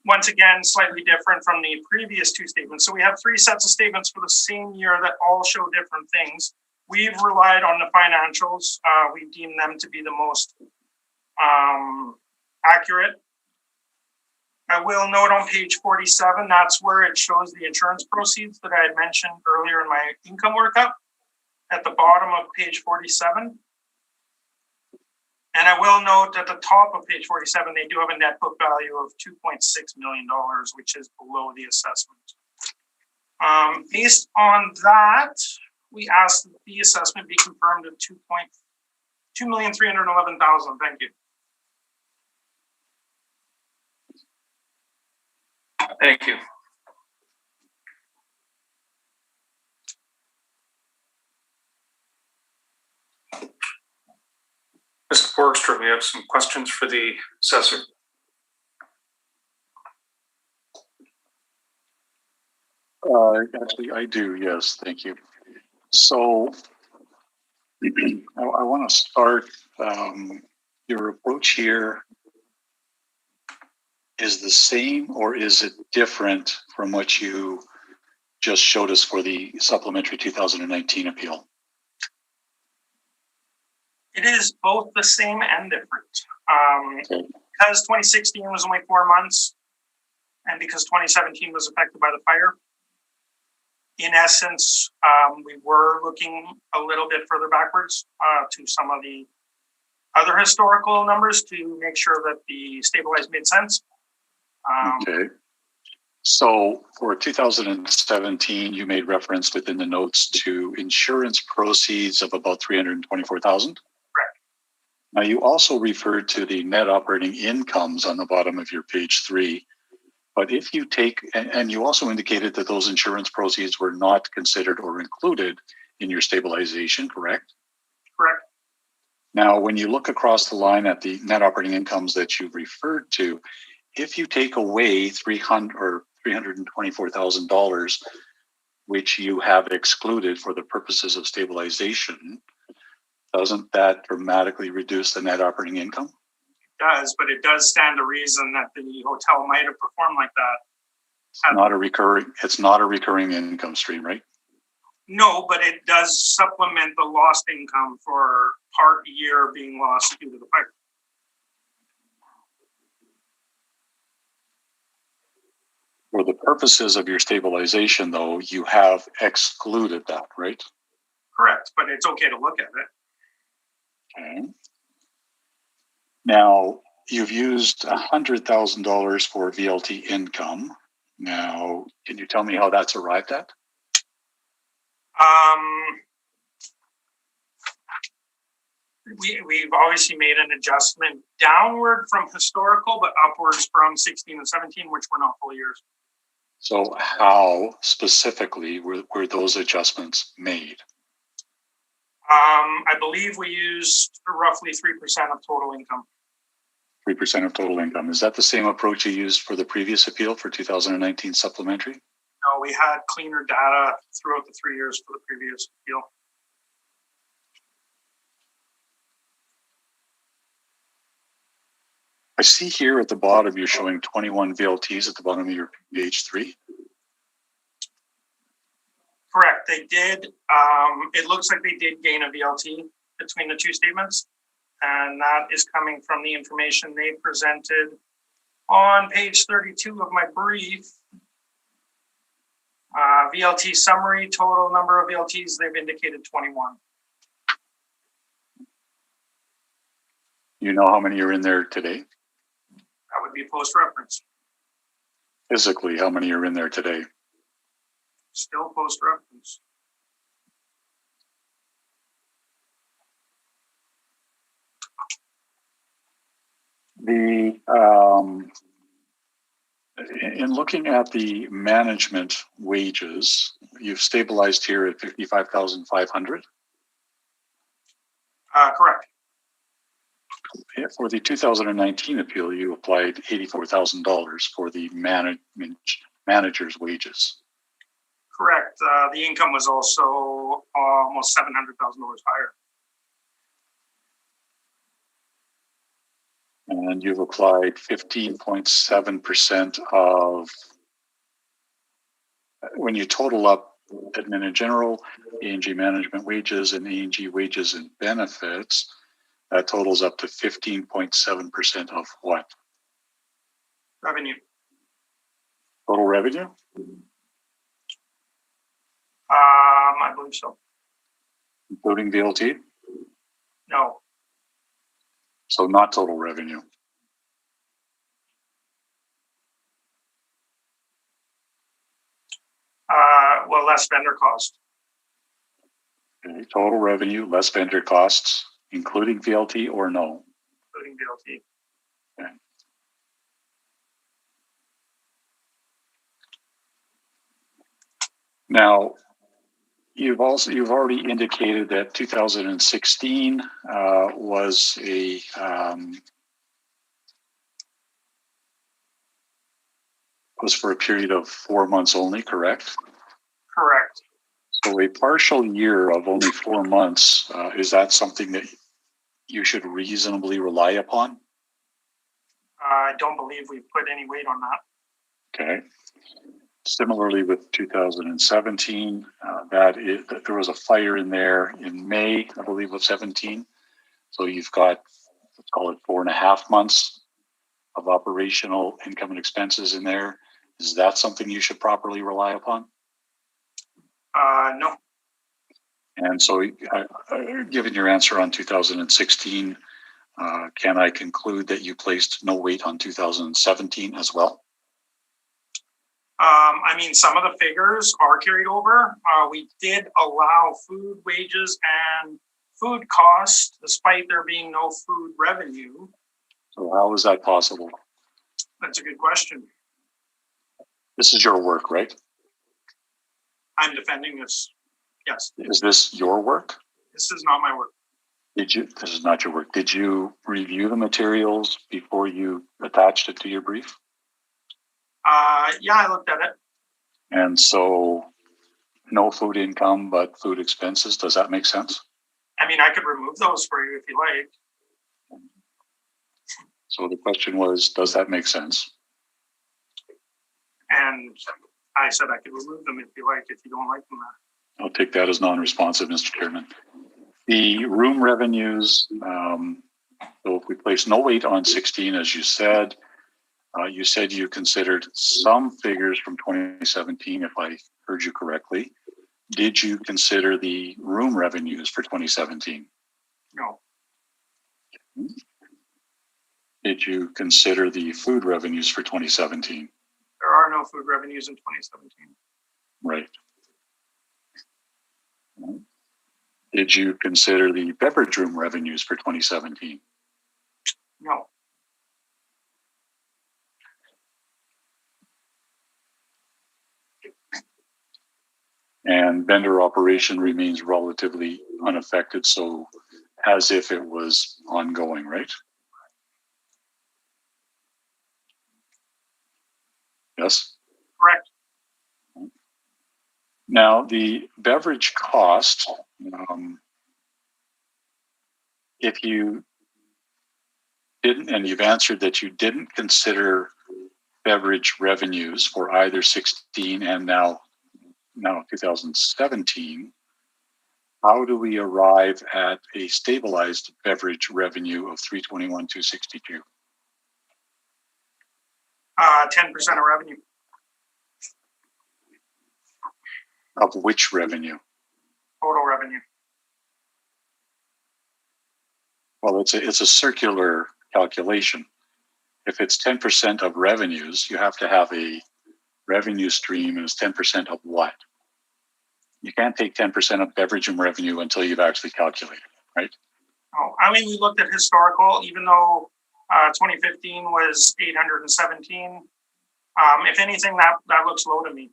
Once again, slightly different from the previous two statements. So we have three sets of statements for the same year that all show different things. We've relied on the financials. We deem them to be the most accurate. I will note on page 47, that's where it shows the insurance proceeds that I had mentioned earlier in my income workup at the bottom of page 47. And I will note at the top of page 47, they do have a net book value of $2.6 million, which is below the assessment. Based on that, we asked that the assessment be confirmed at $2,311,000. Thank you. Thank you. Mr. Borgstrom, you have some questions for the assessor? Actually, I do, yes, thank you. So I want to start, your approach here is the same, or is it different from what you just showed us for the supplementary 2019 appeal? It is both the same and different. Okay. Because 2016 was only 4 months, and because 2017 was affected by the fire, in essence, we were looking a little bit further backwards to some of the other historical numbers to make sure that the stabilized made sense. Okay. So for 2017, you made reference within the notes to insurance proceeds of about $324,000. Correct. Now you also referred to the net operating incomes on the bottom of your page 3. But if you take, and you also indicated that those insurance proceeds were not considered or included in your stabilization, correct? Correct. Now, when you look across the line at the net operating incomes that you referred to, if you take away $324,000, which you have excluded for the purposes of stabilization, doesn't that dramatically reduce the net operating income? Does, but it does stand to reason that the hotel might have performed like that. It's not a recurring income stream, right? No, but it does supplement the lost income for part year being lost due to the fire. For the purposes of your stabilization, though, you have excluded that, right? Correct, but it's okay to look at it. Okay. Now, you've used $100,000 for VLT income. Now, can you tell me how that's arrived at? We've obviously made an adjustment downward from historical, but upwards from 16 and 17, which were not full years. So how specifically were those adjustments made? I believe we used roughly 3% of total income. 3% of total income. Is that the same approach you used for the previous appeal for 2019 supplementary? No, we had cleaner data throughout the 3 years for the previous appeal. I see here at the bottom, you're showing 21 VLTs at the bottom of your page 3. Correct. They did. It looks like they did gain a VLT between the two statements. And that is coming from the information they presented on page 32 of my brief. VLT summary, total number of VLTs, they've indicated 21. You know how many are in there today? That would be post-reference. Physically, how many are in there today? Still post-reference. The in looking at the management wages, you've stabilized here at 55,500. Correct. For the 2019 appeal, you applied $84,000 for the manager's wages. Correct. The income was also almost $700,000 higher. And you've applied 15.7% of, when you total up admin and general, A&G management wages, and A&G wages and benefits, that totals up to 15.7% of what? Revenue. Total revenue? I believe so. Including VLT? No. So not total revenue. Well, less vendor cost. Okay. Total revenue, less vendor costs, including VLT or no? Including VLT. Okay. Now, you've already indicated that 2016 was for a period of 4 months only, correct? Correct. So a partial year of only 4 months, is that something that you should reasonably rely upon? I don't believe we put any weight on that. Okay. Similarly with 2017, there was a fire in there in May, I believe, of 17. So you've got, let's call it 4.5 months of operational income and expenses in there. Is that something you should properly rely upon? No. And so, given your answer on 2016, can I conclude that you placed no weight on 2017 as well? I mean, some of the figures are carried over. We did allow food wages and food costs, despite there being no food revenue. So how is that possible? That's a good question. This is your work, right? I'm defending this. Yes. Is this your work? This is not my work. This is not your work. Did you review the materials before you attached it to your brief? Yeah, I looked at it. And so no food income, but food expenses. Does that make sense? I mean, I could remove those for you if you like. So the question was, does that make sense? And I said I could remove them if you like, if you don't like them. I'll take that as non-responsive, Mr. Chairman. The room revenues, so if we place no weight on 16, as you said you considered some figures from 2017, if I heard you correctly. Did you consider the room revenues for 2017? No. Did you consider the food revenues for 2017? There are no food revenues in 2017. Right. Did you consider the beverage room revenues for 2017? No. And vendor operation remains relatively unaffected, so as if it was ongoing, right? Yes? Correct. Now, the beverage cost, if you didn't, and you've answered that you didn't consider beverage revenues for either 16 and now 2017, how do we arrive at a stabilized beverage revenue of $321,262? 10% of revenue. Of which revenue? Total revenue. Well, it's a circular calculation. If it's 10% of revenues, you have to have a revenue stream, and it's 10% of what? You can't take 10% of beverage room revenue until you've actually calculated, right? Oh, I mean, we looked at historical, even though 2015 was 817. If anything, that looks low to me.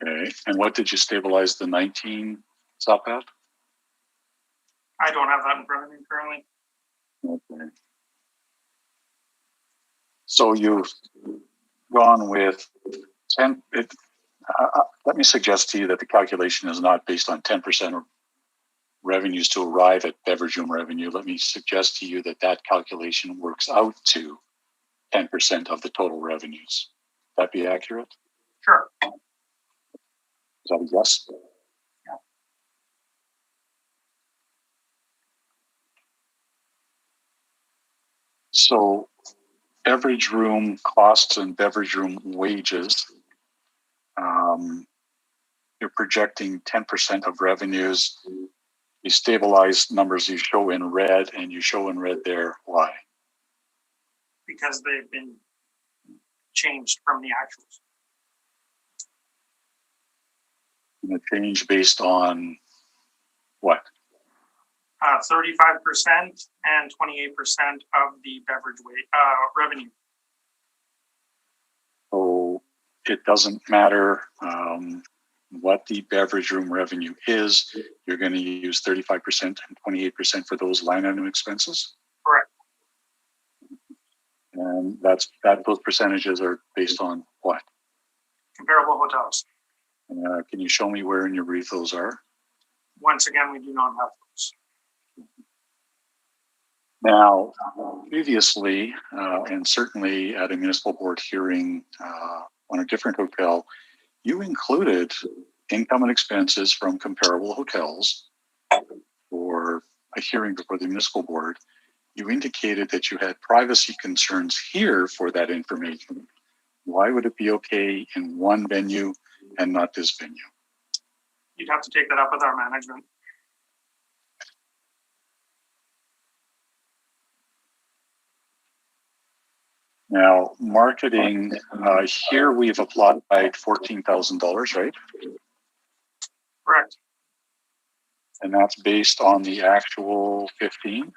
Okay. And what did you stabilize the 19 stop at? I don't have that in front of me currently. Okay. So you've gone with 10. Let me suggest to you that the calculation is not based on 10% of revenues to arrive at beverage room revenue. Let me suggest to you that that calculation works out to 10% of the total revenues. Would that be accurate? Sure. Is that a yes? Yeah. So beverage room costs and beverage room wages, you're projecting 10% of revenues. You stabilize numbers you show in red, and you show in red there. Why? Because they've been changed from the actuals. And a change based on what? 35% and 28% of the beverage revenue. So it doesn't matter what the beverage room revenue is. You're going to use 35% and 28% for those line item expenses. Correct. And those percentages are based on what? Comparable hotels. Can you show me where in your brief those are? Once again, we do not have those. Now, previously, and certainly at a municipal board hearing on a different hotel, you included income and expenses from comparable hotels for a hearing before the municipal board. You indicated that you had privacy concerns here for that information. Why would it be okay in one venue and not this venue? You'd have to take that up with our management. Now, marketing, here we've applied $14,000, right? Correct. And that's based on the actual 15?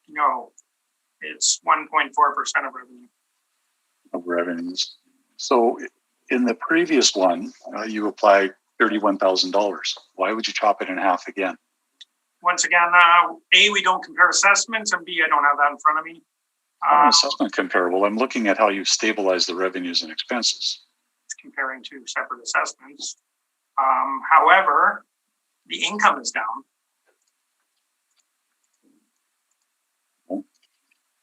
No, it's 1.4% of revenue. Of revenues. So in the previous one, you applied $31,000. Why would you chop it in half again? Once again, A, we don't compare assessments, and B, I don't have that in front of me. Assessment comparable. I'm looking at how you've stabilized the revenues and expenses. It's comparing two separate assessments. However, the income is down.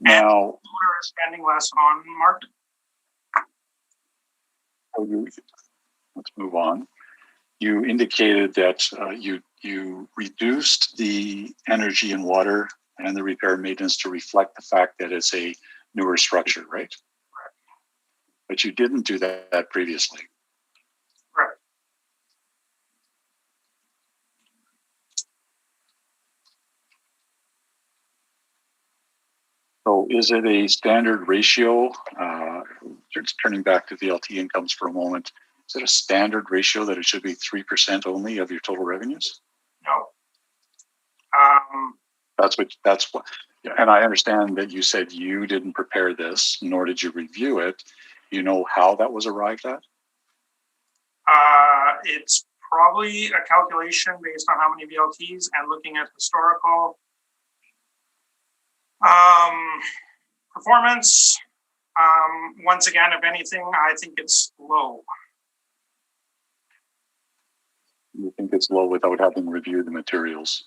Now, and people are spending less on marketing. Let's move on. You indicated that you reduced the energy and water and the repair and maintenance to reflect the fact that it's a newer structure, right? Right. But you didn't do that previously. Right. So is it a standard ratio? Just turning back to VLT incomes for a moment. Is it a standard ratio that it should be 3% only of your total revenues? No. That's what, and I understand that you said you didn't prepare this, nor did you review it. You know how that was arrived at? It's probably a calculation based on how many VLTs and looking at historical performance. Once again, if anything, I think it's low. You think it's low without having reviewed the materials?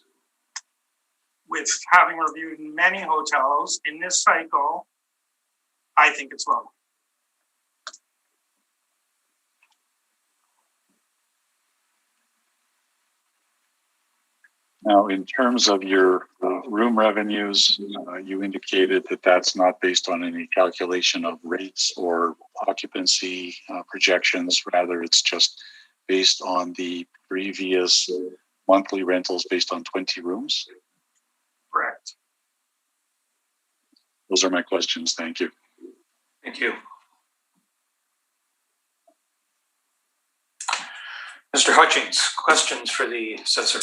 With having reviewed many hotels in this cycle, I think it's low. Now, in terms of your room revenues, you indicated that that's not based on any calculation of rates or occupancy projections. Rather, it's just based on the previous monthly rentals based on 20 rooms? Correct. Those are my questions. Thank you. Thank you. Mr. Hutchings, questions for the assessor?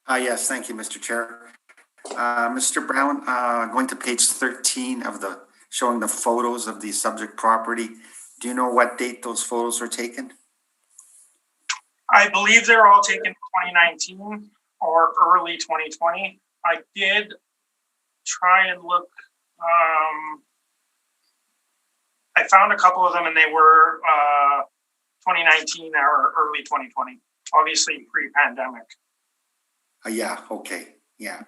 Yes, thank you, Mr. Chair. Mr. Brown, going to page 13 of showing the photos of the subject property. Do you know what date those photos were taken? I believe they're all taken in 2019 or early 2020. I did try and look. I found a couple of them and they were 2019 or early 2020, obviously pre-pandemic. Yeah, okay, yeah.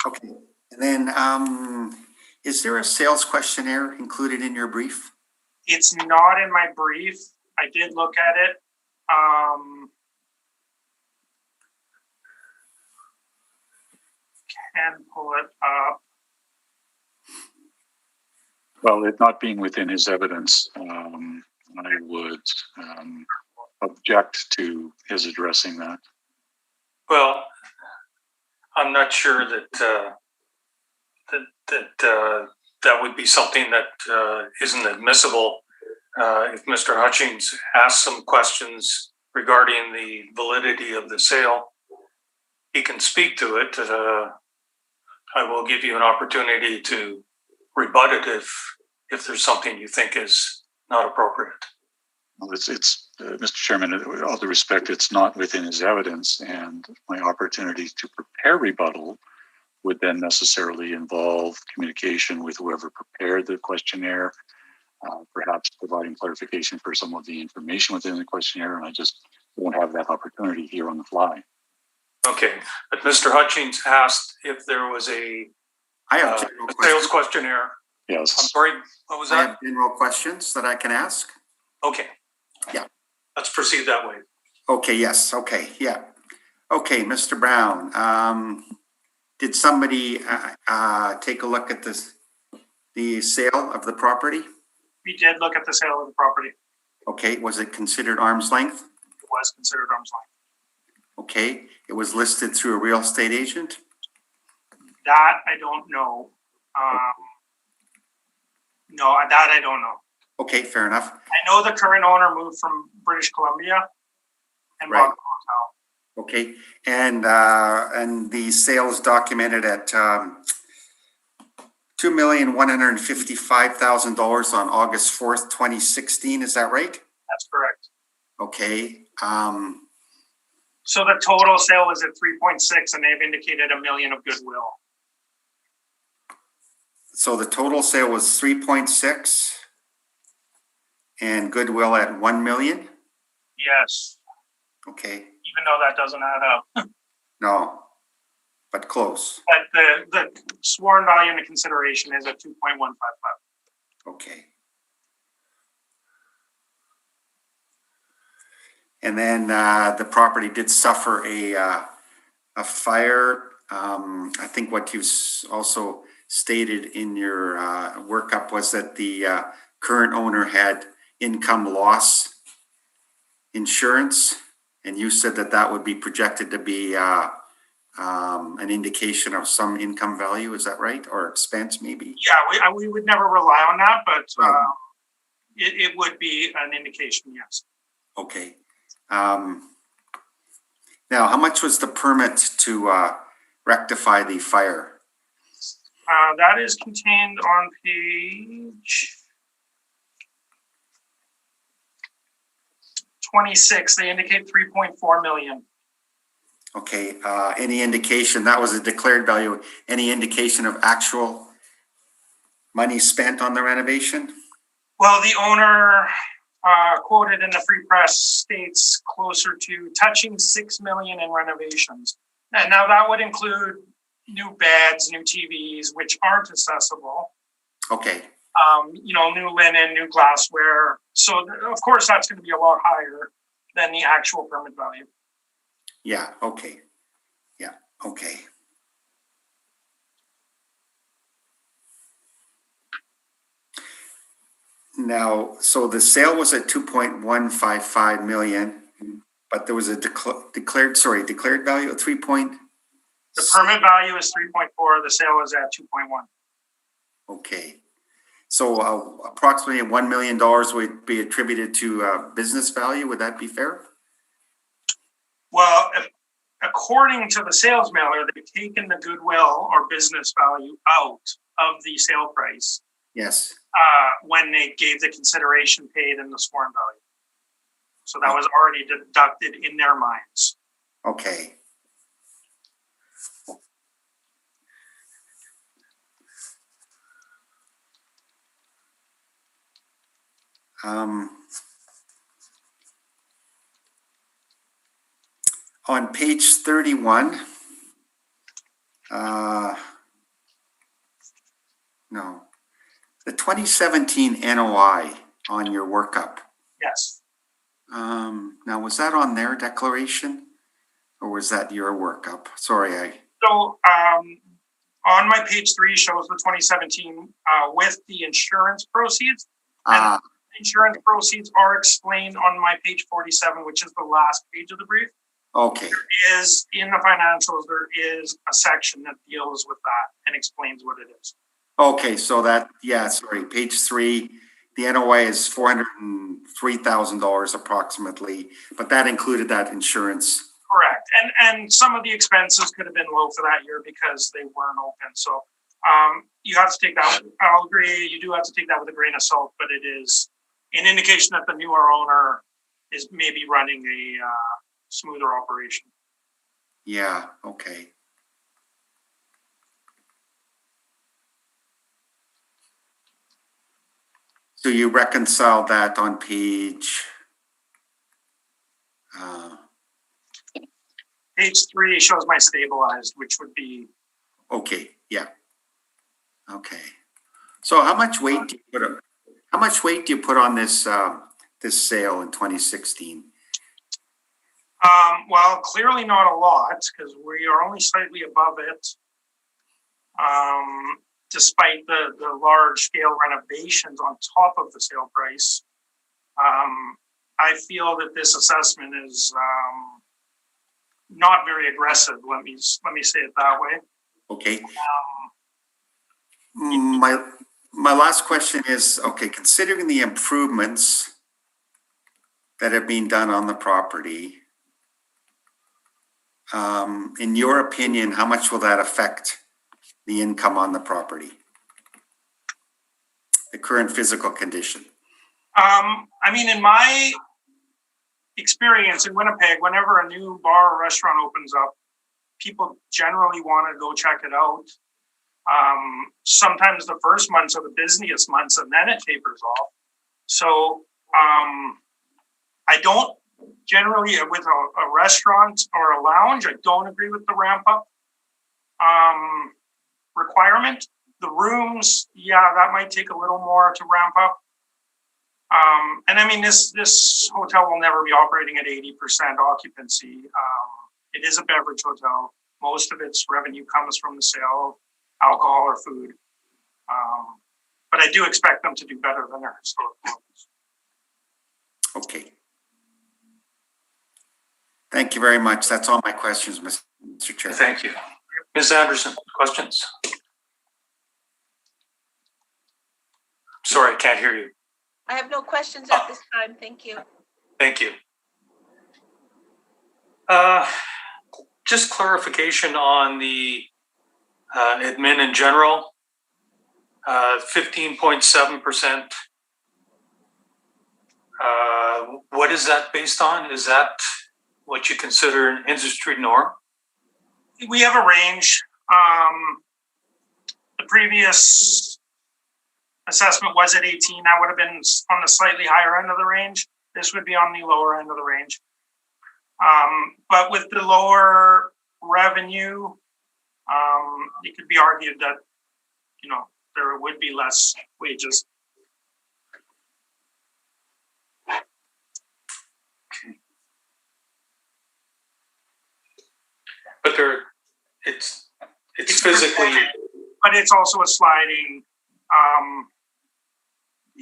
Okay, and then is there a sales questionnaire included in your brief? It's not in my brief. I did look at it. Can pull it up. Well, it not being within his evidence, I would object to his addressing that. Well, I'm not sure that that would be something that isn't admissible. If Mr. Hutchings asks some questions regarding the validity of the sale, he can speak to it. I will give you an opportunity to rebut it if there's something you think is not appropriate. Well, it's Mr. Chairman, with all due respect, it's not within his evidence, and my opportunity to prepare rebuttal would then necessarily involve communication with whoever prepared the questionnaire, perhaps providing clarification for some of the information within the questionnaire, and I just won't have that opportunity here on the fly. Okay, but Mr. Hutchings asked if there was a sales questionnaire. Yes. I'm sorry, what was I that? have general questions that I can ask. Okay. Yeah. Let's proceed that way. Okay, yes, okay, yeah. Okay, Mr. Brown, did somebody take a look at the sale of the property? We did look at the sale of the property. Okay, was it considered arm's length? It was considered arm's length. Okay, it was listed through a real estate agent? That I don't know. No, that I don't know. Okay, fair enough. I know the current owner moved from British Columbia and bought the hotel. Okay, and the sale is documented at $2,155,000 on August 4th, 2016. Is that right? That's correct. Okay. So the total sale was at 3.6, and they've indicated $1 million of goodwill. So the total sale was 3.6 and goodwill at 1 million? Yes. Okay. Even though that doesn't add up. No, but close. But the sworn value into consideration is at 2.155. Okay. And then the property did suffer a fire. I think what you also stated in your workup was that the current owner had income loss insurance, and you said that that would be projected to be an indication of some income value. Is that right? Or expense maybe? Yeah, we would never rely on that, but it would be an indication, yes. Okay. Now, how much was the permit to rectify the fire? That is contained on page 26. They indicate 3.4 million. Okay, any indication, that was a declared value, any indication of actual money spent on the renovation? Well, the owner quoted in the free press states closer to touching 6 million in renovations. And now that would include new beds, new TVs, which aren't accessible. Okay. New linen, new glassware. So of course that's going to be a lot higher than the actual permit value. Yeah, okay. Yeah, okay. Now, so the sale was at 2.155 million. but there was a declared value of 3 point. The permit value is 3.4, the sale is at 2.1. Okay. So approximately $1 million would be attributed to business value. Would that be fair? Well, according to the sales mailer, they've taken the goodwill or business value out of the sale price. Yes. When they gave the consideration paid and the sworn value. So that was already deducted in their minds. Okay. On page 31, no, the 2017 NOI on your workup. Yes. Now, was that on their declaration or was that your workup? Sorry, So on my page 3 shows the 2017 with the insurance proceeds. And insurance proceeds are explained on my page 47, which is the last page of the brief. okay. There is, in the financials, there is a section that deals with that and explains what it is. Okay, so that, yeah, sorry, page 3, the NOI is $403,000 approximately, but that included that insurance. Correct. And some of the expenses could have been low for that year because they weren't open. So you have to take that, I'll agree, you do have to take that with a grain of salt, but it is an indication that the newer owner is maybe running a smoother operation. Yeah, okay. So you reconcile that on page Page 3 shows my stabilized, which would be. okay, yeah. Okay. So how much weight do you put on this this sale in 2016? Well, clearly not a lot because we are only slightly above it. Despite the large scale renovations on top of the sale price. I feel that this assessment is not very aggressive. Let me say it that way. Okay. My last question is, okay, considering the improvements that have been done on the property, in your opinion, how much will that affect the income on the property? The current physical condition? I mean, in my experience in Winnipeg, whenever a new bar or restaurant opens up, people generally want to go check it out. Sometimes the first months are the busiest months and then it tapers off. So I don't generally, with a restaurant or a lounge, I don't agree with the ramp up requirement. The rooms, yeah, that might take a little more to ramp up. And I mean, this hotel will never be operating at 80% occupancy. It is a beverage hotel. Most of its revenue comes from the sale of alcohol or food. But I do expect them to do better than their historical levels. Okay. Thank you very much. That's all my questions, Mr. Chair. Thank you. Ms. Anderson, questions? Sorry, I can't hear you. I have no questions at this time. Thank you. Thank you. Just clarification on the admin in general, 15.7%. What is that based on? Is that what you consider an industry norm? We have a range. The previous assessment was at 18. That would have been on the slightly higher end of the range. This would be on the lower end of the range. But with the lower revenue, it could be argued that, you know, there would be less wages. Okay. But it's physically. But it's also a sliding.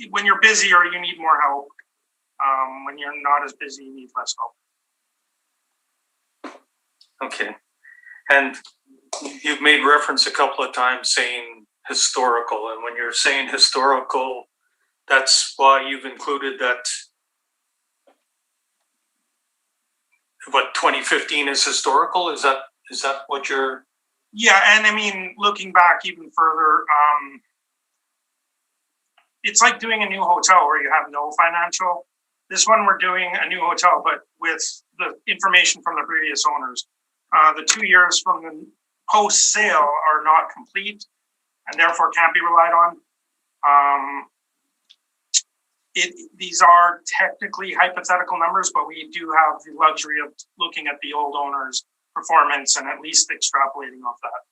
When you're busier, you need more help. When you're not as busy, you need less help. Okay. And you've made reference a couple of times saying historical, and when you're saying historical, that's why you've included that what 2015 is historical? Is that what you're? Yeah, and I mean, looking back even further, it's like doing a new hotel where you have no financial. This one, we're doing a new hotel, but with the information from the previous owners. The 2 years from the post sale are not complete and therefore can't be relied on. These are technically hypothetical numbers, but we do have the luxury of looking at the old owner's performance and at least extrapolating off that.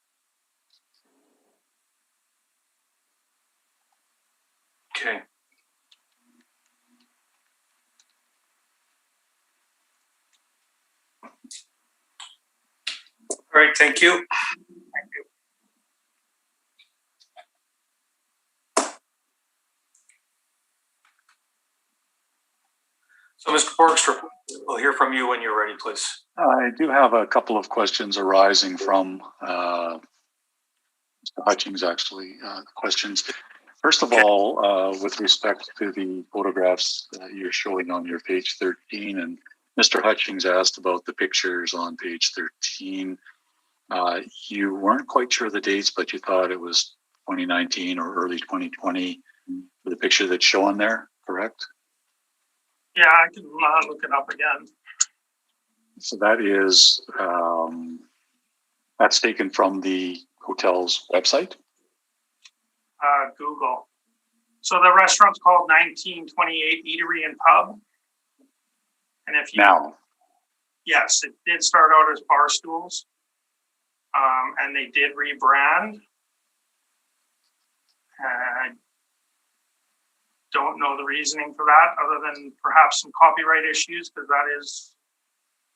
Okay. All right, thank you. Thank you. So, Mr. Borgstrom, we'll hear from you when you're ready, please. I do have a couple of questions arising from Mr. Hutchings, actually, questions. First of all, with respect to the photographs that you're showing on your page 13, and Mr. Hutchings asked about the pictures on page 13. You weren't quite sure the dates, but you thought it was 2019 or early 2020 for the picture that's shown there, correct? Yeah, I can look it up again. So that is, that's taken from the hotel's website? Google. So the restaurant's called 1928 Eatery and Pub. And if you Now? Yes, it did start out as bar stools. And they did rebrand. I don't know the reasoning for that, other than perhaps some copyright issues, because that is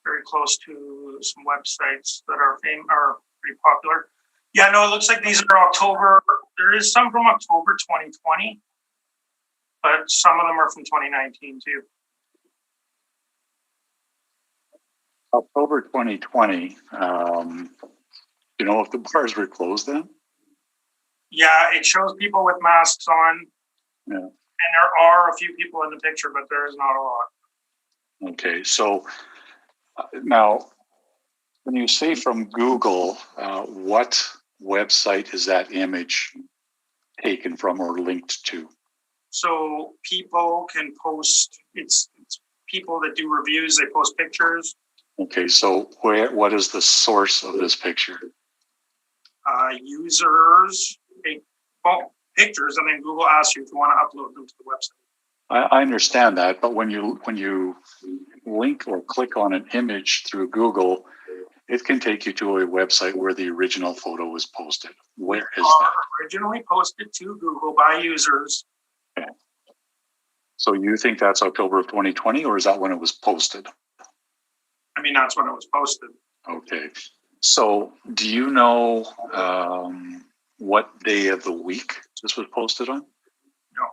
very close to some websites that are pretty popular. Yeah, no, it looks like these are October. There is some from October 2020, but some of them are from 2019 too. October 2020, you know if the bars were closed then? Yeah, it shows people with masks on. Yeah. And there are a few people in the picture, but there is not a lot. Okay, so now when you say from Google, what website is that image taken from or linked to? So people can post, it's people that do reviews, they post pictures. Okay, so what is the source of this picture? Users take pictures, and then Google asks you if you want to upload them to the website. I understand that, but when you link or click on an image through Google, it can take you to a website where the original photo was posted. Where is that? Originally posted to Google by users. Okay. So you think that's October of 2020, or is that when it was posted? I mean, that's when it was posted. Okay. So do you know what day of the week this was posted on? No.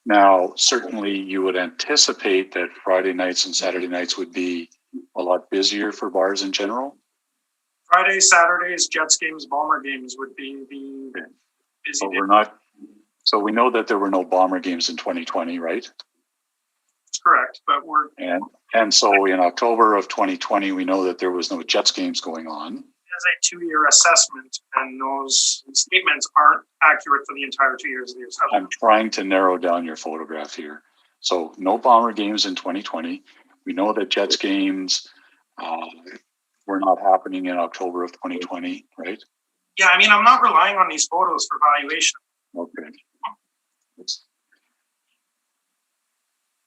Now, certainly you would anticipate that Friday nights and Saturday nights would be a lot busier for bars in general. Fridays, Saturdays, Jets games, Bomber games would be the busy days. So we know that there were no Bomber games in 2020, right? That's correct, but and so in October of 2020, we know that there was no Jets games going on. As a 2-year assessment, and those statements aren't accurate for the entire 2 years of the assessment. I'm trying to narrow down your photograph here. So no Bomber games in 2020. We know that Jets games were not happening in October of 2020, right? Yeah, I mean, I'm not relying on these photos for valuation. Okay.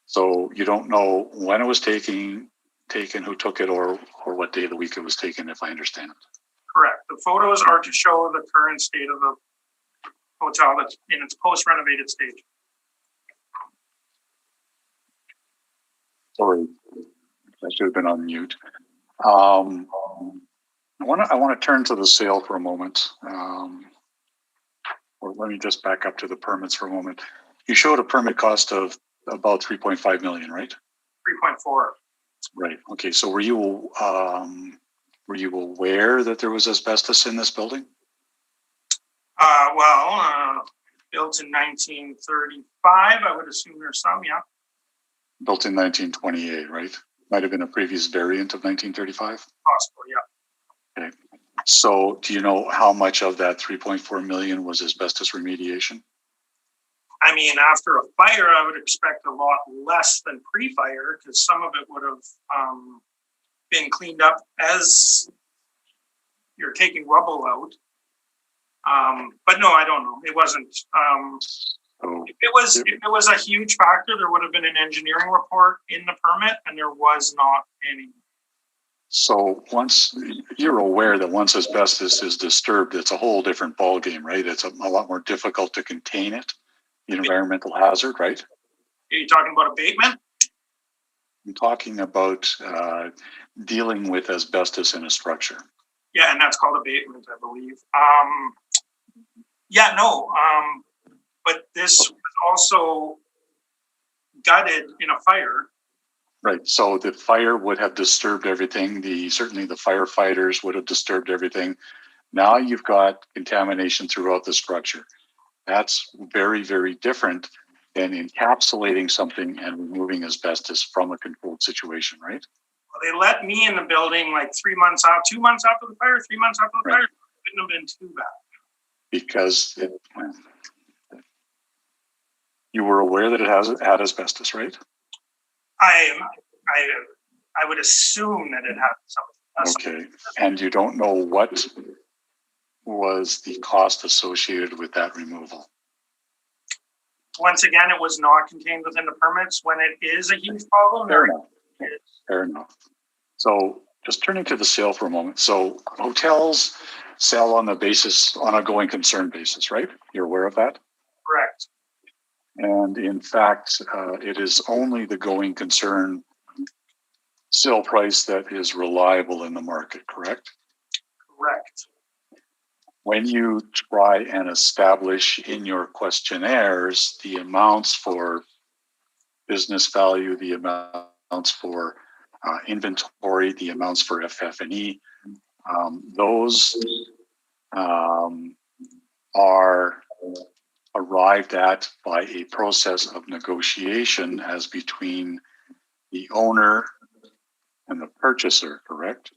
So you don't know when it was taken, who took it, or what day of the week it was taken, if I understand it. Correct. The photos are to show the current state of the hotel that's in its post-renovated stage. Sorry, I should have been on mute. I want to turn to the sale for a moment. Or let me just back up to the permits for a moment. You showed a permit cost of about 3.5 million, right? 3.4. Right. Okay. So were you Were you aware that there was asbestos in this building? Built in 1935, I would assume there's some, yeah. Built in 1928, right? Might have been a previous variant of 1935. Possible, yeah. Okay. So do you know how much of that 3.4 million was asbestos remediation? I mean, after a fire, I would expect a lot less than pre-fire because some of it would have been cleaned up as you're taking rubble out. But no, I don't know. It wasn't. If it was a huge factor, there would have been an engineering report in the permit, and there was not any. So once you're aware that once asbestos is disturbed, it's a whole different ballgame, right? It's a lot more difficult to contain it, the environmental hazard, right? Are you talking about abatement? I'm talking about dealing with asbestos in a structure. Yeah, and that's called abatement, I believe. But this was also gutted in a fire. Right. So the fire would have disturbed everything. Certainly the firefighters would have disturbed everything. Now you've got contamination throughout the structure. That's very, very different than encapsulating something and removing asbestos from a controlled situation, right? Well, they let me in the building like 3 months out, 2 months after the fire, 3 months after the fire. It couldn't have been too bad. Because you were aware that it had asbestos, right? I would assume that it had something. Okay, and you don't know what was the cost associated with that removal? Once again, it was not contained within the permits. When it is a huge problem, Fair enough. So just turning to the sale for a moment. So hotels sell on a going concern basis, right? You're aware of that? Correct. And in fact, it is only the going concern sale price that is reliable in the market, correct? Correct. When you try and establish in your questionnaires the amounts for business value, the amounts for inventory, the amounts for FF&E, those are arrived at by a process of negotiation as between the owner and the purchaser, correct?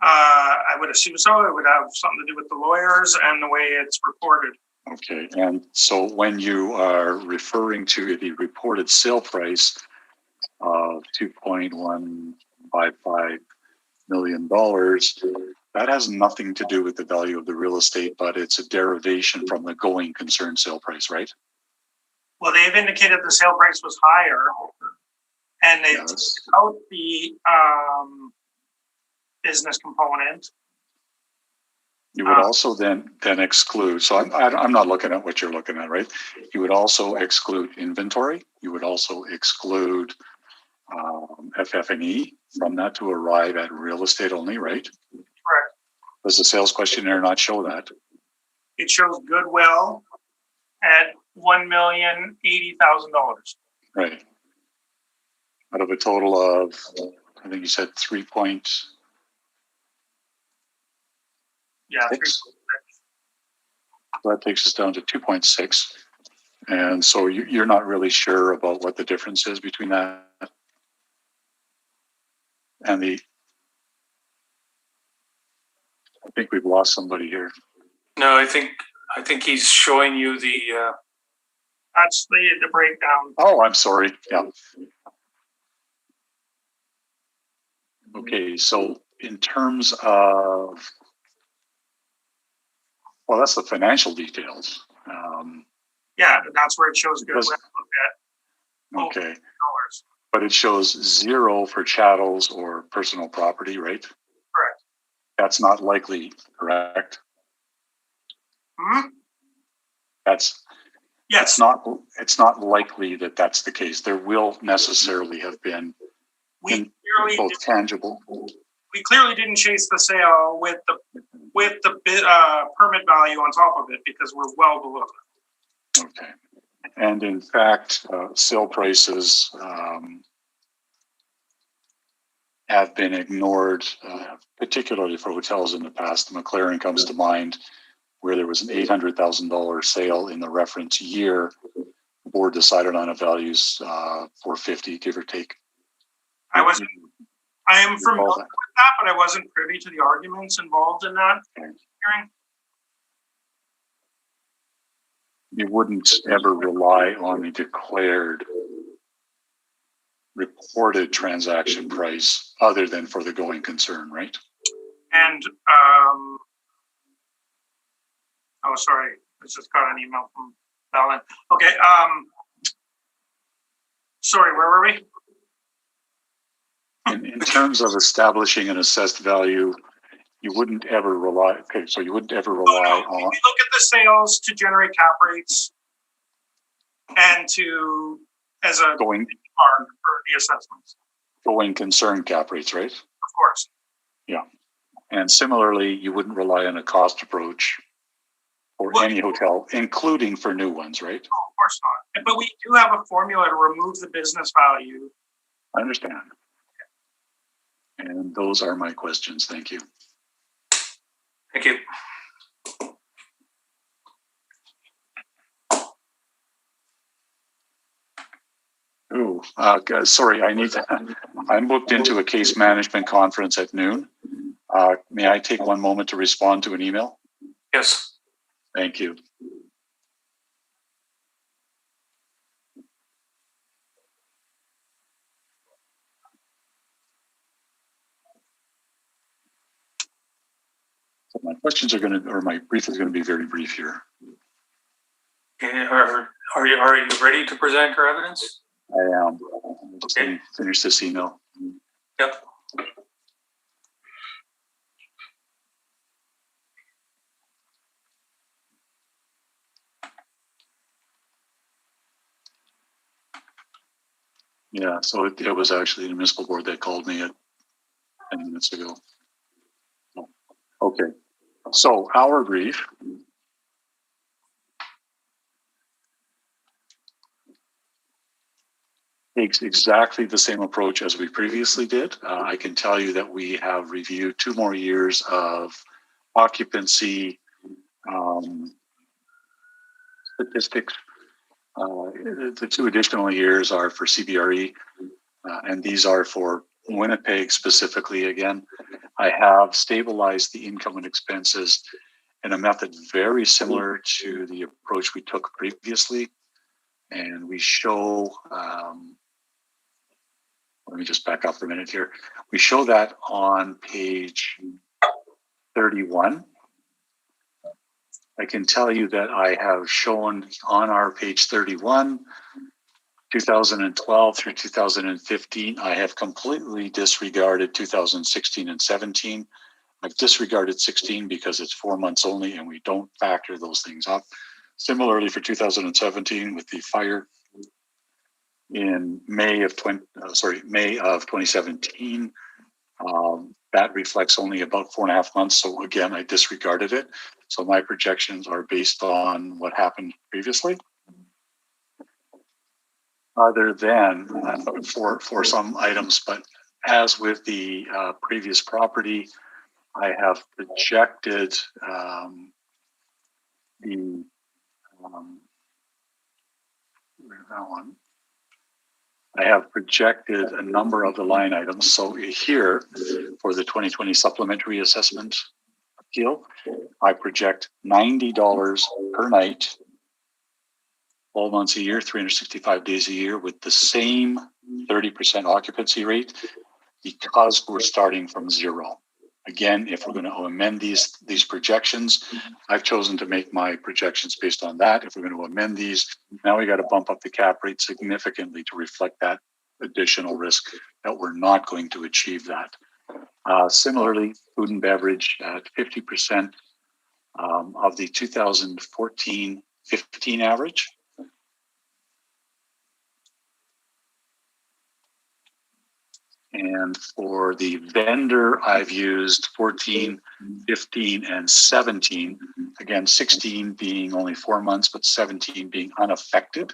I would assume so. It would have something to do with the lawyers and the way it's reported. Okay, and so when you are referring to the reported sale price of $2.155 million, that has nothing to do with the value of the real estate, but it's a derivation from the going concern sale price, right? Well, they've indicated the sale price was higher, and they took out the business component. You would also then exclude. So I'm not looking at what you're looking at, right? You would also exclude inventory. You would also exclude FF&E from that to arrive at real estate only, right? Correct. Does the sales questionnaire not show that? It shows goodwill at $1,080,000. Right. Out of a total of, I think you said 3 point. Yeah. 6. That takes us down to 2.6. And so you're not really sure about what the difference is between that and I think we've lost somebody here. No, I think he's showing you the. That's the breakdown. Oh, I'm sorry. Yeah. Okay, so in terms of, well, that's the financial details. Yeah, that's where it shows goodwill at. Okay. But it shows 0 for chattels or personal property, right? Correct. That's not likely, correct? Yes. It's not likely that that's the case. There will necessarily have been both tangible. We clearly didn't chase the sale with the permit value on top of it because we're well below it. Okay. And in fact, sale prices have been ignored, particularly for hotels in the past. The McLaren comes to mind, where there was an $800,000 sale in the reference year. The board decided on a values 450, give or take. I am familiar with that, but I wasn't privy to the arguments involved in that hearing. You wouldn't ever rely on the declared reported transaction price other than for the going concern, right? And, oh, sorry, I just got an email from Belen. Okay, sorry, where were we? In terms of establishing an assessed value, you wouldn't ever rely, okay, so you wouldn't ever rely on. We look at the sales to generate cap rates and to, as a going part for the assessments. Going concern cap rates, right? Of course. Yeah. And similarly, you wouldn't rely on a cost approach for any hotel, including for new ones, right? No, of course not. But we do have a formula to remove the business value. I understand. And those are my questions. Thank you. Thank you. Oh, sorry, I'm booked into a case management conference at noon. May I take one moment to respond to an email? Yes. Thank you. So my questions are going to, or my brief is going to be very brief here. Okay, are you ready to present your evidence? I am. Just let me finish this email. Yep. Yeah, so it was actually the municipal board that called me 10 minutes ago. Okay, so our brief takes exactly the same approach as we previously did. I can tell you that we have reviewed 2 more years of occupancy statistics. The 2 additional years are for CBRE, and these are for Winnipeg specifically. Again, I have stabilized the income and expenses in a method very similar to the approach we took previously. And we show, let me just back up for a minute here. We show that on page 31. I can tell you that I have shown on our page 31, 2012 through 2015, I have completely disregarded 2016 and 17. I've disregarded 16 because it's 4 months only and we don't factor those things up. Similarly for 2017 with the fire in May of 2017, that reflects only about 4.5 months. So again, I disregarded it. So my projections are based on what happened previously. Other than for some items, but as with the previous property, I have projected I have projected a number of the line items. So here, for the 2020 supplementary assessment appeal, I project $90 per night, 12 months a year, 365 days a year, with the same 30% occupancy rate, because we're starting from 0. Again, if we're going to amend these projections, I've chosen to make my projections based on that. If we're going to amend these, now we got to bump up the cap rate significantly to reflect that additional risk that we're not going to achieve that. Similarly, food and beverage at 50% of the 2014-15 average. And for the vendor, I've used 14, 15, and 17. Again, 16 being only 4 months, but 17 being unaffected.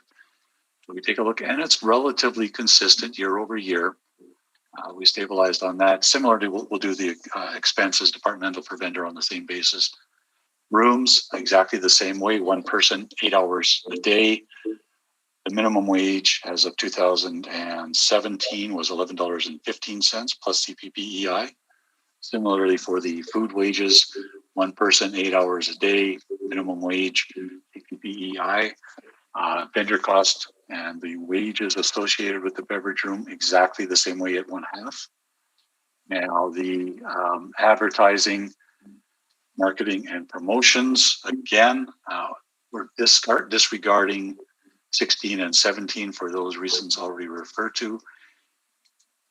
So we take a look, and it's relatively consistent year over year. We stabilized on that. Similarly, we'll do the expenses departmental per vendor on the same basis. Rooms, exactly the same way, one person, 8 hours a day. The minimum wage as of 2017 was $11.15 plus CPP-EI. Similarly, for the food wages, one person, 8 hours a day, minimum wage, CPP-EI. Vendor cost and the wages associated with the beverage room, exactly the same way at 1/2. Now, the advertising, marketing, and promotions, again, we're disregarding 16 and 17 for those reasons already referred to.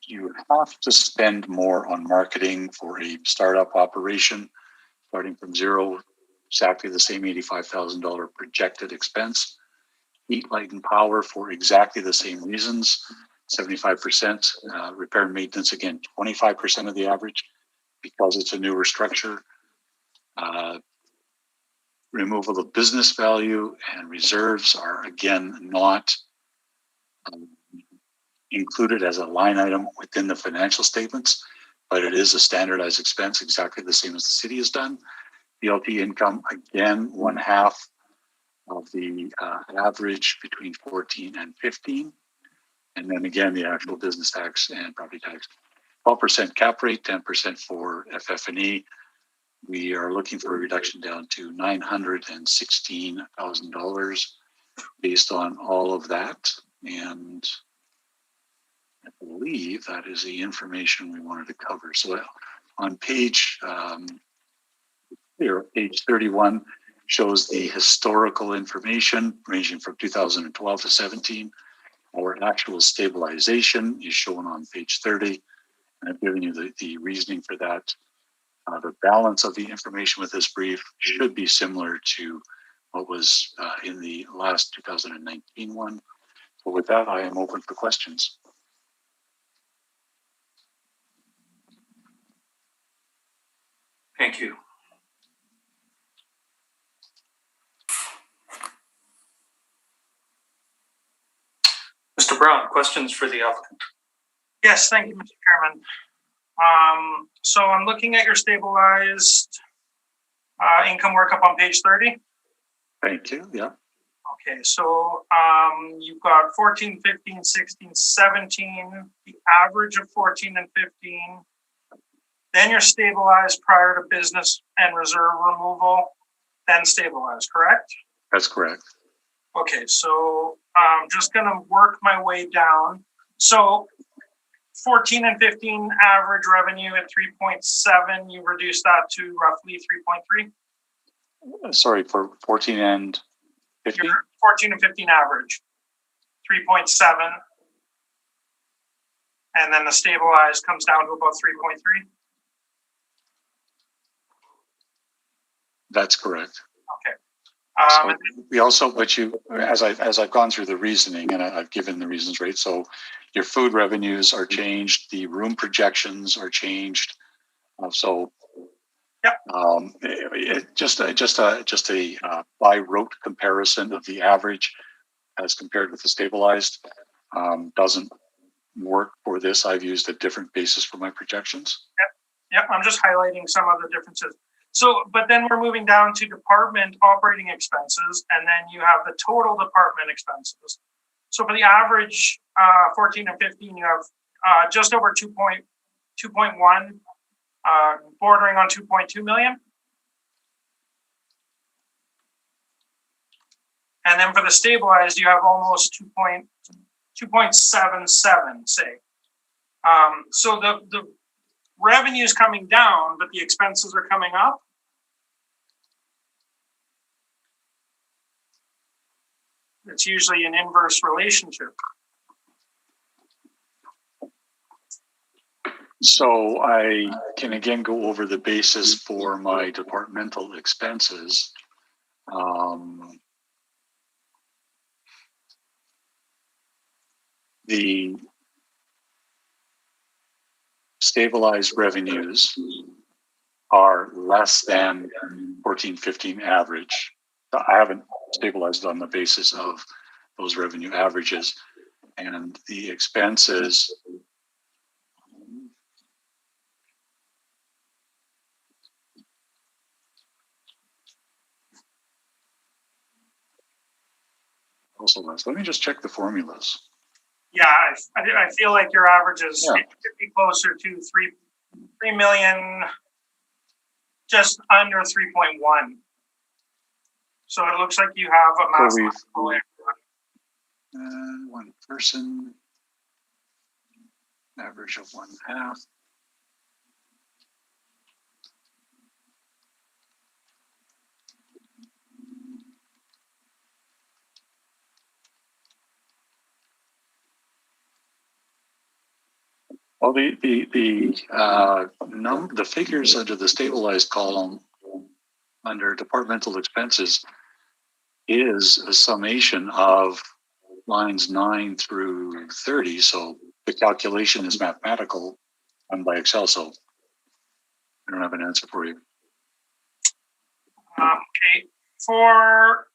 You have to spend more on marketing for a startup operation, starting from zero, exactly the same $85,000 projected expense. Heat, light, and power for exactly the same reasons, 75%. Repair and maintenance, again, 25% of the average because it's a newer structure. Removal of business value and reserves are, again, not included as a line item within the financial statements, but it is a standardized expense, exactly the same as the city has done. BLT income, again, 1/2 of the average between 14 and 15. And then again, the actual business tax and property tax. 12% cap rate, 10% for FF&E. We are looking for a reduction down to $916,000 based on all of that. And I believe that is the information we wanted to cover. So on page here, page 31 shows the historical information ranging from 2012 to 17. Our actual stabilization is shown on page 30. And I've given you the reasoning for that. The balance of the information with this brief should be similar to what was in the last 2019 one. So with that, I am open for questions. Thank you. Mr. Brown, questions for the applicant? Yes, thank you, Mr. Chairman. So I'm looking at your stabilized income workup on page 30. Thank you. Yeah. Okay, so you've got 14, 15, 16, 17, the average of 14 and 15. Then you're stabilized prior to business and reserve removal, then stabilized, correct? That's correct. Okay, so I'm just gonna work my way down. So 14 and 15 average revenue at 3.7, you reduced that to roughly 3.3? Sorry, for 14 and 15? 14 and 15 average, 3.7. And then the stabilized comes down to about 3.3? That's correct. Okay. So we also, but you, as I've gone through the reasoning and I've given the reasons, right? So your food revenues are changed, the room projections are changed. So, yep. Just a by rote comparison of the average as compared with the stabilized doesn't work for this. I've used a different basis for my projections. Yep. I'm just highlighting some of the differences. So, but then we're moving down to department operating expenses, and then you have the total department expenses. So for the average 14 and 15, you have just over 2.1, bordering on 2.2 million. And then for the stabilized, you have almost 2.77, say. So the revenue is coming down, but the expenses are coming up. It's usually an inverse relationship. So I can again go over the basis for my departmental expenses. The stabilized revenues are less than 14-15 average. I haven't stabilized on the basis of those revenue averages, and the expenses Also less. Let me just check the formulas. Yeah, I feel like your average is Yeah. it could be closer to 3 million, just under 3.1. So it looks like you have a mass. One person, average of 1/2. Well, the figures under the stabilized column under departmental expenses is a summation of lines 9 through 30. So the calculation is mathematical done by Excel. So I don't have an answer for you. Okay, for,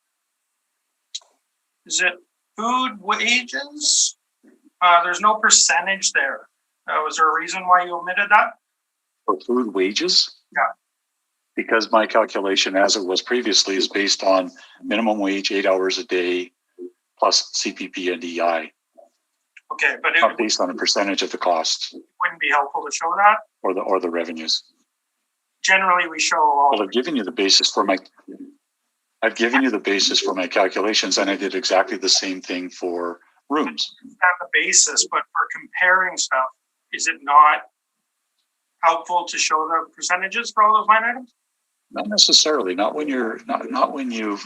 is it food wages? There's no percentage there. Was there a reason why you omitted that? For food wages? Yeah. Because my calculation as it was previously is based on minimum wage, 8 hours a day, plus CPP and EI. Okay, but it Not based on a percentage of the cost wouldn't be helpful to show that. or the revenues. Generally, we show all. Well, I've given you the basis for my calculations, and I did exactly the same thing for rooms. At the basis, but for comparing stuff, is it not helpful to show the percentages for all those line items? Not necessarily. Not when you're not when you've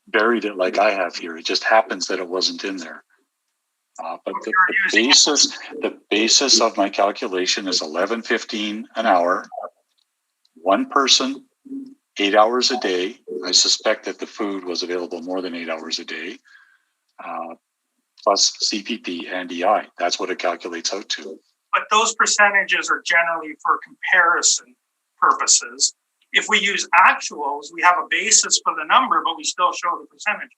buried it like I have here. It just happens that it wasn't in there. But the basis of my calculation is $11.15 an hour. One person, 8 hours a day. I suspect that the food was available more than 8 hours a day, plus CPP and EI. That's what it calculates out to. But those percentages are generally for comparison purposes. If we use actuals, we have a basis for the number, but we still show the percentage.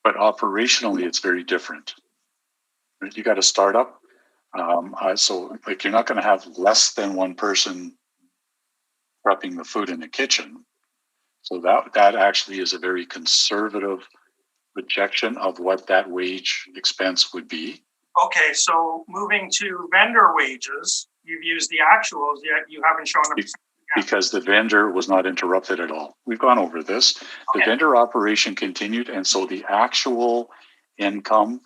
But operationally, it's very different. You got a startup, so like you're not going to have less than one person prepping the food in the kitchen. So that actually is a very conservative projection of what that wage expense would be. Okay, so moving to vendor wages, you've used the actuals, yet you haven't shown them. Because the vendor was not interrupted at all. We've gone over this. The vendor operation continued, and so the actual income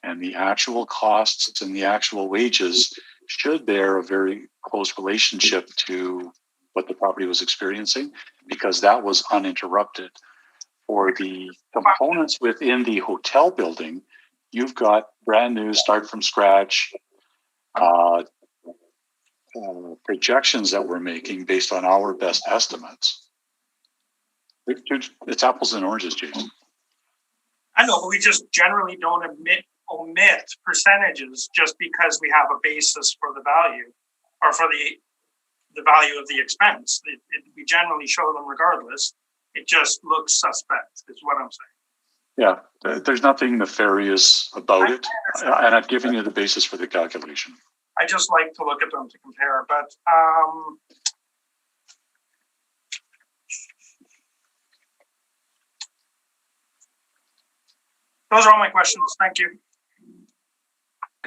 and the actual costs and the actual wages should bear a very close relationship to what the property was experiencing, because that was uninterrupted. For the components within the hotel building, you've got brand new, start from scratch projections that we're making based on our best estimates. It's apples and oranges, Jason. I know, but we just generally don't omit percentages just because we have a basis for the value or for the value of the expense. We generally show them regardless. It just looks suspect, is what I'm saying. Yeah, there's nothing nefarious about it, and I've given you the basis for the calculation. I just like to look at them to compare, but those are all my questions. Thank you.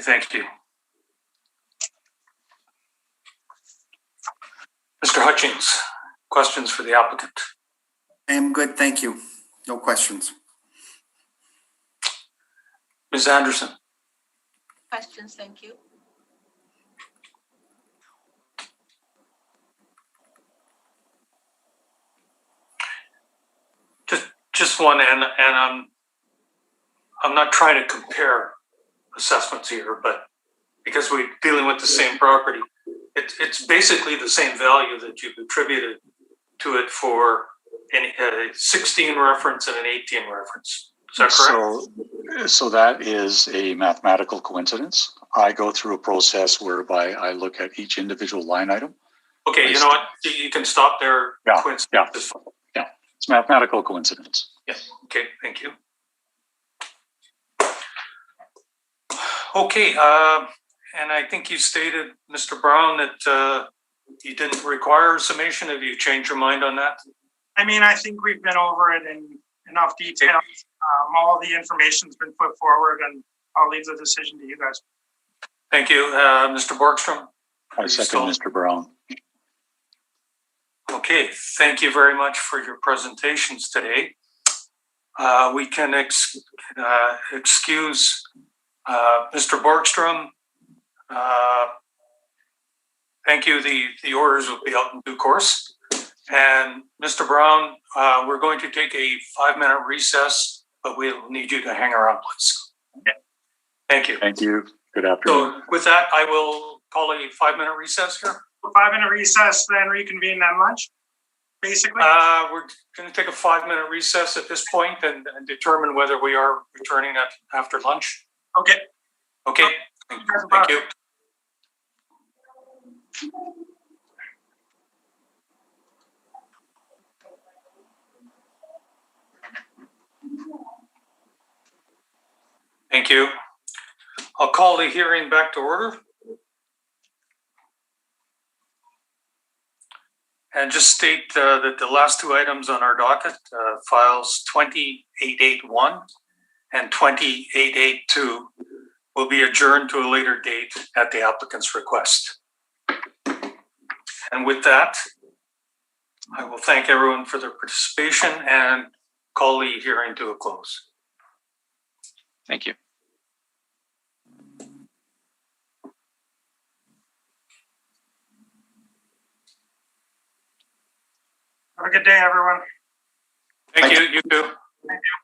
Thank you. Mr. Hutchings, questions for the applicant? I am good, thank you. No questions. Ms. Anderson? Questions, thank you. Just one, and I'm not trying to compare assessments here, but because we're dealing with the same property, it's basically the same value that you've attributed to it for a 16 reference and an 18 reference. Is that correct? So that is a mathematical coincidence. I go through a process whereby I look at each individual line item. Okay, you know what? You can stop there. Yeah. It's mathematical coincidence. Yes. Okay, thank you. Okay, and I think you stated, Mr. Brown, that you didn't require a summation. Have you changed your mind on that? I mean, I think we've been over it in enough details. All the information's been put forward, and I'll leave the decision to you guys. Thank you. Mr. Borgstrom? I second Mr. Brown. Okay, thank you very much for your presentations today. We can excuse Mr. Borgstrom. Thank you. The orders will be out in due course. And Mr. Brown, we're going to take a 5-minute recess, but we'll need you to hang around, please. Okay. Thank you. Thank you. Good afternoon. So with that, I will call a 5-minute recess here. 5-minute recess, then reconvene, then lunch, basically. We're going to take a 5-minute recess at this point and determine whether we are returning after lunch. Okay. Okay. Thank you. Thank you. I'll call the hearing back to order. And just state that the last two items on our docket, files 20881 and 20882, will be adjourned to a later date at the applicant's request. And with that, I will thank everyone for their participation and call the hearing to a close. Thank you. Have a good day, everyone. Thank you. You too. Thank you.